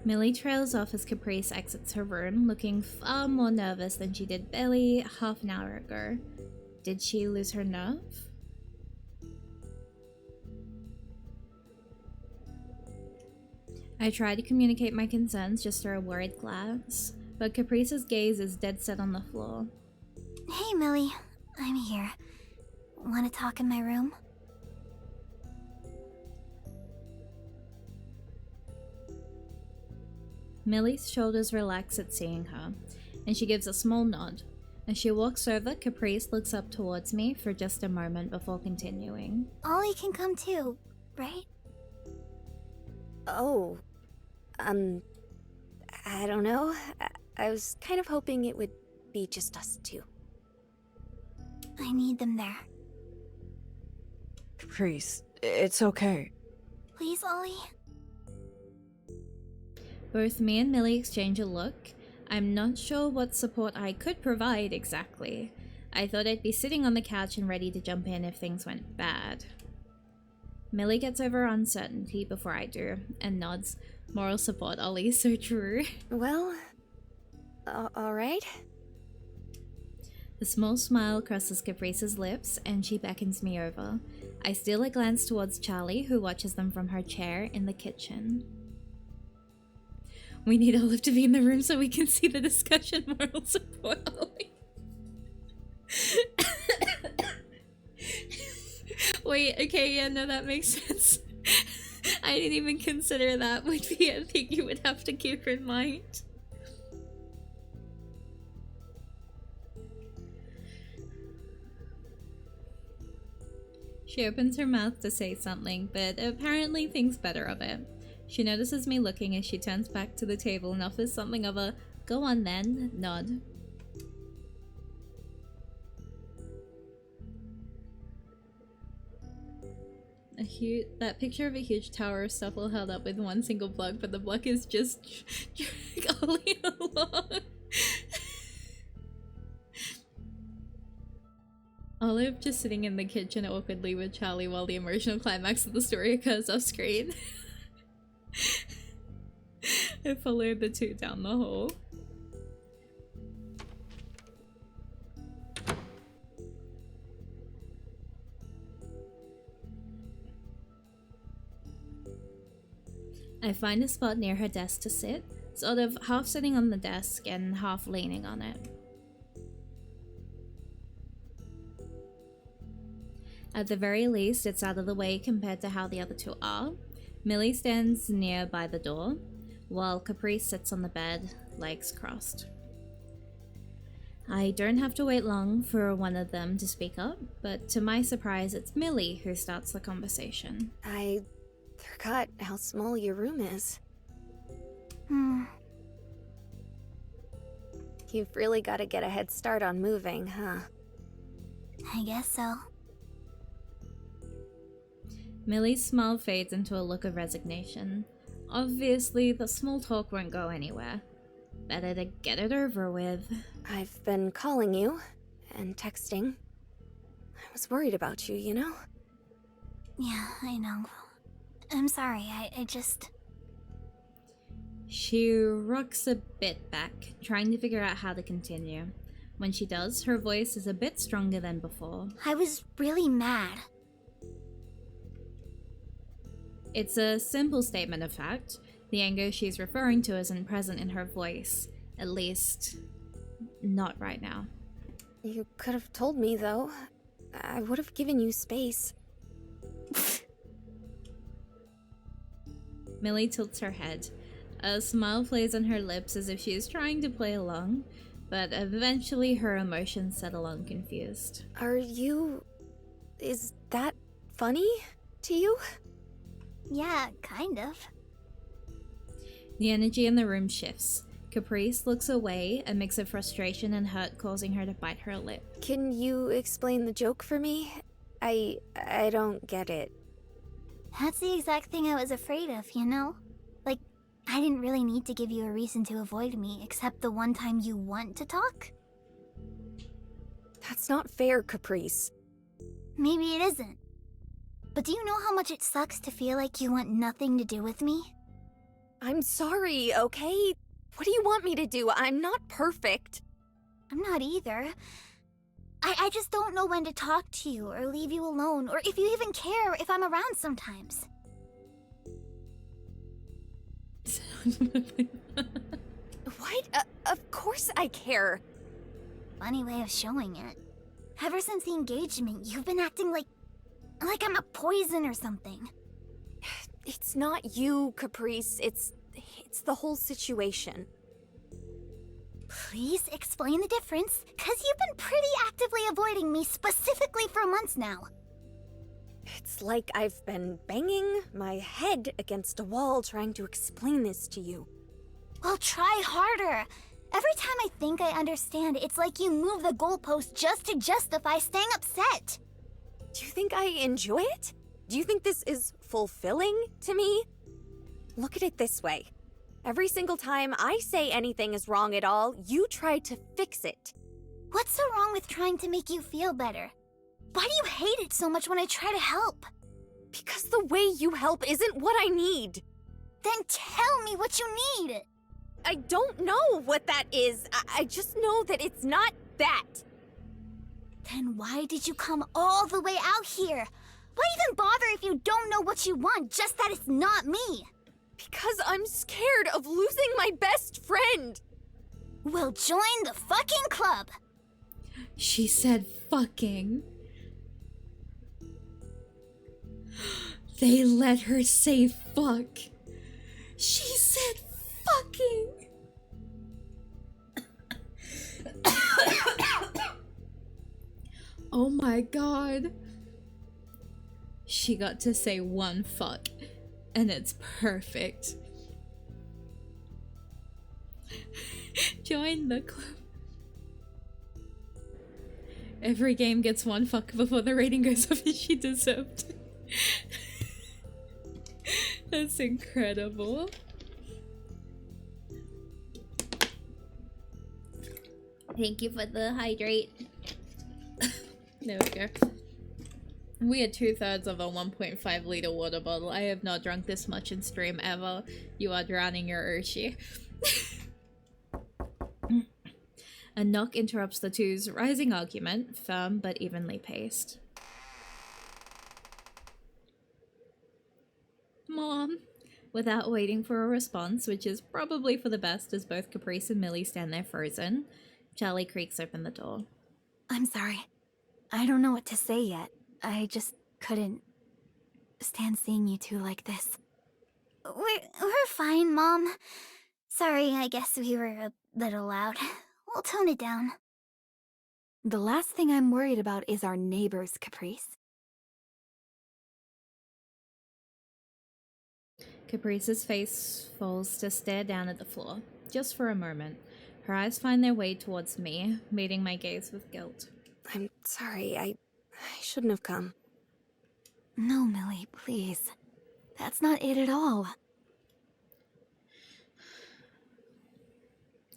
Millie trails off as Caprice exits her room, looking far more nervous than she did barely half an hour ago. Did she lose her nerve? I try to communicate my concerns just through a worried glance, but Caprice's gaze is dead set on the floor. Hey, Millie. I'm here. Want to talk in my room? Millie's shoulders relax at seeing her, and she gives a small nod. As she walks over, Caprice looks up towards me for just a moment before continuing. Ollie can come too, right? Oh. I don't know. I was kind of hoping it would be just us two. I need them there. Caprice, it's okay. Please, Ollie? Both me and Millie exchange a look. I'm not sure what support I could provide exactly. I thought I'd be sitting on the couch and ready to jump in if things went bad. Millie gets over uncertainty before I do, and nods. Moral support, Ollie, so true. Well, alright. A small smile crosses Caprice's lips, and she beckons me over. I steal a glance towards Charlie, who watches them from her chair in the kitchen. We need Olive to be in the room so we can see the discussion. Moral support, Ollie. Wait, okay, yeah, no, that makes sense. I didn't even consider that would be a thing you would have to keep in mind. She opens her mouth to say something, but apparently thinks better of it. She notices me looking as she turns back to the table and offers something of a "go on then" nod. That picture of a huge tower of stuff all held up with one single block, but the block is just Ollie along. Olive just sitting in the kitchen awkwardly with Charlie while the emotional climax of the story occurs off screen. I followed the two down the hall. I find a spot near her desk to sit, sort of half sitting on the desk and half leaning on it. At the very least, it's out of the way compared to how the other two are. Millie stands near by the door, while Caprice sits on the bed, legs crossed. I don't have to wait long for one of them to speak up, but to my surprise, it's Millie who starts the conversation. I forgot how small your room is. You've really got to get a head start on moving, huh? I guess so. Millie's smile fades into a look of resignation. Obviously, the small talk won't go anywhere. Better to get it over with. I've been calling you and texting. I was worried about you, you know? Yeah, I know. I'm sorry, I just... She rocks a bit back, trying to figure out how to continue. When she does, her voice is a bit stronger than before. I was really mad. It's a simple statement of fact. The anger she's referring to isn't present in her voice. At least, not right now. You could have told me, though. I would have given you space. Millie tilts her head. A smile plays on her lips as if she is trying to play along, but eventually her emotions settle on confused. Are you... is that funny to you? Yeah, kind of. The energy in the room shifts. Caprice looks away, a mix of frustration and hurt causing her to bite her lip. Can you explain the joke for me? I don't get it. That's the exact thing I was afraid of, you know? Like, I didn't really need to give you a reason to avoid me, except the one time you want to talk? That's not fair, Caprice. Maybe it isn't. But do you know how much it sucks to feel like you want nothing to do with me? I'm sorry, okay? What do you want me to do? I'm not perfect. I'm not either. I just don't know when to talk to you or leave you alone, or if you even care if I'm around sometimes. What? Of course I care. Funny way of showing it. Ever since the engagement, you've been acting like I'm a poison or something. It's not you, Caprice. It's the whole situation. Please explain the difference, because you've been pretty actively avoiding me specifically for months now. It's like I've been banging my head against a wall trying to explain this to you. Well, try harder. Every time I think I understand, it's like you move the goalpost just to justify staying upset. Do you think I enjoy it? Do you think this is fulfilling to me? Look at it this way. Every single time I say anything is wrong at all, you try to fix it. What's so wrong with trying to make you feel better? Why do you hate it so much when I try to help? Because the way you help isn't what I need. Then tell me what you need. I don't know what that is. I just know that it's not that. Then why did you come all the way out here? Why even bother if you don't know what you want, just that it's not me? Because I'm scared of losing my best friend. Well, join the fucking club. She said fucking. They let her say fuck. She said fucking. Oh my god. She got to say one fuck, and it's perfect. Join the club. Every game gets one fuck before the rating goes up, and she deserved it. That's incredible. Thank you for the hydrate. There we go. We had 2/3 of a 1.5 liter water bottle. I have not drunk this much in stream ever. You are drowning your Urshi. A knock interrupts the two's rising argument, firm but evenly paced. Mom, Without waiting for a response, which is probably for the best as both Caprice and Millie stand there frozen, Charlie creaks open the door. I'm sorry. I don't know what to say yet. I just couldn't stand seeing you two like this. We're fine, Mom. Sorry, I guess we were a little loud. We'll tone it down. The last thing I'm worried about is our neighbors, Caprice. Caprice's face falls to stare down at the floor, just for a moment. Her eyes find their way towards me, meeting my gaze with guilt. I'm sorry, I shouldn't have come. No, Millie, please. That's not it at all.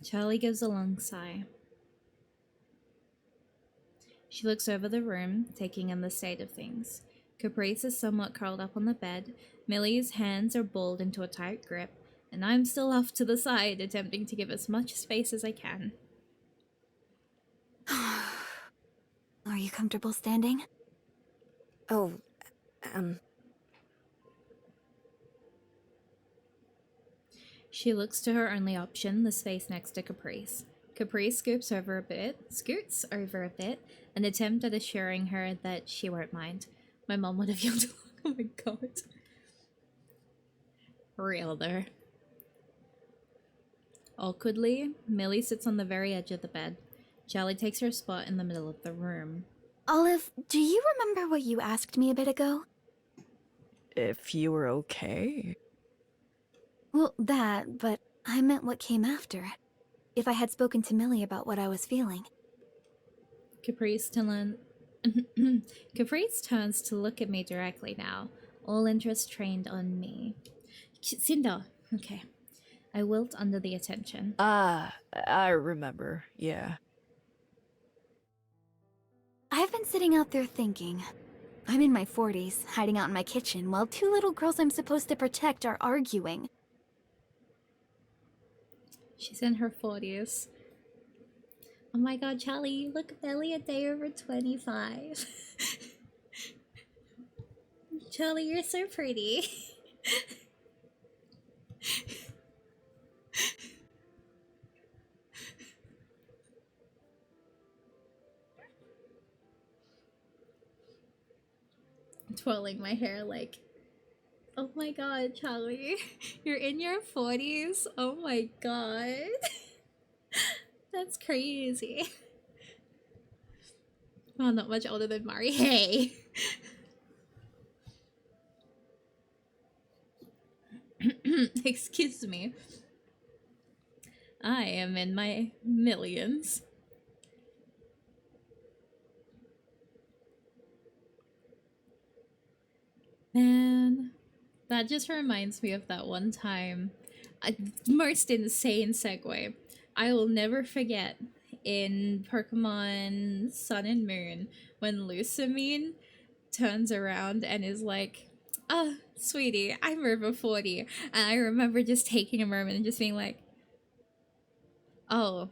Charlie gives a long sigh. She looks over the room, taking in the state of things. Caprice is somewhat curled up on the bed, Millie's hands are balled into a tight grip, and I'm still off to the side, attempting to give as much space as I can. Are you comfortable standing? Oh, She looks to her only option, the space next to Caprice. Caprice scoots over a bit, an attempt at assuring her that she won't mind. My mom would have yelled along. Oh my god. Real though. Awkwardly, Millie sits on the very edge of the bed. Charlie takes her spot in the middle of the room. Olive, do you remember what you asked me a bit ago? If you were okay. Well, that, but I meant what came after. If I had spoken to Millie about what I was feeling. Caprice turns to look at me directly now, all interest trained on me. Cinder. Okay. I wilt under the attention. Ah, I remember, yeah. I've been sitting out there thinking. I'm in my 40s, hiding out in my kitchen, while two little girls I'm supposed to protect are arguing. She's in her 40s. Oh my god, Charlie, you look barely a day over 25. Charlie, you're so pretty. Twirling my hair like, oh my god, Charlie, you're in your 40s? Oh my god. That's crazy. Oh, not much older than Mari. Hey! Excuse me. I am in my millions. Man, that just reminds me of that one time. A most insane segue. I will never forget in Pokemon Sun and Moon when Lusamine turns around and is like, "Oh, sweetie, I'm over 40." And I remember just taking a moment and just being like, "Oh,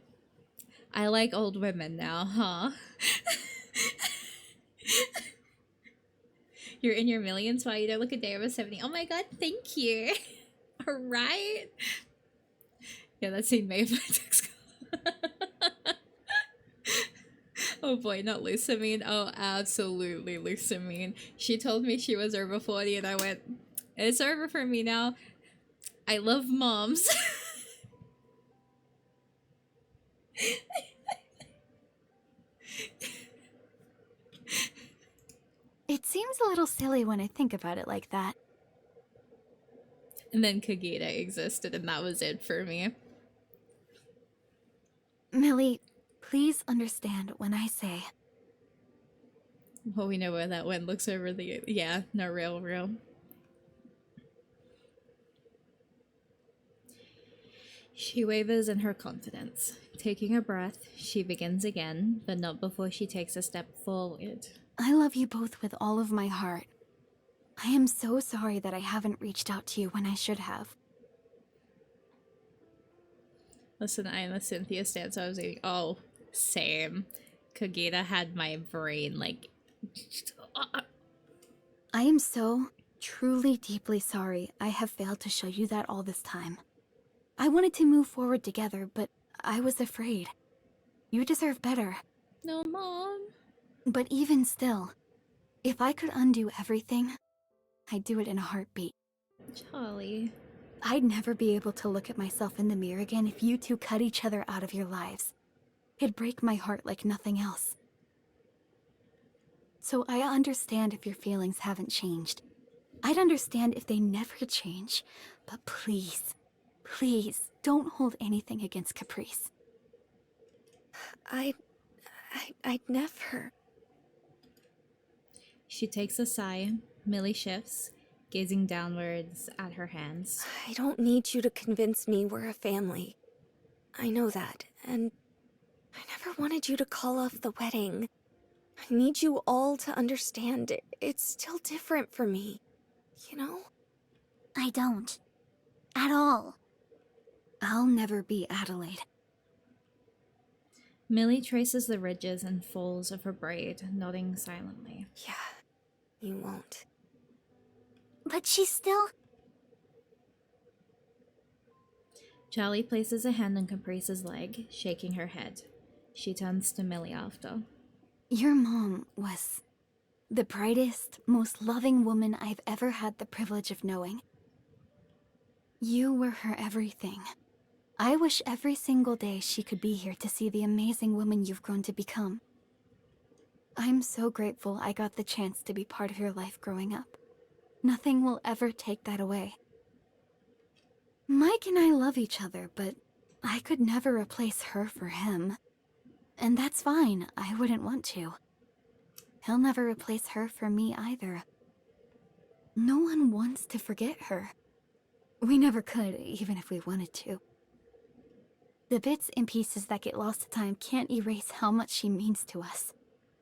I like old women now, huh?" You're in your millions while you don't look a day over 70. Oh my god, thank you. Alright. Yeah, that scene may have my text. Oh boy, not Lusamine. Oh, absolutely Lusamine. She told me she was over 40 and I went, it's over for me now. I love moms. It seems a little silly when I think about it like that. And then Kagita existed and that was it for me. Millie, please understand when I say... Well, we know where that went. Looks over the... Yeah, no, real. She wavers in her confidence. Taking a breath, she begins again, but not before she takes a step forward. I love you both with all of my heart. I am so sorry that I haven't reached out to you when I should have. Listen, I am a Cynthia stan, so I was like, oh, same. Kagita had my brain, like... I am so truly deeply sorry I have failed to show you that all this time. I wanted to move forward together, but I was afraid. You deserve better. No, Mom. But even still, if I could undo everything, I'd do it in a heartbeat. Charlie. I'd never be able to look at myself in the mirror again if you two cut each other out of your lives. It'd break my heart like nothing else. So I understand if your feelings haven't changed. I'd understand if they never change. But please, please, don't hold anything against Caprice. I'd never. She takes a sigh. Millie shifts, gazing downwards at her hands. I don't need you to convince me we're a family. I know that, and I never wanted you to call off the wedding. I need you all to understand it's still different for me, you know? I don't. At all. I'll never be Adelaide. Millie traces the ridges and folds of her braid, nodding silently. Yeah, you won't. But she's still... Charlie places a hand on Caprice's leg, shaking her head. She turns to Millie after. Your mom was the brightest, most loving woman I've ever had the privilege of knowing. You were her everything. I wish every single day she could be here to see the amazing woman you've grown to become. I'm so grateful I got the chance to be part of your life growing up. Nothing will ever take that away. Mike and I love each other, but I could never replace her for him. And that's fine, I wouldn't want to. He'll never replace her for me either. No one wants to forget her. We never could, even if we wanted to. The bits and pieces that get lost to time can't erase how much she means to us.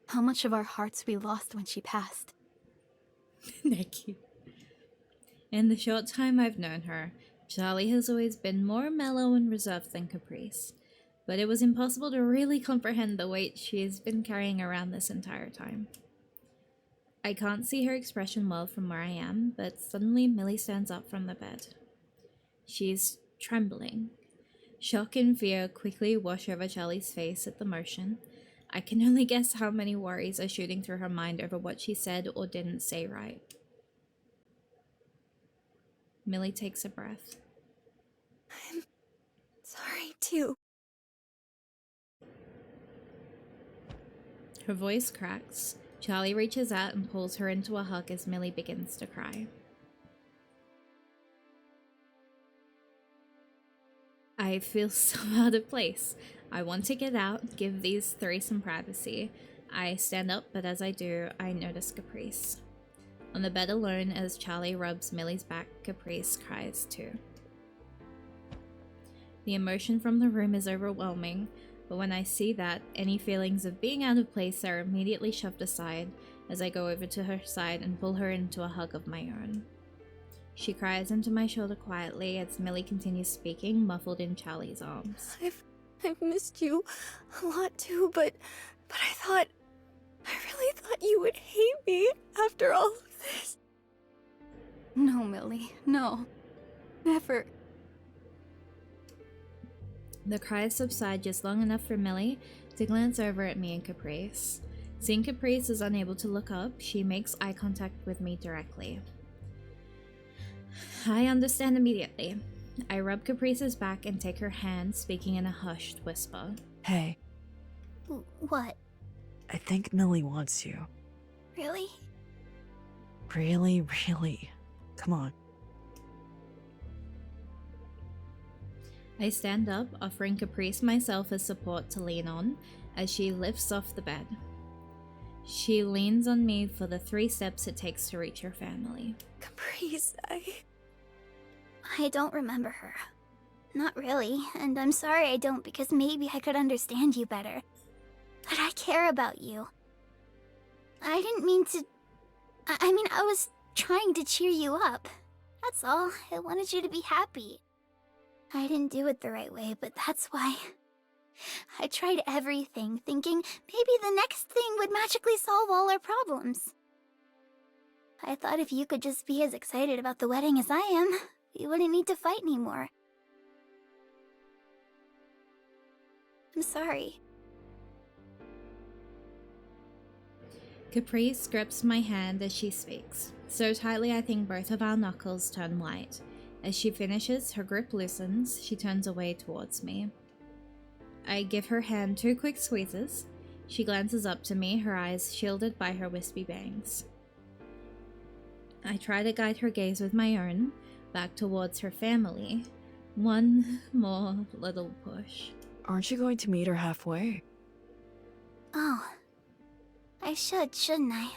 How much of our hearts we lost when she passed. Nikki. In the short time I've known her, Charlie has always been more mellow and reserved than Caprice. But it was impossible to really comprehend the weight she has been carrying around this entire time. I can't see her expression well from where I am, but suddenly Millie stands up from the bed. She's trembling. Shock and fear quickly wash over Charlie's face at the motion. I can only guess how many worries are shooting through her mind over what she said or didn't say right. Millie takes a breath. I'm sorry too. Her voice cracks. Charlie reaches out and pulls her into a hug as Millie begins to cry. I feel so out of place. I want to get out, give these three some privacy. I stand up, but as I do, I notice Caprice. On the bed alone, as Charlie rubs Millie's back, Caprice cries too. The emotion from the room is overwhelming, but when I see that, any feelings of being out of place are immediately shoved aside as I go over to her side and pull her into a hug of my own. She cries into my shoulder quietly as Millie continues speaking, muffled in Charlie's arms. I've missed you a lot too, but I really thought you would hate me after all of this. No, Millie, no. Never. The cries subside just long enough for Millie to glance over at me and Caprice. Seeing Caprice is unable to look up, she makes eye contact with me directly. I understand immediately. I rub Caprice's back and take her hand, speaking in a hushed whisper. Hey, What? I think Millie wants you. Really? Really, really. Come on. I stand up, offering Caprice myself as support to lean on, as she lifts off the bed. She leans on me for the 3 steps it takes to reach her family. Caprice, I don't remember her. Not really, and I'm sorry I don't because maybe I could understand you better. But I care about you. I didn't mean to... I mean, I was trying to cheer you up. That's all. I wanted you to be happy. I didn't do it the right way, but that's why. I tried everything, thinking maybe the next thing would magically solve all our problems. I thought if you could just be as excited about the wedding as I am, we wouldn't need to fight anymore. I'm sorry. Caprice grips my hand as she speaks, so tightly I think both of our knuckles turn white. As she finishes, her grip loosens, she turns away towards me. I give her hand 2 quick squeezes. She glances up to me, her eyes shielded by her wispy bangs. I try to guide her gaze with my own, back towards her family. One more little push. Aren't you going to meet her halfway? Oh. I should, shouldn't I?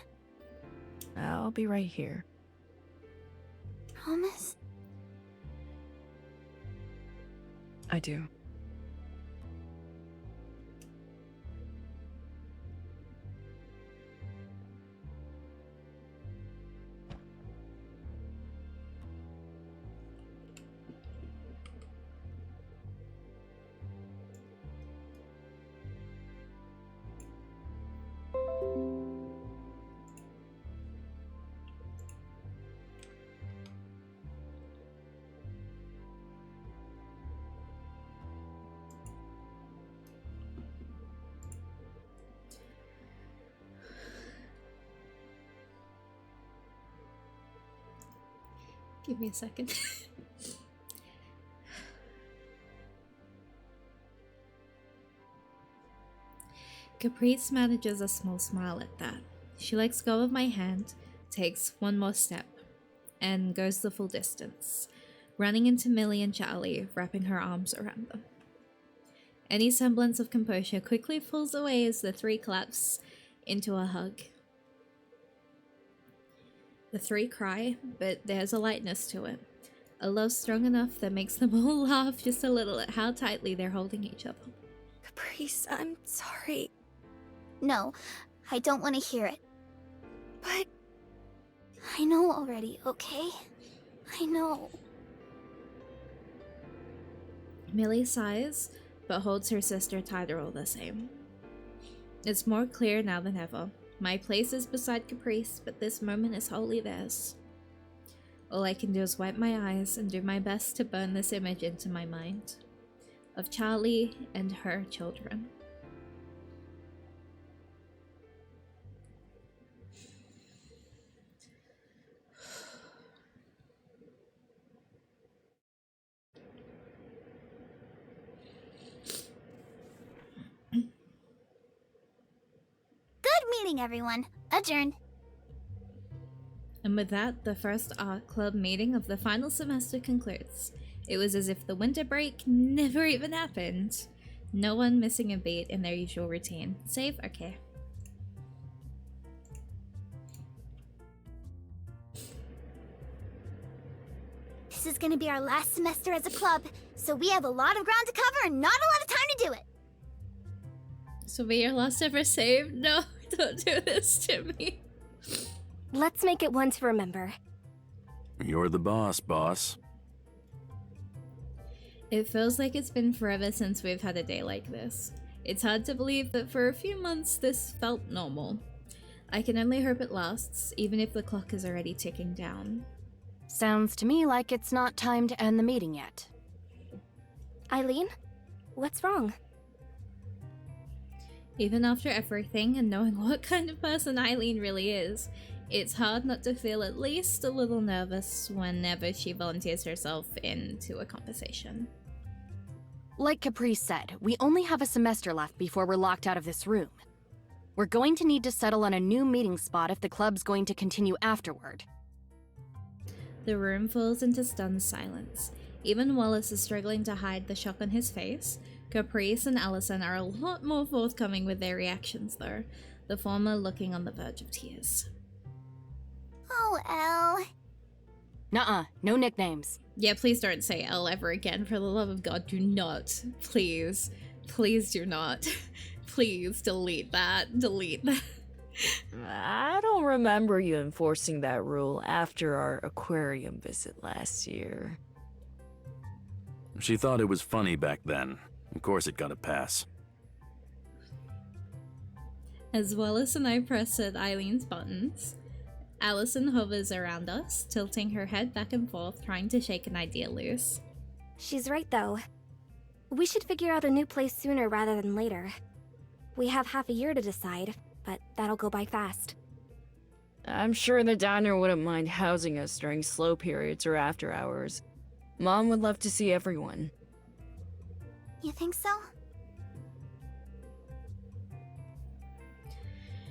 I'll be right here. Promise? I do. Give me a second. Caprice manages a small smile at that. She lets go of my hand, takes one more step, and goes the full distance, running into Millie and Charlie, wrapping her arms around them. Any semblance of composure quickly falls away as the 3 collapse into a hug. The 3 cry, but there's a lightness to it. A love strong enough that makes them all laugh just a little at how tightly they're holding each other. Caprice, I'm sorry. No, I don't want to hear it. But I know already, okay? I know. Millie sighs, but holds her sister tighter all the same. It's more clear now than ever. My place is beside Caprice, but this moment is wholly theirs. All I can do is wipe my eyes and do my best to burn this image into my mind. Of Charlie and her children. Good meeting, everyone. Adjourned. And with that, the first art club meeting of the final semester concludes. It was as if the winter break never even happened. No one missing a beat in their usual routine. Save? Okay. This is gonna be our last semester as a club, so we have a lot of ground to cover and not a lot of time to do it. So be your last ever save? No, don't do this to me. Let's make it one to remember. You're the boss, boss. It feels like it's been forever since we've had a day like this. It's hard to believe that for a few months this felt normal. I can only hope it lasts, even if the clock is already ticking down. Sounds to me like it's not time to end the meeting yet. Eileen, what's wrong? Even after everything and knowing what kind of person Eileen really is, it's hard not to feel at least a little nervous whenever she volunteers herself into a conversation. Like Caprice said, we only have a semester left before we're locked out of this room. We're going to need to settle on a new meeting spot if the club's going to continue afterward. The room falls into stunned silence. Even Wallace is struggling to hide the shock on his face. Caprice and Allison are a lot more forthcoming with their reactions though, the former looking on the verge of tears. Oh, Elle. Nuh-uh, no nicknames. Yeah, please don't say L ever again, for the love of God, do not. Please. Please do not. Please delete that. Delete that. I don't remember you enforcing that rule after our aquarium visit last year. She thought it was funny back then. Of course it got a pass. As Wallace and I press at Eileen's buttons, Allison hovers around us, tilting her head back and forth, trying to shake an idea loose. She's right, though. We should figure out a new place sooner rather than later. We have half a year to decide, but that'll go by fast. I'm sure the diner wouldn't mind housing us during slow periods or after hours. Mom would love to see everyone. You think so?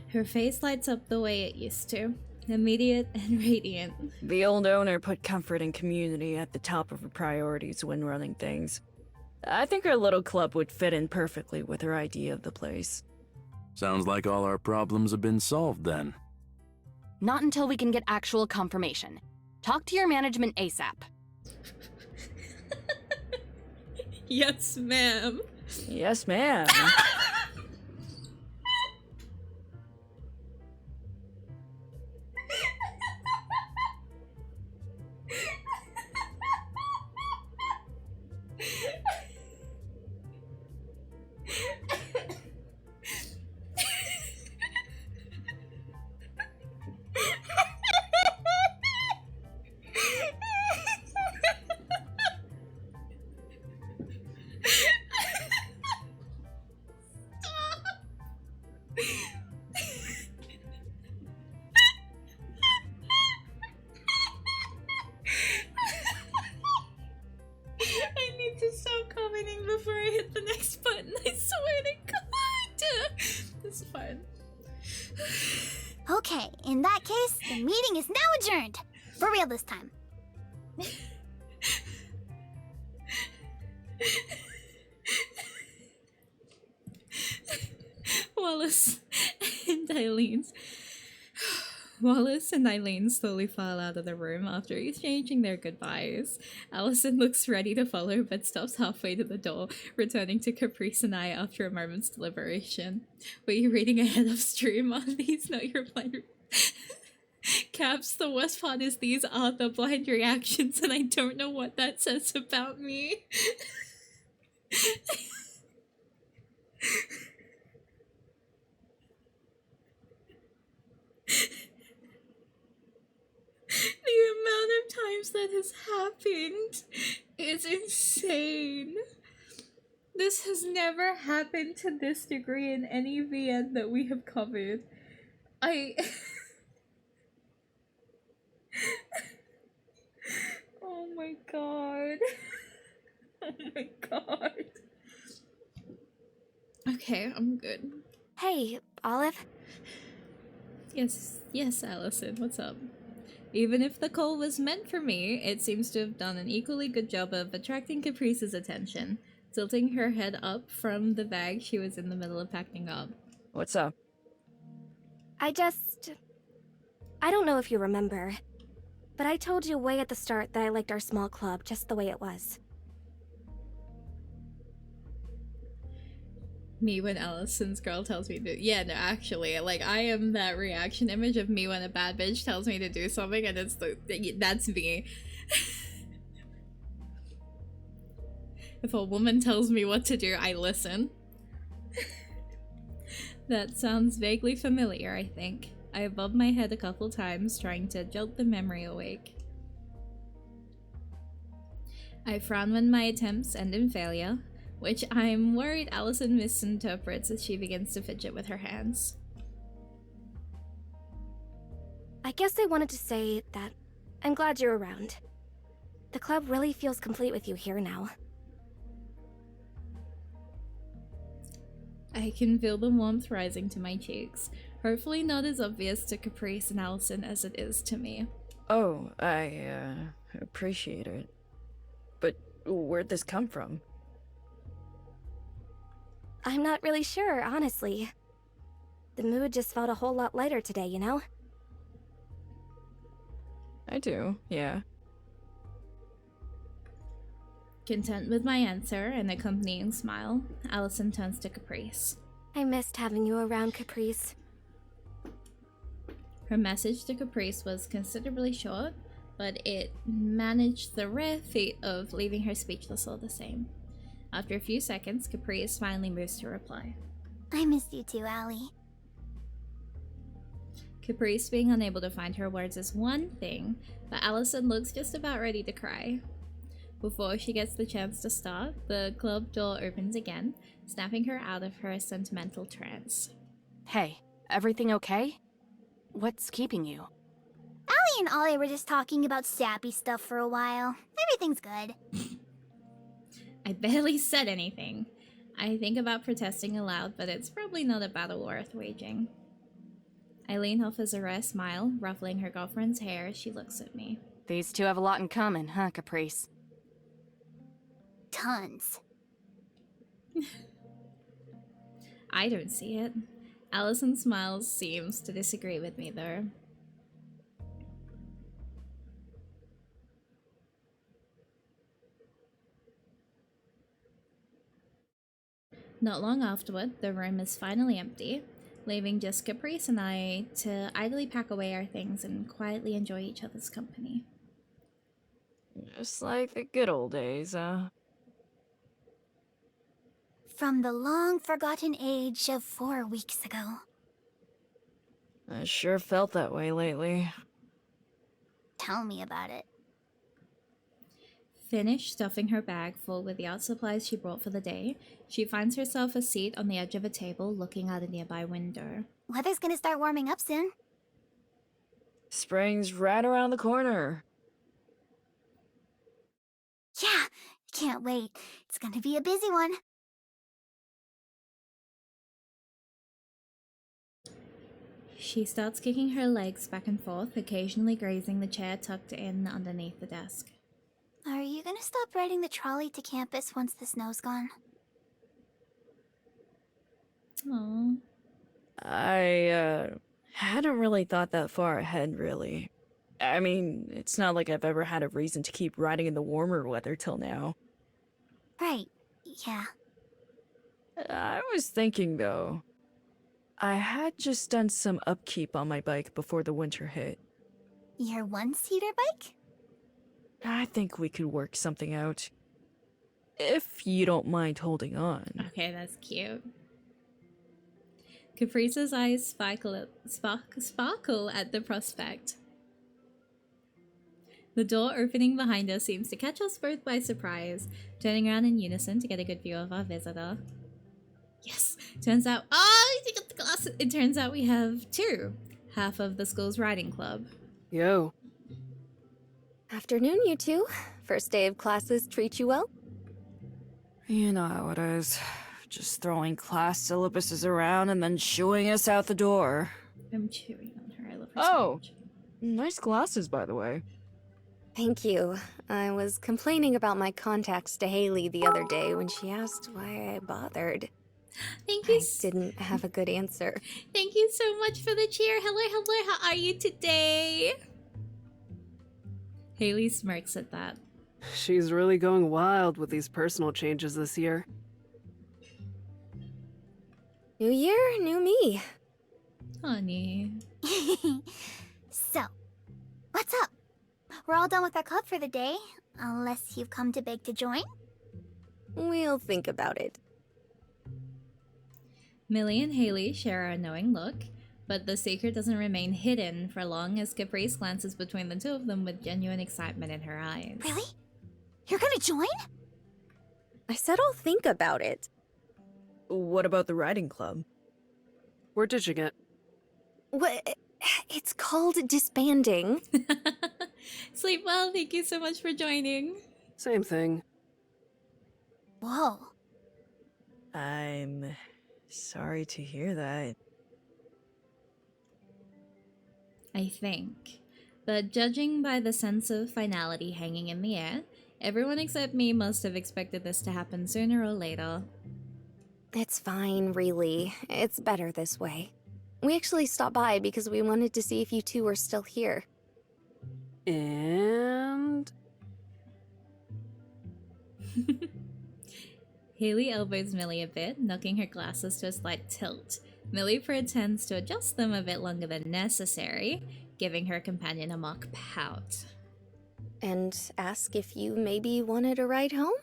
Her face lights up the way it used to, immediate and radiant. The old owner put comfort and community at the top of her priorities when running things. I think our little club would fit in perfectly with her idea of the place. Sounds like all our problems have been solved then. Not until we can get actual confirmation. Talk to your management ASAP. Yes, ma'am. Yes, ma'am. I need to stop commenting before I hit the next button. I swear to God. It's fine. Okay, in that case, the meeting is now adjourned. For real this time. Wallace and Eileen slowly file out of the room after exchanging their goodbyes. Allison looks ready to follow but stops halfway to the door, returning to Caprice and I after a moment's deliberation. Were you reading ahead of stream on these? No, you're blind. Caps, the worst part is these are the blind reactions and I don't know what that says about me. The amount of times that has happened is insane. This has never happened to this degree in any VN that we have covered. Oh my god. Oh my god. Okay, I'm good. Hey, Olive. Yes, Allison, what's up? Even if the call was meant for me, it seems to have done an equally good job of attracting Caprice's attention, tilting her head up from the bag she was in the middle of packing up. What's up? I don't know if you remember, but I told you way at the start that I liked our small club just the way it was. Me when Allison's girl tells me to— yeah, no, actually, like, I am that reaction image of me when a bad bitch tells me to do something, and that's me. If a woman tells me what to do, I listen. That sounds vaguely familiar, I think. I bobbed my head a couple times, trying to jolt the memory awake. I frown when my attempts end in failure, which I'm worried Allison misinterprets as she begins to fidget with her hands. I guess I wanted to say that I'm glad you're around. The club really feels complete with you here now. I can feel the warmth rising to my cheeks, hopefully not as obvious to Caprice and Allison as it is to me. Oh, I appreciate it. But where'd this come from? I'm not really sure, honestly. The mood just felt a whole lot lighter today, you know? I do, yeah. Content with my answer and accompanying smile, Allison turns to Caprice. I missed having you around, Caprice. Her message to Caprice was considerably short, but it managed the rare feat of leaving her speechless all the same. After a few seconds, Caprice finally moves to reply. I missed you too, Allie. Caprice being unable to find her words is one thing, but Allison looks just about ready to cry. Before she gets the chance to start, the club door opens again, snapping her out of her sentimental trance. Hey, everything okay? What's keeping you? Allie and Ollie were just talking about sappy stuff for a while. Everything's good. I barely said anything. I think about protesting aloud, but it's probably not a battle worth waging. Eileen offers a rare smile, ruffling her girlfriend's hair as she looks at me. These two have a lot in common, huh, Caprice? Tons. I don't see it. Allison smiles, seems to disagree with me though. Not long afterward, the room is finally empty, leaving just Caprice and I to idly pack away our things and quietly enjoy each other's company. Just like the good old days, From the long-forgotten age of 4 weeks ago. I sure felt that way lately. Tell me about it. Finished stuffing her bag full with the art supplies she brought for the day, she finds herself a seat on the edge of a table looking out a nearby window. Weather's gonna start warming up soon. Spring's right around the corner. Yeah, can't wait. It's gonna be a busy one. She starts kicking her legs back and forth, occasionally grazing the chair tucked in underneath the desk. Are you gonna stop riding the trolley to campus once the snow's gone? Aww. I, hadn't really thought that far ahead, really. I mean, it's not like I've ever had a reason to keep riding in the warmer weather till now. Right, yeah. I was thinking, though. I had just done some upkeep on my bike before the winter hit. Your one-seater bike? I think we could work something out. If you don't mind holding on. Okay, that's cute. Caprice's eyes sparkle at the prospect. The door opening behind us seems to catch us both by surprise, turning around in unison to get a good view of our visitor. Yes! Turns out— oh, you got the glasses! It turns out we have two. Half of the school's riding club. Yo. Afternoon, you two. First day of classes treat you well? You know how it is. Just throwing class syllabuses around and then shooing us out the door. I'm chewing on her. I love her Oh. so much. Nice glasses, by the way. Thank you. I was complaining about my contacts to Haley the other day when she asked why I bothered. Thank you. I didn't have a good answer. Thank you so much for the cheer. Hello, hello. How are you today? Haley smirks at that. She's really going wild with these personal changes this year. New year, new me. Honey. So, what's up? We're all done with our club for the day, unless you've come to beg to join? We'll think about it. Millie and Haley share a knowing look, but the secret doesn't remain hidden for long as Caprice glances between the two of them with genuine excitement in her eyes. Really? You're gonna join? I said I'll think about it. What about the riding club? We're ditching it. What? It's called disbanding. Sleep well. Thank you so much for joining. Same thing. Whoa. I'm sorry to hear that. I think. But judging by the sense of finality hanging in the air, everyone except me must have expected this to happen sooner or later. It's fine, really. It's better this way. We actually stopped by because we wanted to see if you two were still here. And... Haley elbows Millie a bit, knocking her glasses to a slight tilt. Millie pretends to adjust them a bit longer than necessary, giving her companion a mock pout. And ask if you maybe wanted a ride home?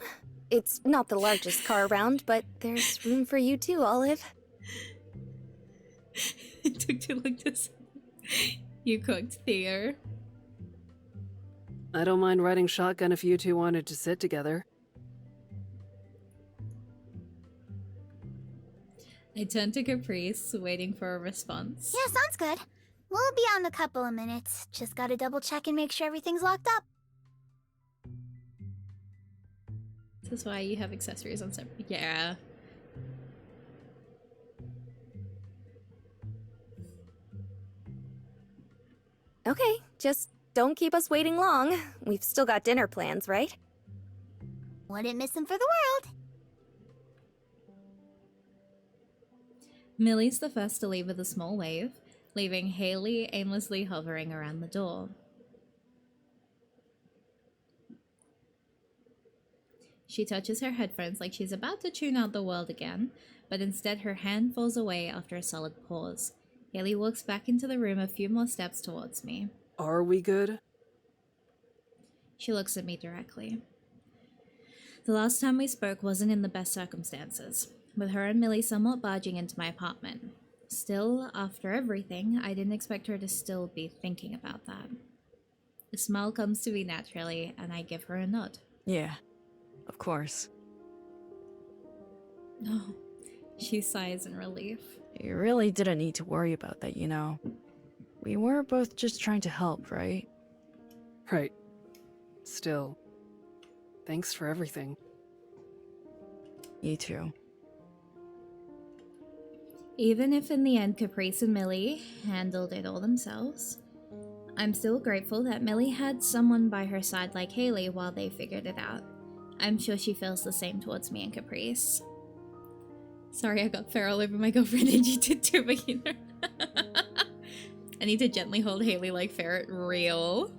It's not the largest car around, but there's room for you too, Olive. It took too long to say. You cooked Theo. I don't mind riding shotgun if you two wanted to sit together. I turned to Caprice, waiting for a response. Yeah, sounds good. We'll be out in a couple of minutes. Just gotta double check and make sure everything's locked up. This is why you have accessories on separate. Yeah. Okay, just don't keep us waiting long. We've still got dinner plans, right? Wouldn't miss him for the world. Millie's the first to leave with a small wave, leaving Haley aimlessly hovering around the door. She touches her headphones like she's about to tune out the world again, but instead her hand falls away after a solid pause. Haley walks back into the room a few more steps towards me. Are we good? She looks at me directly. The last time we spoke wasn't in the best circumstances, with her and Millie somewhat barging into my apartment. Still, after everything, I didn't expect her to still be thinking about that. A smile comes to me naturally, and I give her a nod. Yeah, of course. Oh, she sighs in relief. You really didn't need to worry about that, you know. We were both just trying to help, right? Right. Still, thanks for everything. You too. Even if in the end Caprice and Millie handled it all themselves, I'm still grateful that Millie had someone by her side like Haley while they figured it out. I'm sure she feels the same towards me and Caprice. Sorry I got feral over my girlfriend and you did too, but you know. I need to gently hold Haley like ferret real.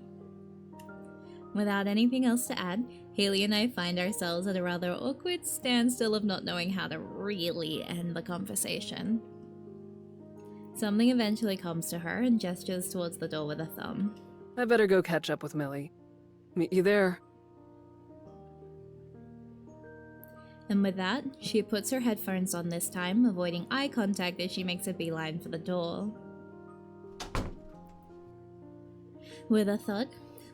Without anything else to add, Haley and I find ourselves at a rather awkward standstill of not knowing how to really end the conversation. Something eventually comes to her and gestures towards the door with a thumb. I better go catch up with Millie. Meet you there. And with that, she puts her headphones on this time, avoiding eye contact as she makes a beeline for the door. With a thud,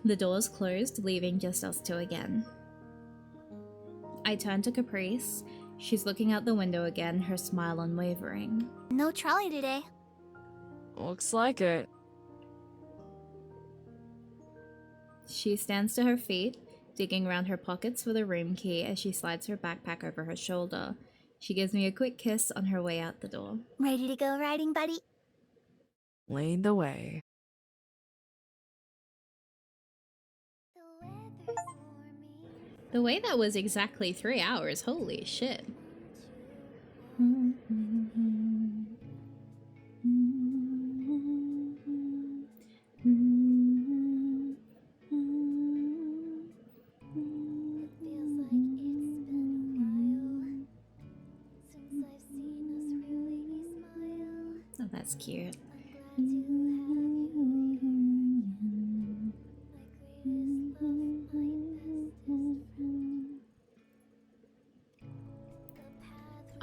the door's closed, leaving just us two again. I turn to Caprice. She's looking out the window again, her smile unwavering. No trolley today. Looks like it. She stands to her feet, digging around her pockets for the room key as she slides her backpack over her shoulder. She gives me a quick kiss on her way out the door. Ready to go riding, buddy? Lead the way. The way that was exactly 3 hours, holy shit. Oh, that's cute.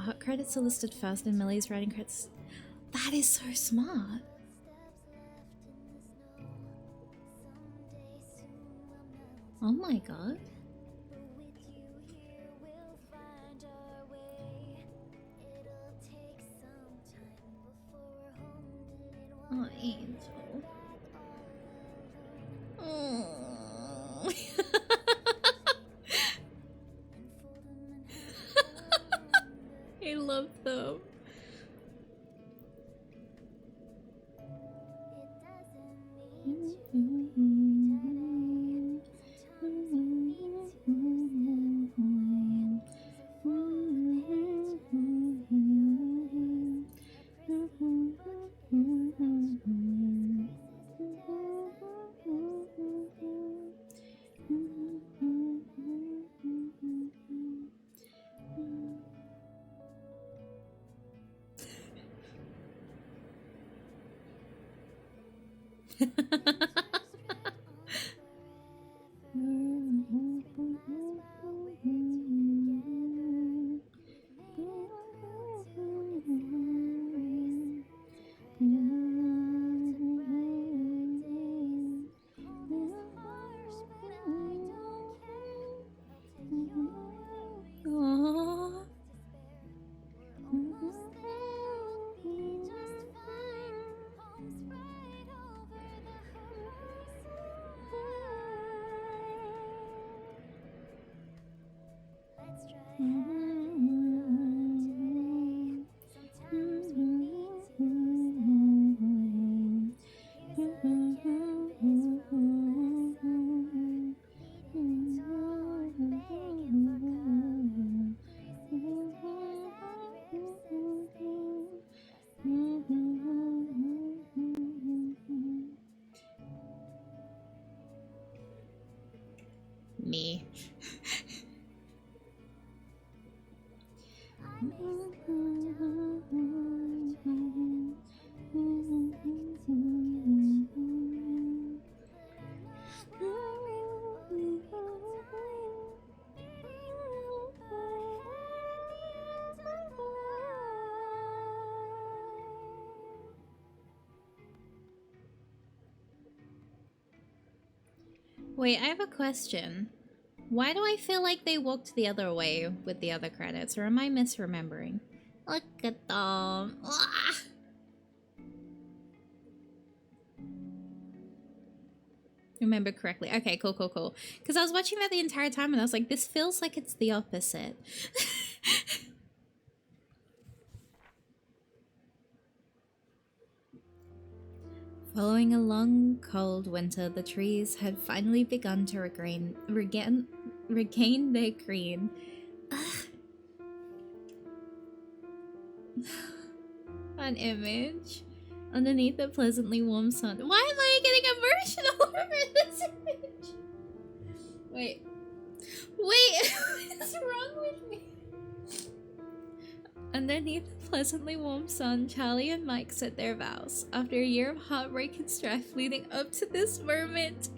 Art credits are listed first in Millie's writing credits. That is so smart. Oh my god. Oh, Angel. Oh. I love them. Me. Wait, I have a question. Why do I feel like they walked the other way with the other credits, or am I misremembering? Look at them. Ah! Remember correctly. Okay, cool. Because I was watching that the entire time and I was like, this feels like it's the opposite. Following a long, cold winter, the trees had finally begun to regain their green. An image underneath the pleasantly warm sun. Why am I getting emotional over this image? Wait, what's wrong with me? Underneath the pleasantly warm sun, Charlie and Mike said their vows. After a year of heartbreak and strife leading up to this moment,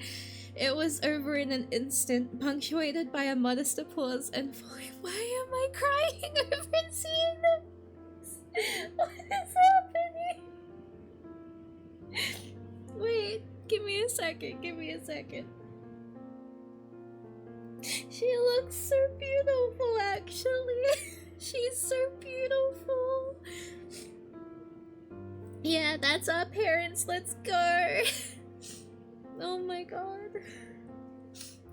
it was over in an instant, punctuated by a modest applause and why am I crying over seeing this? What is happening? Wait, give me a second. She looks so beautiful, actually. She's so beautiful. Yeah, that's our parents. Let's go. Oh my god.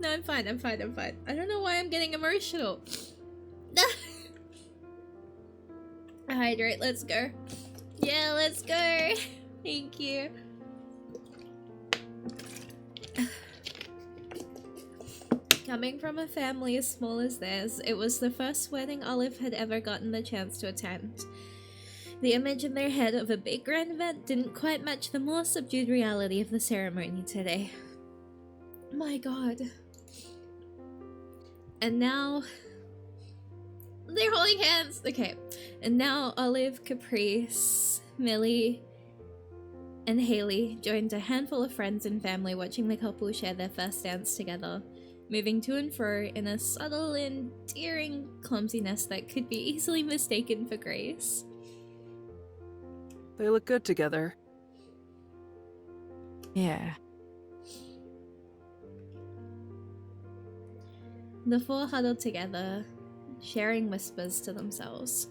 No, I'm fine. I don't know why I'm getting emotional. Hydrate, let's go. Yeah, let's go. Thank you. Coming from a family as small as theirs, it was the first wedding Olive had ever gotten the chance to attend. The image in their head of a big grand event didn't quite match the more subdued reality of the ceremony today. My god. And now... they're holding hands! Okay. And now Olive, Caprice, Millie, and Haley joined a handful of friends and family watching the couple share their first dance together, moving to and fro in a subtle, endearing clumsiness that could be easily mistaken for grace. They look good together. Yeah. The four huddled together, sharing whispers to themselves.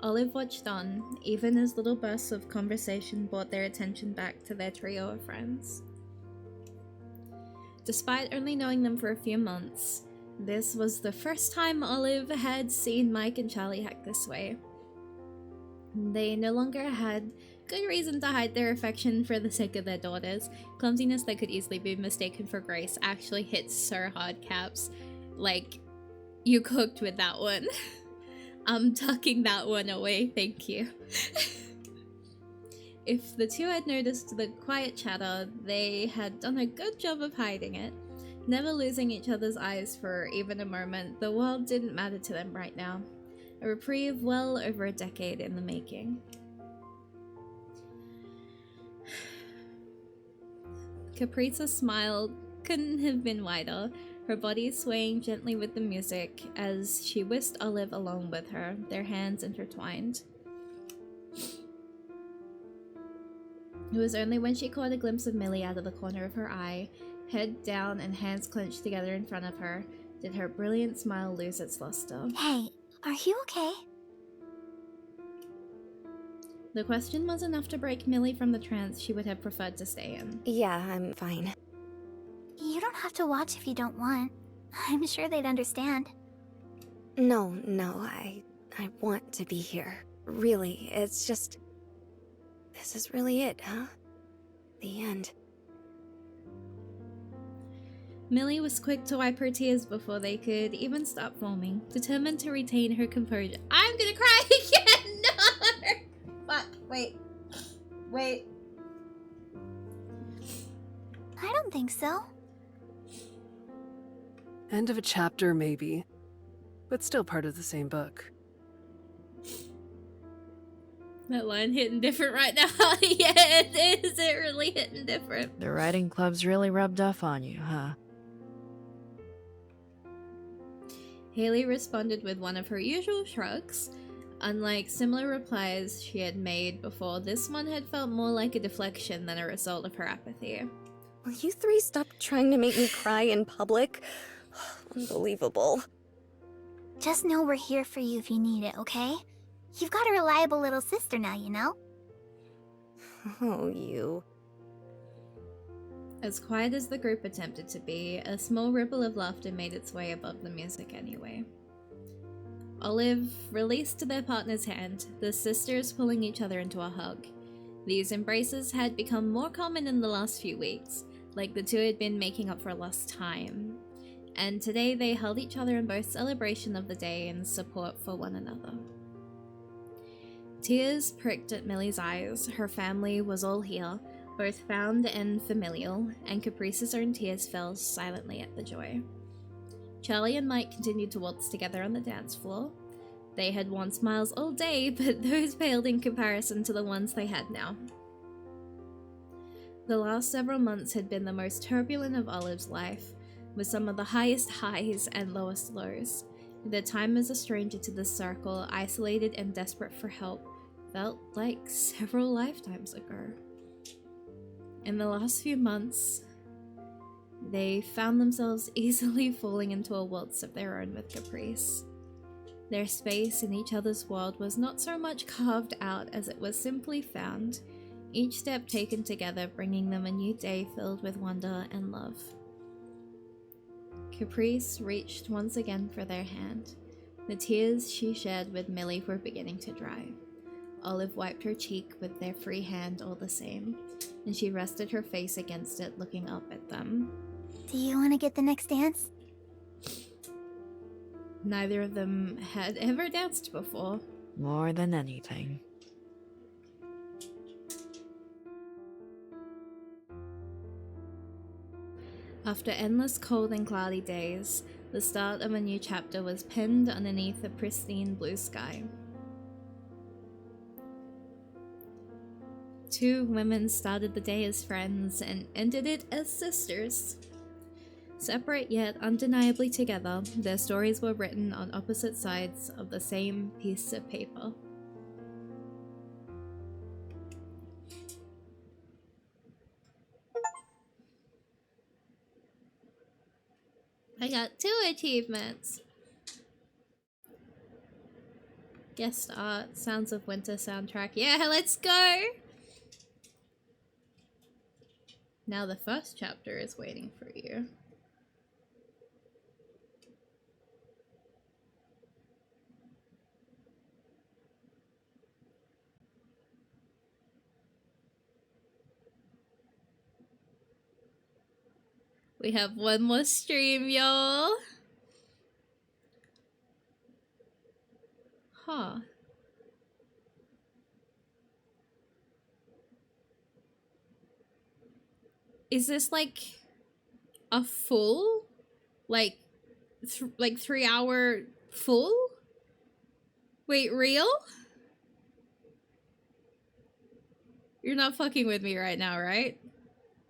Olive watched on, even as little bursts of conversation brought their attention back to their trio of friends. Despite only knowing them for a few months, this was the first time Olive had seen Mike and Charlie act this way. They no longer had good reason to hide their affection for the sake of their daughters. Clumsiness that could easily be mistaken for grace actually hits so hard, Caps. Like, you cooked with that one. I'm tucking that one away, thank you. If the two had noticed the quiet chatter, they had done a good job of hiding it. Never losing each other's eyes for even a moment, the world didn't matter to them right now. A reprieve well over a decade in the making. Caprice's smile couldn't have been wider, her body swaying gently with the music as she whisked Olive along with her, their hands intertwined. It was only when she caught a glimpse of Millie out of the corner of her eye, head down and hands clenched together in front of her, did her brilliant smile lose its luster. Hey, are you okay? The question was enough to break Millie from the trance she would have preferred to stay in. Yeah, I'm fine. You don't have to watch if you don't want. I'm sure they'd understand. No, I want to be here. Really, it's just... this is really it, huh? The end. Millie was quick to wipe her tears before they could even stop forming, determined to retain her composure. I'm gonna cry again! No! Fuck, wait. I don't think so. End of a chapter, maybe. But still part of the same book. That line hitting different right now. Yeah, it is. It really hitting different. The writing club's really rubbed off on you, huh? Haley responded with one of her usual shrugs. Unlike similar replies she had made before, this one had felt more like a deflection than a result of her apathy. Will you three stop trying to make me cry in public? Unbelievable. Just know we're here for you if you need it, okay? You've got a reliable little sister now, you know? Oh, you. As quiet as the group attempted to be, a small ripple of laughter made its way above the music anyway. Olive released their partner's hand, the sisters pulling each other into a hug. These embraces had become more common in the last few weeks, like the two had been making up for lost time. And today they held each other in both celebration of the day and support for one another. Tears pricked at Millie's eyes. Her family was all here, both found and familial, and Caprice's own tears fell silently at the joy. Charlie and Mike continued to waltz together on the dance floor. They had worn smiles all day, but those paled in comparison to the ones they had now. The last several months had been the most turbulent of Olive's life, with some of the highest highs and lowest lows. Their time as a stranger to the circle, isolated and desperate for help, felt like several lifetimes ago. In the last few months, they found themselves easily falling into a waltz of their own with Caprice. Their space in each other's world was not so much carved out as it was simply found, each step taken together bringing them a new day filled with wonder and love. Caprice reached once again for their hand. The tears she shed with Millie were beginning to dry. Olive wiped her cheek with their free hand all the same, and she rested her face against it, looking up at them. Do you want to get the next dance? Neither of them had ever danced before. More than anything. After endless cold and cloudy days, the start of a new chapter was pinned underneath a pristine blue sky. Two women started the day as friends and ended it as sisters. Separate yet undeniably together, their stories were written on opposite sides of the same piece of paper. I got 2 achievements. Guest art, Sounds of Winter soundtrack. Yeah, let's go! Now the first chapter is waiting for you. We have one more stream, y'all. Huh. Is this like a full? Like 3 hour full? Wait, real? You're not fucking with me right now, right?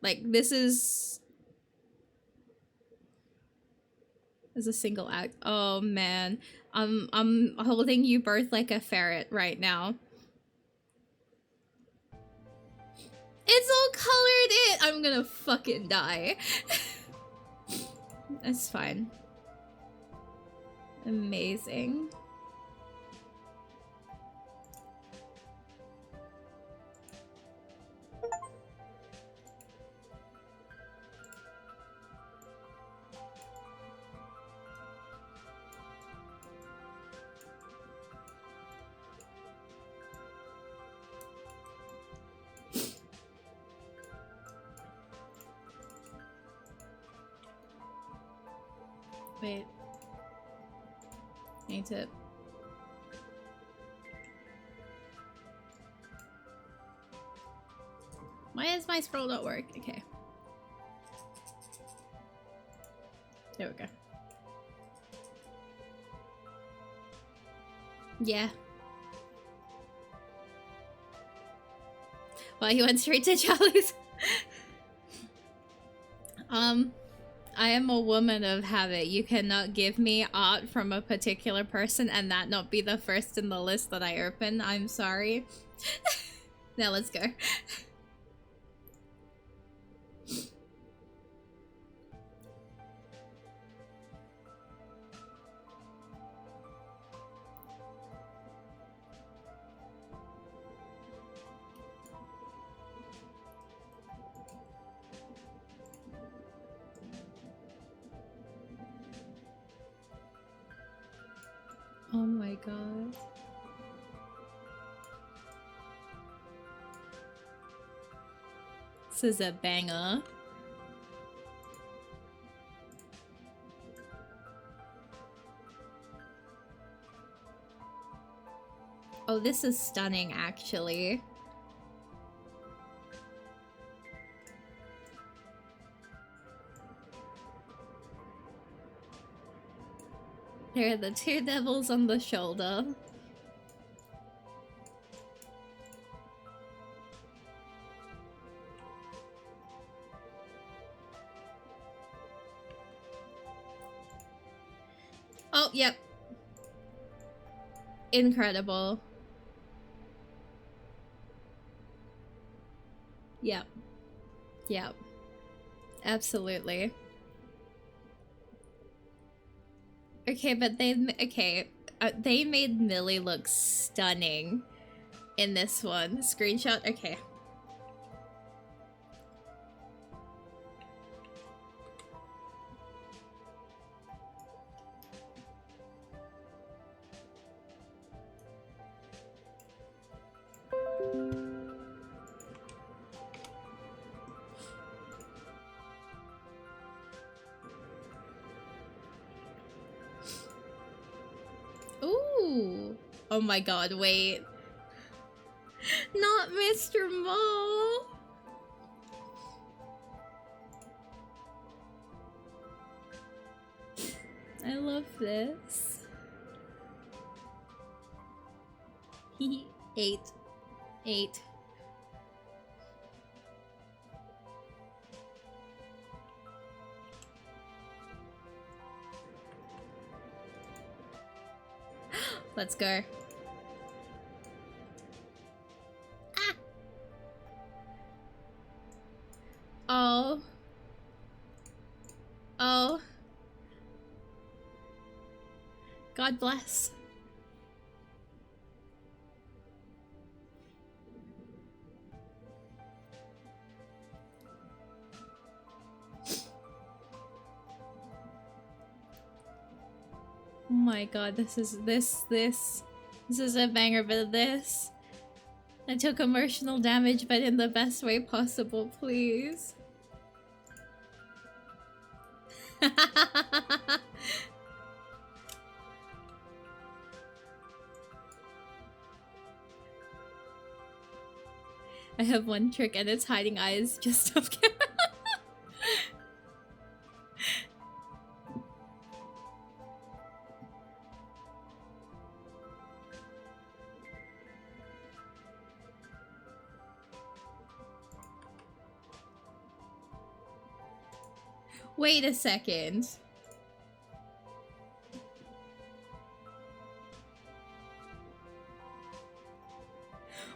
Like, this is a single act. Oh man. I'm holding you both like a ferret right now. It's all colored in! I'm gonna fucking die. That's fine. Amazing. Wait. Need to... Why does my scroll not work? Okay. There we go. Yeah. Well, he went straight to Charlie's. I am a woman of habit. You cannot give me art from a particular person and that not be the first in the list that I open. I'm sorry. Now let's go. Oh my god. This is a banger. Oh, this is stunning, actually. There are the two devils on the shoulder. Oh, yep. Incredible. Yep. Yep. Absolutely. Okay, but they made Millie look stunning in this one. Screenshot? Okay. Ooh. Oh my god, wait. Not Mr. Mo. I love this. He ate. Let's go. Ah! Oh. Oh. God bless. Oh my god, this is a banger, but this. I took emotional damage, but in the best way possible, please. I have one trick and it's hiding eyes just off camera. Wait a second.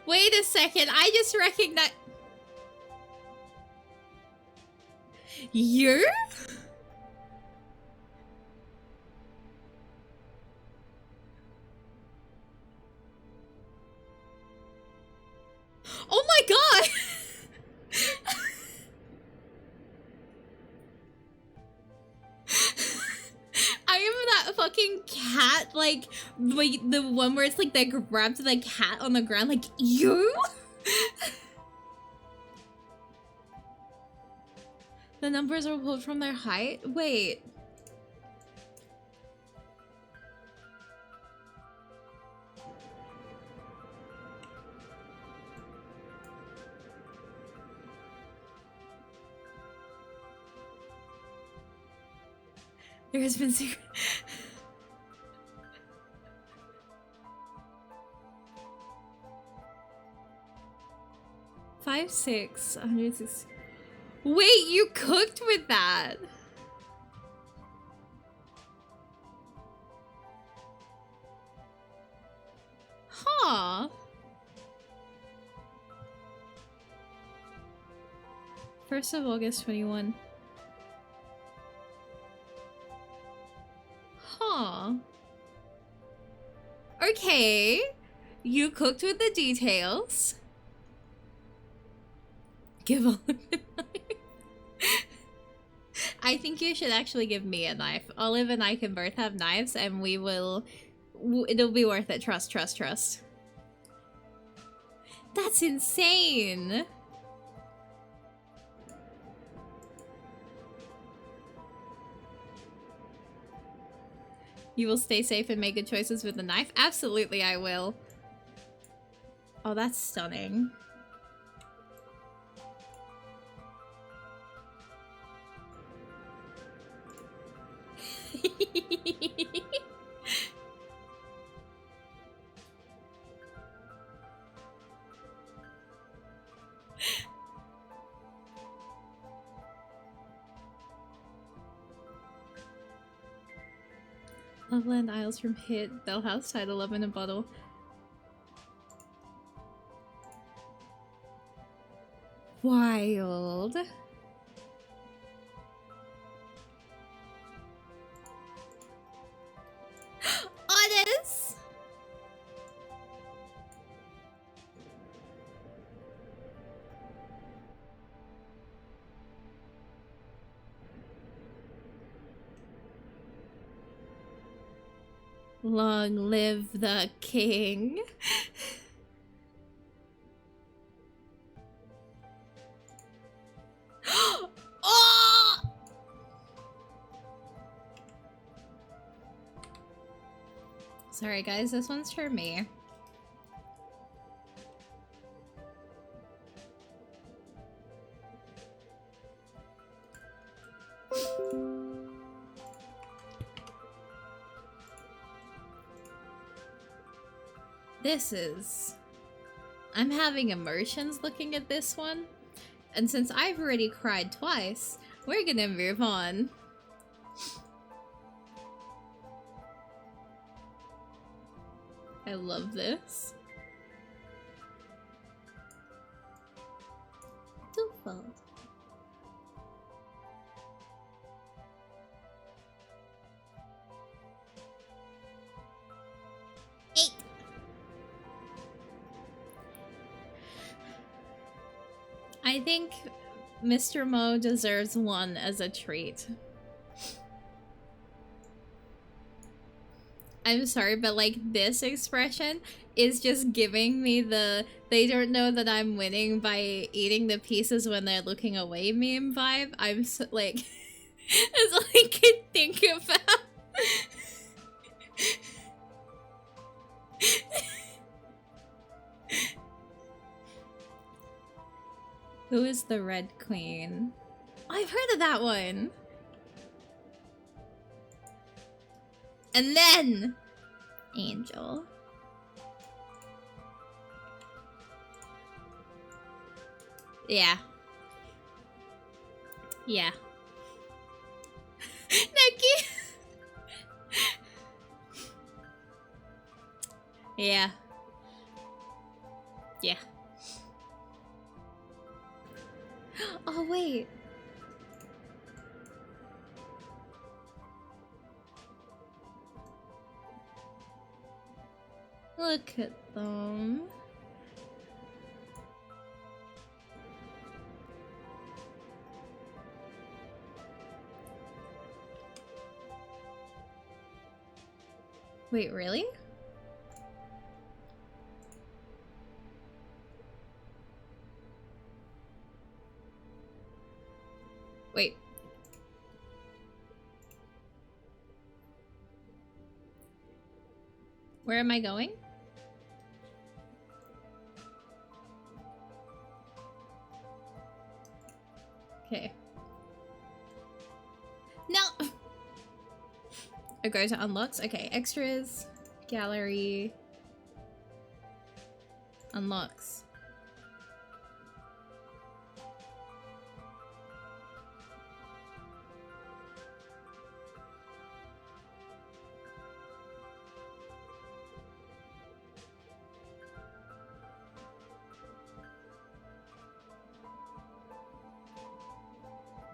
Wait a second, I just recognize... You? Oh my god! I remember that fucking cat, like the one where it's like they grabbed the cat on the ground, like, you? The numbers are pulled from their height? Wait. There has been secret... 156, 106. Wait, you cooked with that? Huh. 1st of August 21. Huh. Okay. You cooked with the details. Give Olive a knife. I think you should actually give me a knife. Olive and I can both have knives and we will... It'll be worth it. Trust, trust, trust. That's insane! You will stay safe and make good choices with the knife? Absolutely, I will. Oh, that's stunning. Loveland Isles from Hit, Bell House, title Love in a Bottle. Wild. Honest! Long live the king. Oh! Sorry guys, this one's for me. This is... I'm having emotions looking at this one. And since I've already cried twice, we're gonna move on. I love this. Twofold. I think Mr. Mo deserves one as a treat. I'm sorry, but like this expression is just giving me the they don't know that I'm winning by eating the pieces when they're looking away meme vibe. I'm so, like, that's all I can think about. Who is the Red Queen? Oh, I've heard of that one. And then Angel. Yeah. Yeah. Neki. Yeah. Yeah. Oh, wait. Look at them. Wait, really? Wait. Where am I going? Okay. No! I go to unlocks. Okay, extras, gallery, unlocks.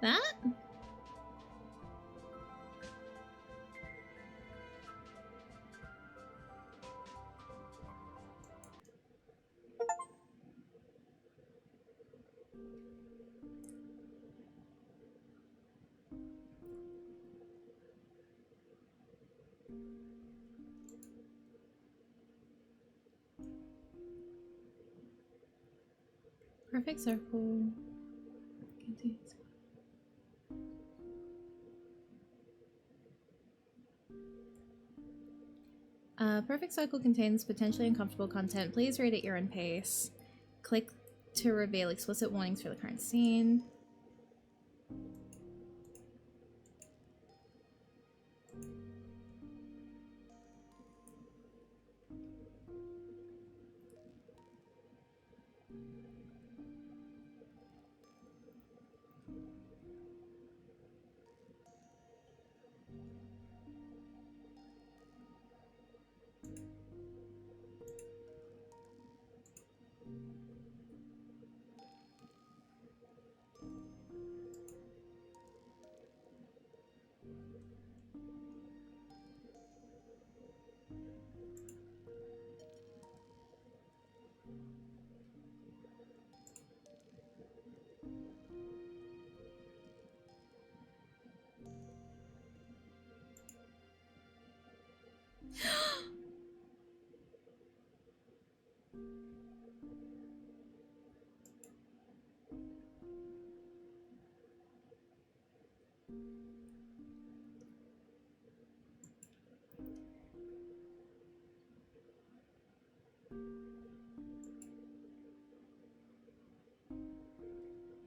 That? Perfect circle. Perfect circle contains potentially uncomfortable content. Please read at your own pace. Click to reveal explicit warnings for the current scene.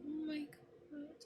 Oh my god.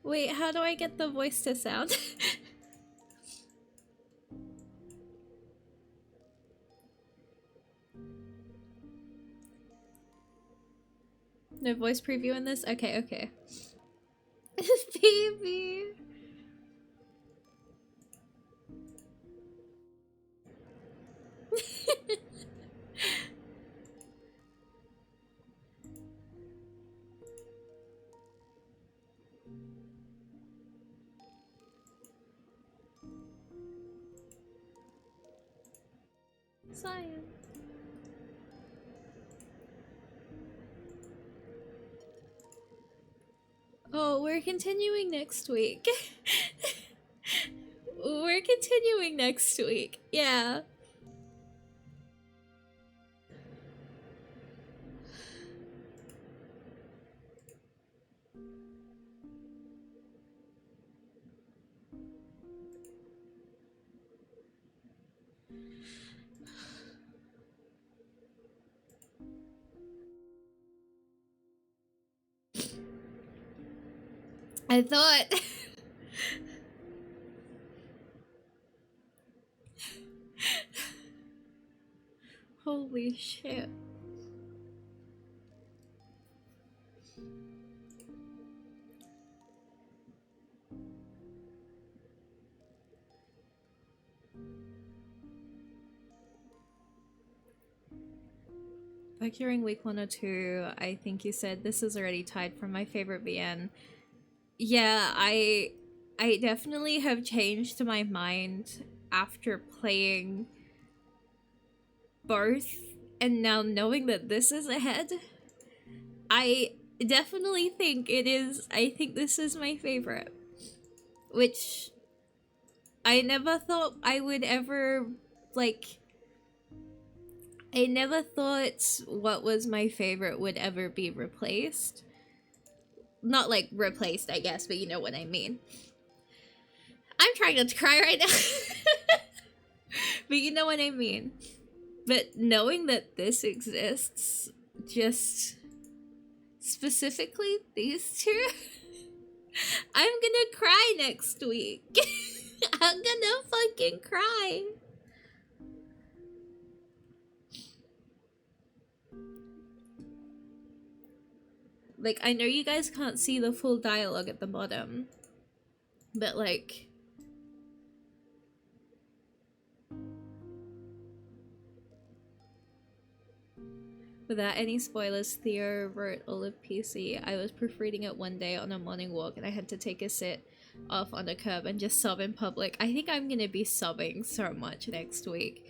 Wait, how do I get the voice to sound? No voice preview in this? Okay, okay. Baby! Science. Oh, we're continuing next week. We're continuing next week. Yeah. I thought... Holy shit. Back during week 1 or 2, I think you said this is already tied for my favorite VN. Yeah, I definitely have changed my mind after playing both, and now knowing that this is ahead. I definitely think it is. I think this is my favorite, which I never thought I would ever, like, I never thought what was my favorite would ever be replaced. Not like replaced, I guess, but you know what I mean. I'm trying not to cry right now. But you know what I mean. But knowing that this exists, just specifically these two, I'm gonna cry next week. I'm gonna fucking cry. Like, I know you guys can't see the full dialogue at the bottom, but like, without any spoilers, Theo wrote all of PC. I was proofreading it one day on a morning walk and I had to take a sit off on the curb and just sob in public. I think I'm gonna be sobbing so much next week.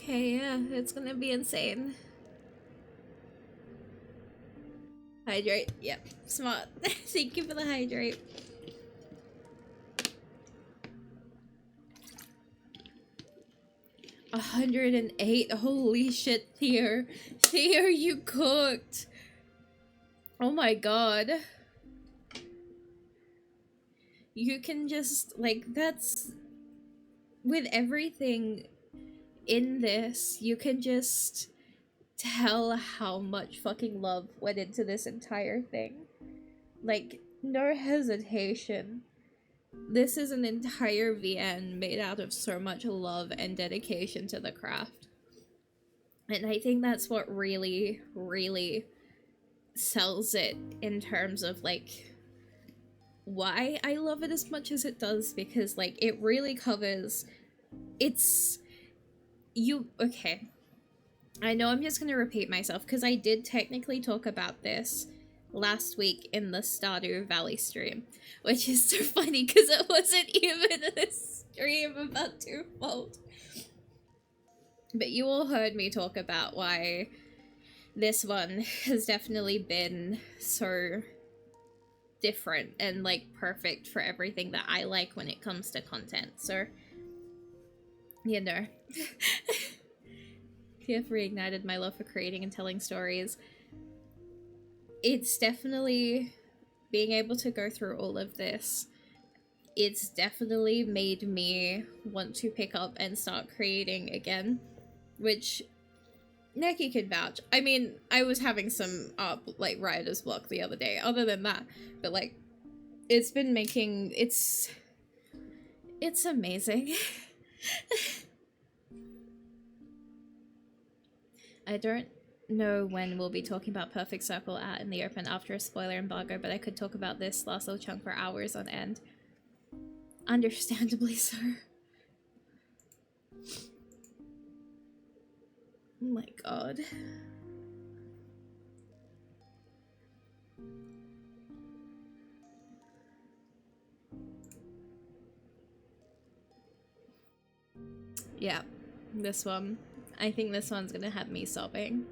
Okay, yeah, it's gonna be insane. Hydrate. Yep, smart. Thank you for the hydrate. $108. Holy shit, Theo. Theo, you cooked. Oh my god. You can just, like, that's... With everything in this, you can just tell how much fucking love went into this entire thing. Like, no hesitation. This is an entire VN made out of so much love and dedication to the craft. And I think that's what really, really sells it in terms of, like, why I love it as much as it does, because, like, it really covers... It's... You... Okay. I know I'm just gonna repeat myself, because I did technically talk about this last week in the Stardew Valley stream, which is so funny, because it wasn't even a stream about Twofold. But you all heard me talk about why this one has definitely been so different and, like, perfect for everything that I like when it comes to content, so, you know. You have reignited my love for creating and telling stories. It's definitely being able to go through all of this. It's definitely made me want to pick up and start creating again, which Neki could vouch. I mean, I was having some like writer's block the other day, other than that, but like, it's been making, it's amazing. I don't know when we'll be talking about Perfect Circle out in the open after a spoiler embargo, but I could talk about this last little chunk for hours on end. Understandably so. Oh my god. Yeah, this one. I think this one's gonna have me sobbing.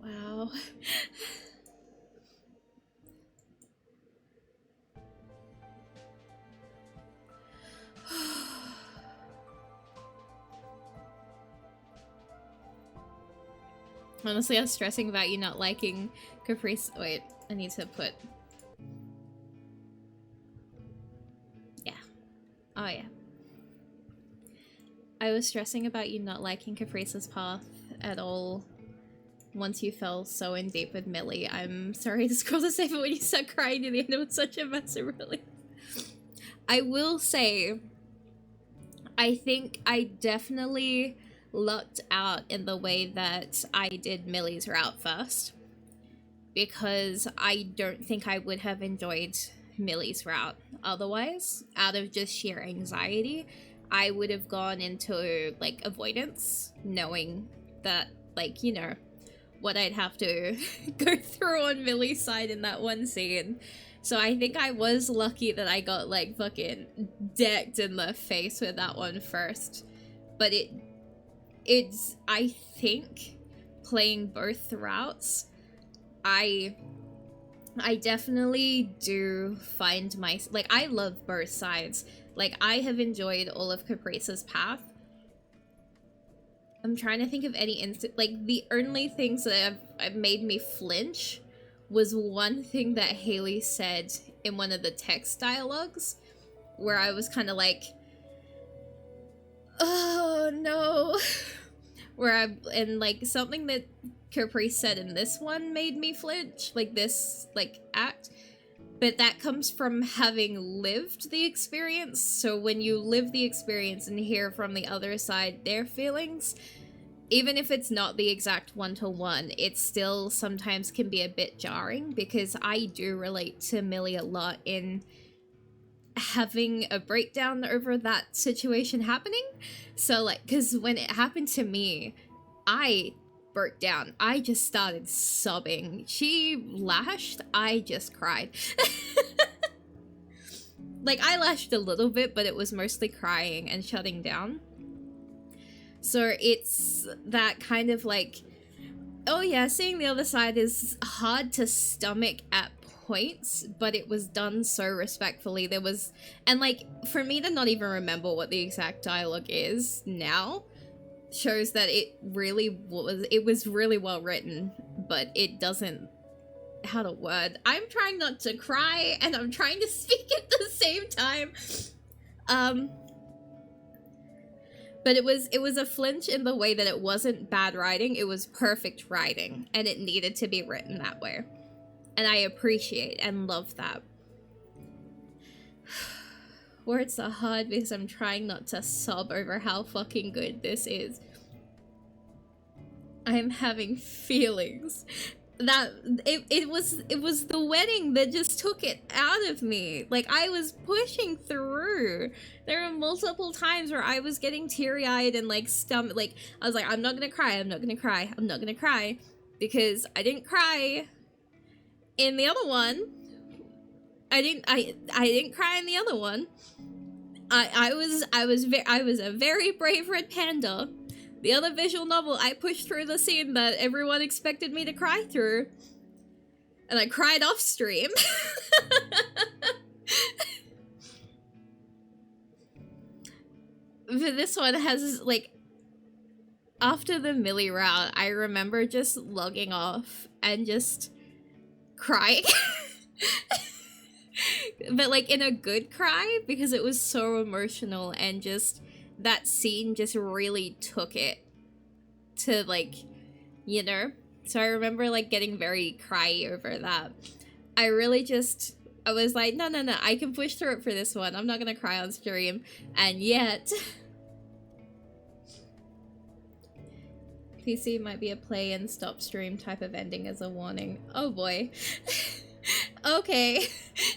Wow. Honestly, I was stressing about you not liking Caprice. Wait, I need to put... Yeah. Oh, yeah. I was stressing about you not liking Caprice's path at all once you fell so in deep with Millie. I'm sorry to scroll to say, but when you start crying near the end, it was such a massive relief. I will say, I think I definitely lucked out in the way that I did Millie's route first, because I don't think I would have enjoyed Millie's route otherwise. Out of just sheer anxiety, I would have gone into like avoidance, knowing that, like, you know, what I'd have to go through on Millie's side in that one scene. So I think I was lucky that I got like fucking decked in the face with that one first. But it's I think playing both routes, I definitely do find like, I love both sides. Like, I have enjoyed all of Caprice's path. I'm trying to think of any like, the only things that have made me flinch was one thing that Haley said in one of the text dialogues, where I was kind of like, oh no. And like, something that Caprice said in this one made me flinch, like this, like, act. But that comes from having lived the experience. So when you live the experience and hear from the other side their feelings, even if it's not the exact one-to-one, it still sometimes can be a bit jarring, because I do relate to Millie a lot in having a breakdown over that situation happening. So like, because when it happened to me, I broke down. I just started sobbing. She lashed, I just cried. Like, I lashed a little bit, but it was mostly crying and shutting down. So it's that kind of like, oh yeah, seeing the other side is hard to stomach at points, but it was done so respectfully. There was, and like, for me to not even remember what the exact dialogue is now shows that it was really well written, but it doesn't, how to word, I'm trying not to cry and I'm trying to speak at the same time. But it was a flinch in the way that it wasn't bad writing, it was perfect writing, and it needed to be written that way. And I appreciate and love that. Words are hard because I'm trying not to sob over how fucking good this is. I'm having feelings. That it was the wedding that just took it out of me. Like, I was pushing through. There were multiple times where I was getting teary-eyed and like stomach, like, I was like, I'm not gonna cry, I'm not gonna cry, I'm not gonna cry, because I didn't cry in the other one. I didn't cry in the other one. I was a very brave red panda. The other visual novel, I pushed through the scene that everyone expected me to cry through. And I cried off stream. But this one has, like, after the Millie route, I remember just logging off and just crying. But, like, in a good cry, because it was so emotional, and just that scene just really took it to, like, you know? So I remember, like, getting very cryy over that. I really just, I was like, no, I can push through it for this one. I'm not gonna cry on stream. And yet... PC might be a play and stop stream type of ending as a warning. Oh boy. Okay.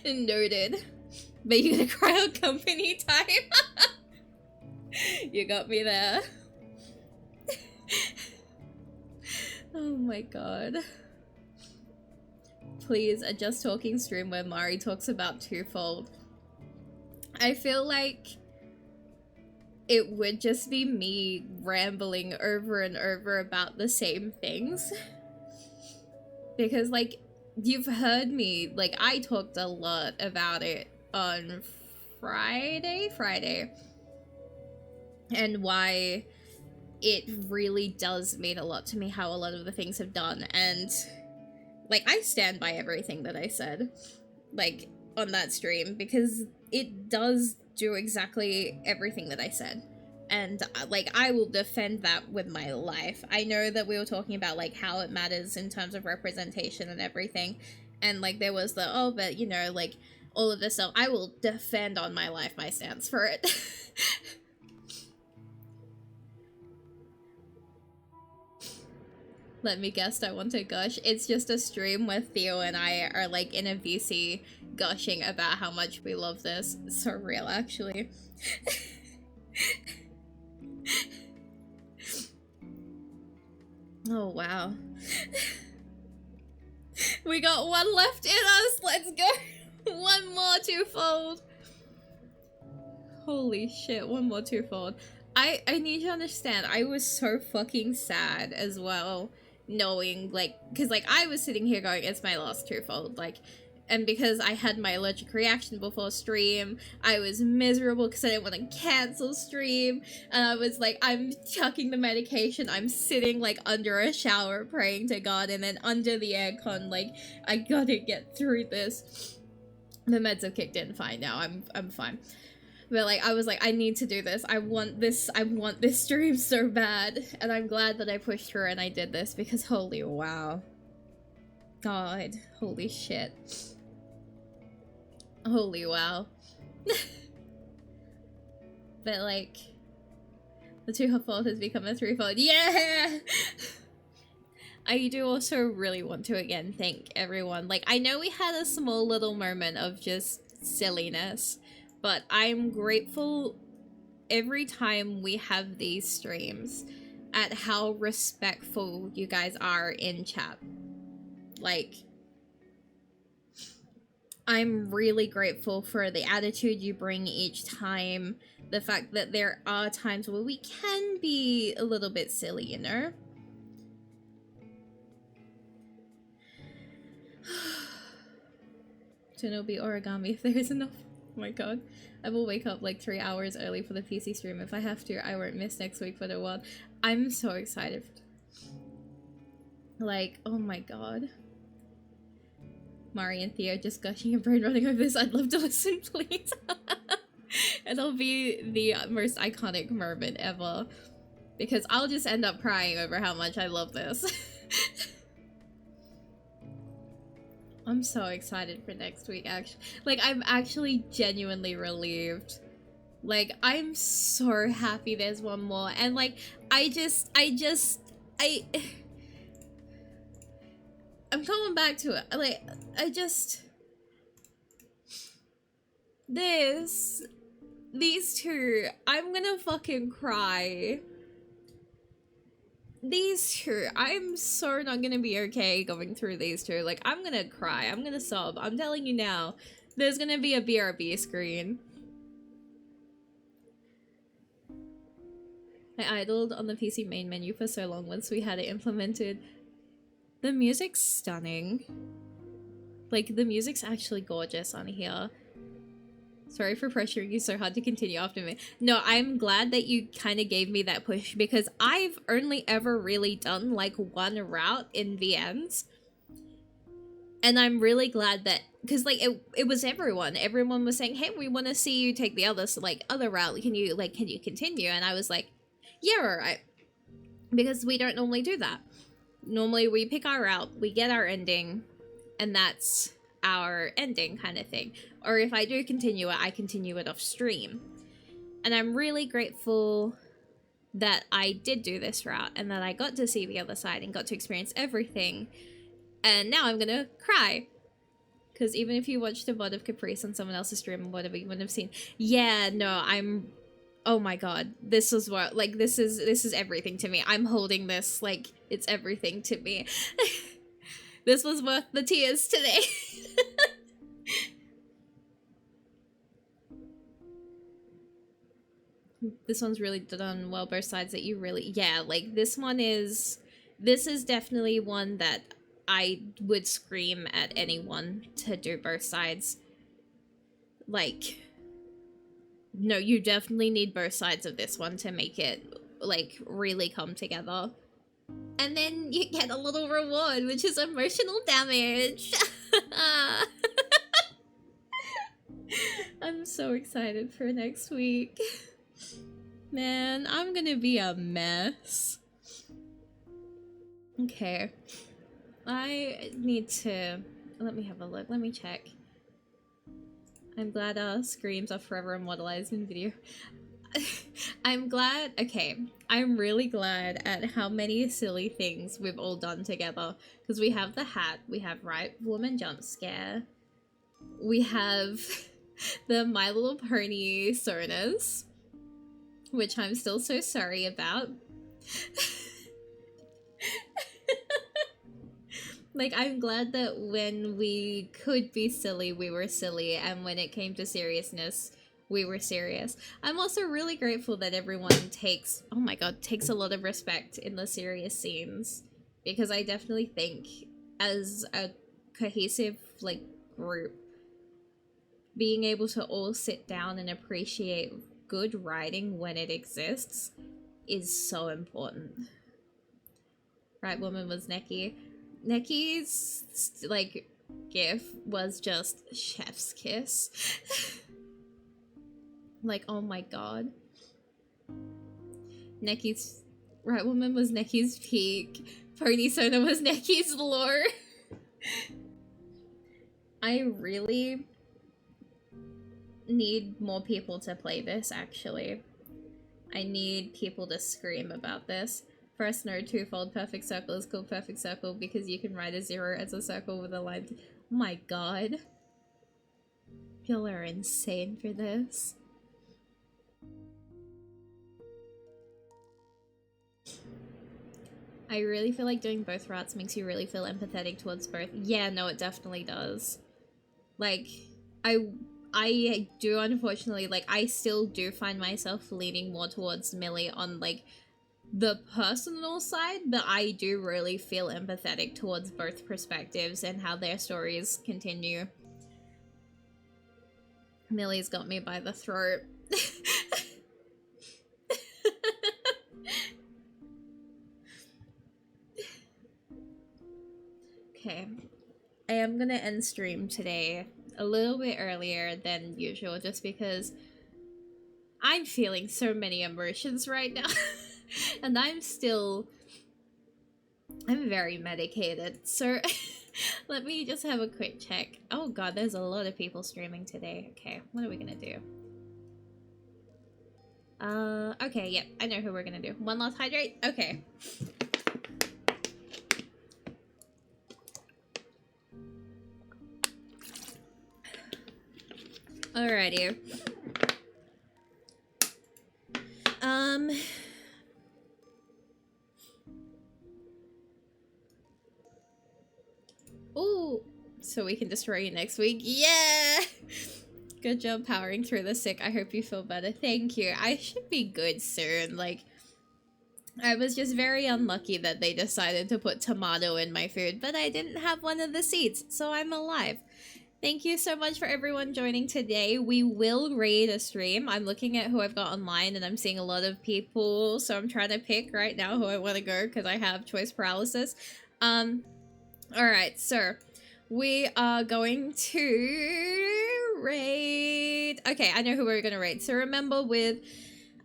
Noted. But you're gonna cry on company time? You got me there. Oh my god. Please, a Just Talking stream where Mari talks about Twofold. I feel like it would just be me rambling over and over about the same things. Because, like, you've heard me, like, I talked a lot about it on Friday? And why it really does mean a lot to me how a lot of the things have done, and like I stand by everything that I said like on that stream, because it does do exactly everything that I said. And like I will defend that with my life. I know that we were talking about like how it matters in terms of representation and everything, and like there was the oh but you know like all of this stuff. I will defend on my life my stance for it. Let me guess, I want to gush. It's just a stream where Theo and I are like in a VC gushing about how much we love this. It's so real, actually. Oh, wow. We got one left in us. Let's go. One more Twofold. Holy shit, one more Twofold. I need you to understand, I was so fucking sad as well, knowing, like, because, like, I was sitting here going, it's my last Twofold, like, and because I had my allergic reaction before stream, I was miserable because I didn't want to cancel stream, and I was like, I'm chucking the medication, I'm sitting, like, under a shower praying to God, and then under the aircon, like, I gotta get through this. The meds have kicked in fine now, I'm fine. But, like, I was like, I need to do this, I want this stream so bad, and I'm glad that I pushed through and I did this, because holy wow. God, holy shit. Holy wow. But like, the Twofold has become a threefold. Yeah! I do also really want to again thank everyone. Like, I know we had a small little moment of just silliness, but I'm grateful every time we have these streams at how respectful you guys are in chat. Like, I'm really grateful for the attitude you bring each time, the fact that there are times where we can be a little bit silly, you know? Don't be origami if there is enough. Oh my god. I will wake up like 3 hours early for the PC stream if I have to. I won't miss next week for the VOD. I'm so excited. Like, oh my god. Mari and Theo just gushing and brain running over this. I'd love to listen, please. It'll be the most iconic moment ever. Because I'll just end up crying over how much I love this. I'm so excited for next week, actually. Like, I'm actually genuinely relieved. Like, I'm so happy there's one more. And, like, I'm coming back to it. Like, these two, I'm gonna fucking cry. These two, I'm so not gonna be okay going through these two. Like, I'm gonna cry, I'm gonna sob. I'm telling you now, there's gonna be a BRB screen. I idled on the PC main menu for so long once we had it implemented. The music's stunning. Like, the music's actually gorgeous on here. Sorry for pressuring you so hard to continue after me. No, I'm glad that you kind of gave me that push, because I've only ever really done, like, one route in VNs. And I'm really glad that, because, like, it was everyone. Everyone was saying, hey, we want to see you take the other, like, other route. Can you continue? And I was like, yeah, alright. Because we don't normally do that. Normally we pick our route, we get our ending, and that's our ending kind of thing. Or if I do continue it, I continue it off stream. And I'm really grateful that I did do this route and that I got to see the other side and got to experience everything. And now I'm gonna cry. Because even if you watched a VOD of Caprice on someone else's stream or whatever, you wouldn't have seen. Yeah, no, oh my god, this is what, like, this is everything to me. I'm holding this, like, it's everything to me. This was worth the tears today. This one's really done well, both sides that you really, yeah, like, this is definitely one that I would scream at anyone to do both sides. Like, no, you definitely need both sides of this one to make it like really come together. And then you get a little reward, which is emotional damage. I'm so excited for next week. Man, I'm gonna be a mess. Okay. I need to... Let me have a look. Let me check. I'm glad our screams are forever immortalized in video. I'm glad... Okay. I'm really glad at how many silly things we've all done together. Because we have the hat. We have Right Woman Jump Scare. We have the My Little Pony Sonas. Which I'm still so sorry about. Like, I'm glad that when we could be silly, we were silly, and when it came to seriousness, we were serious. I'm also really grateful that everyone takes, oh my god, takes a lot of respect in the serious scenes, because I definitely think, as a cohesive, like, group, being able to all sit down and appreciate good writing when it exists is so important. Right Woman was Neki. Neki's, like, gif was just chef's kiss. Like, oh my god. Neki's... Right Woman was Neki's peak. Pony Sona was Neki's lore. I really need more people to play this, actually. I need people to scream about this. First node, Twofold, perfect circle is called perfect circle because you can write a 0 as a circle with a line. Oh my god. Y'all are insane for this. I really feel like doing both routes makes you really feel empathetic towards both. Yeah, no, it definitely does. Like, I do, unfortunately, like, I still do find myself leaning more towards Millie on, like, the personal side, but I do really feel empathetic towards both perspectives and how their stories continue. Millie's got me by the throat. Okay. I am gonna end stream today a little bit earlier than usual just because I'm feeling so many emotions right now. And I'm very medicated, so let me just have a quick check. Oh god, there's a lot of people streaming today. Okay, what are we gonna do? Okay, yep, I know who we're gonna do. One last hydrate? Okay. Alrighty. Ooh, so we can destroy you next week. Yeah! Good job powering through the sick. I hope you feel better. Thank you. I should be good soon. Like, I was just very unlucky that they decided to put tomato in my food, but I didn't have one of the seeds, so I'm alive. Thank you so much for everyone joining today. We will raid a stream. I'm looking at who I've got online and I'm seeing a lot of people, so I'm trying to pick right now who I want to go because I have choice paralysis. Alright, so we are going to raid... Okay, I know who we're going to raid. So remember with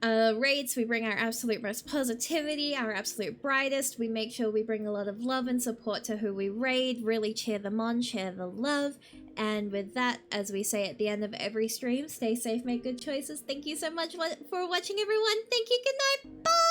raids, we bring our absolute most positivity, our absolute brightest. We make sure we bring a lot of love and support to who we raid, really cheer them on, share the love. And with that, as we say at the end of every stream, stay safe, make good choices. Thank you so much for watching, everyone. Thank you, good night, bye!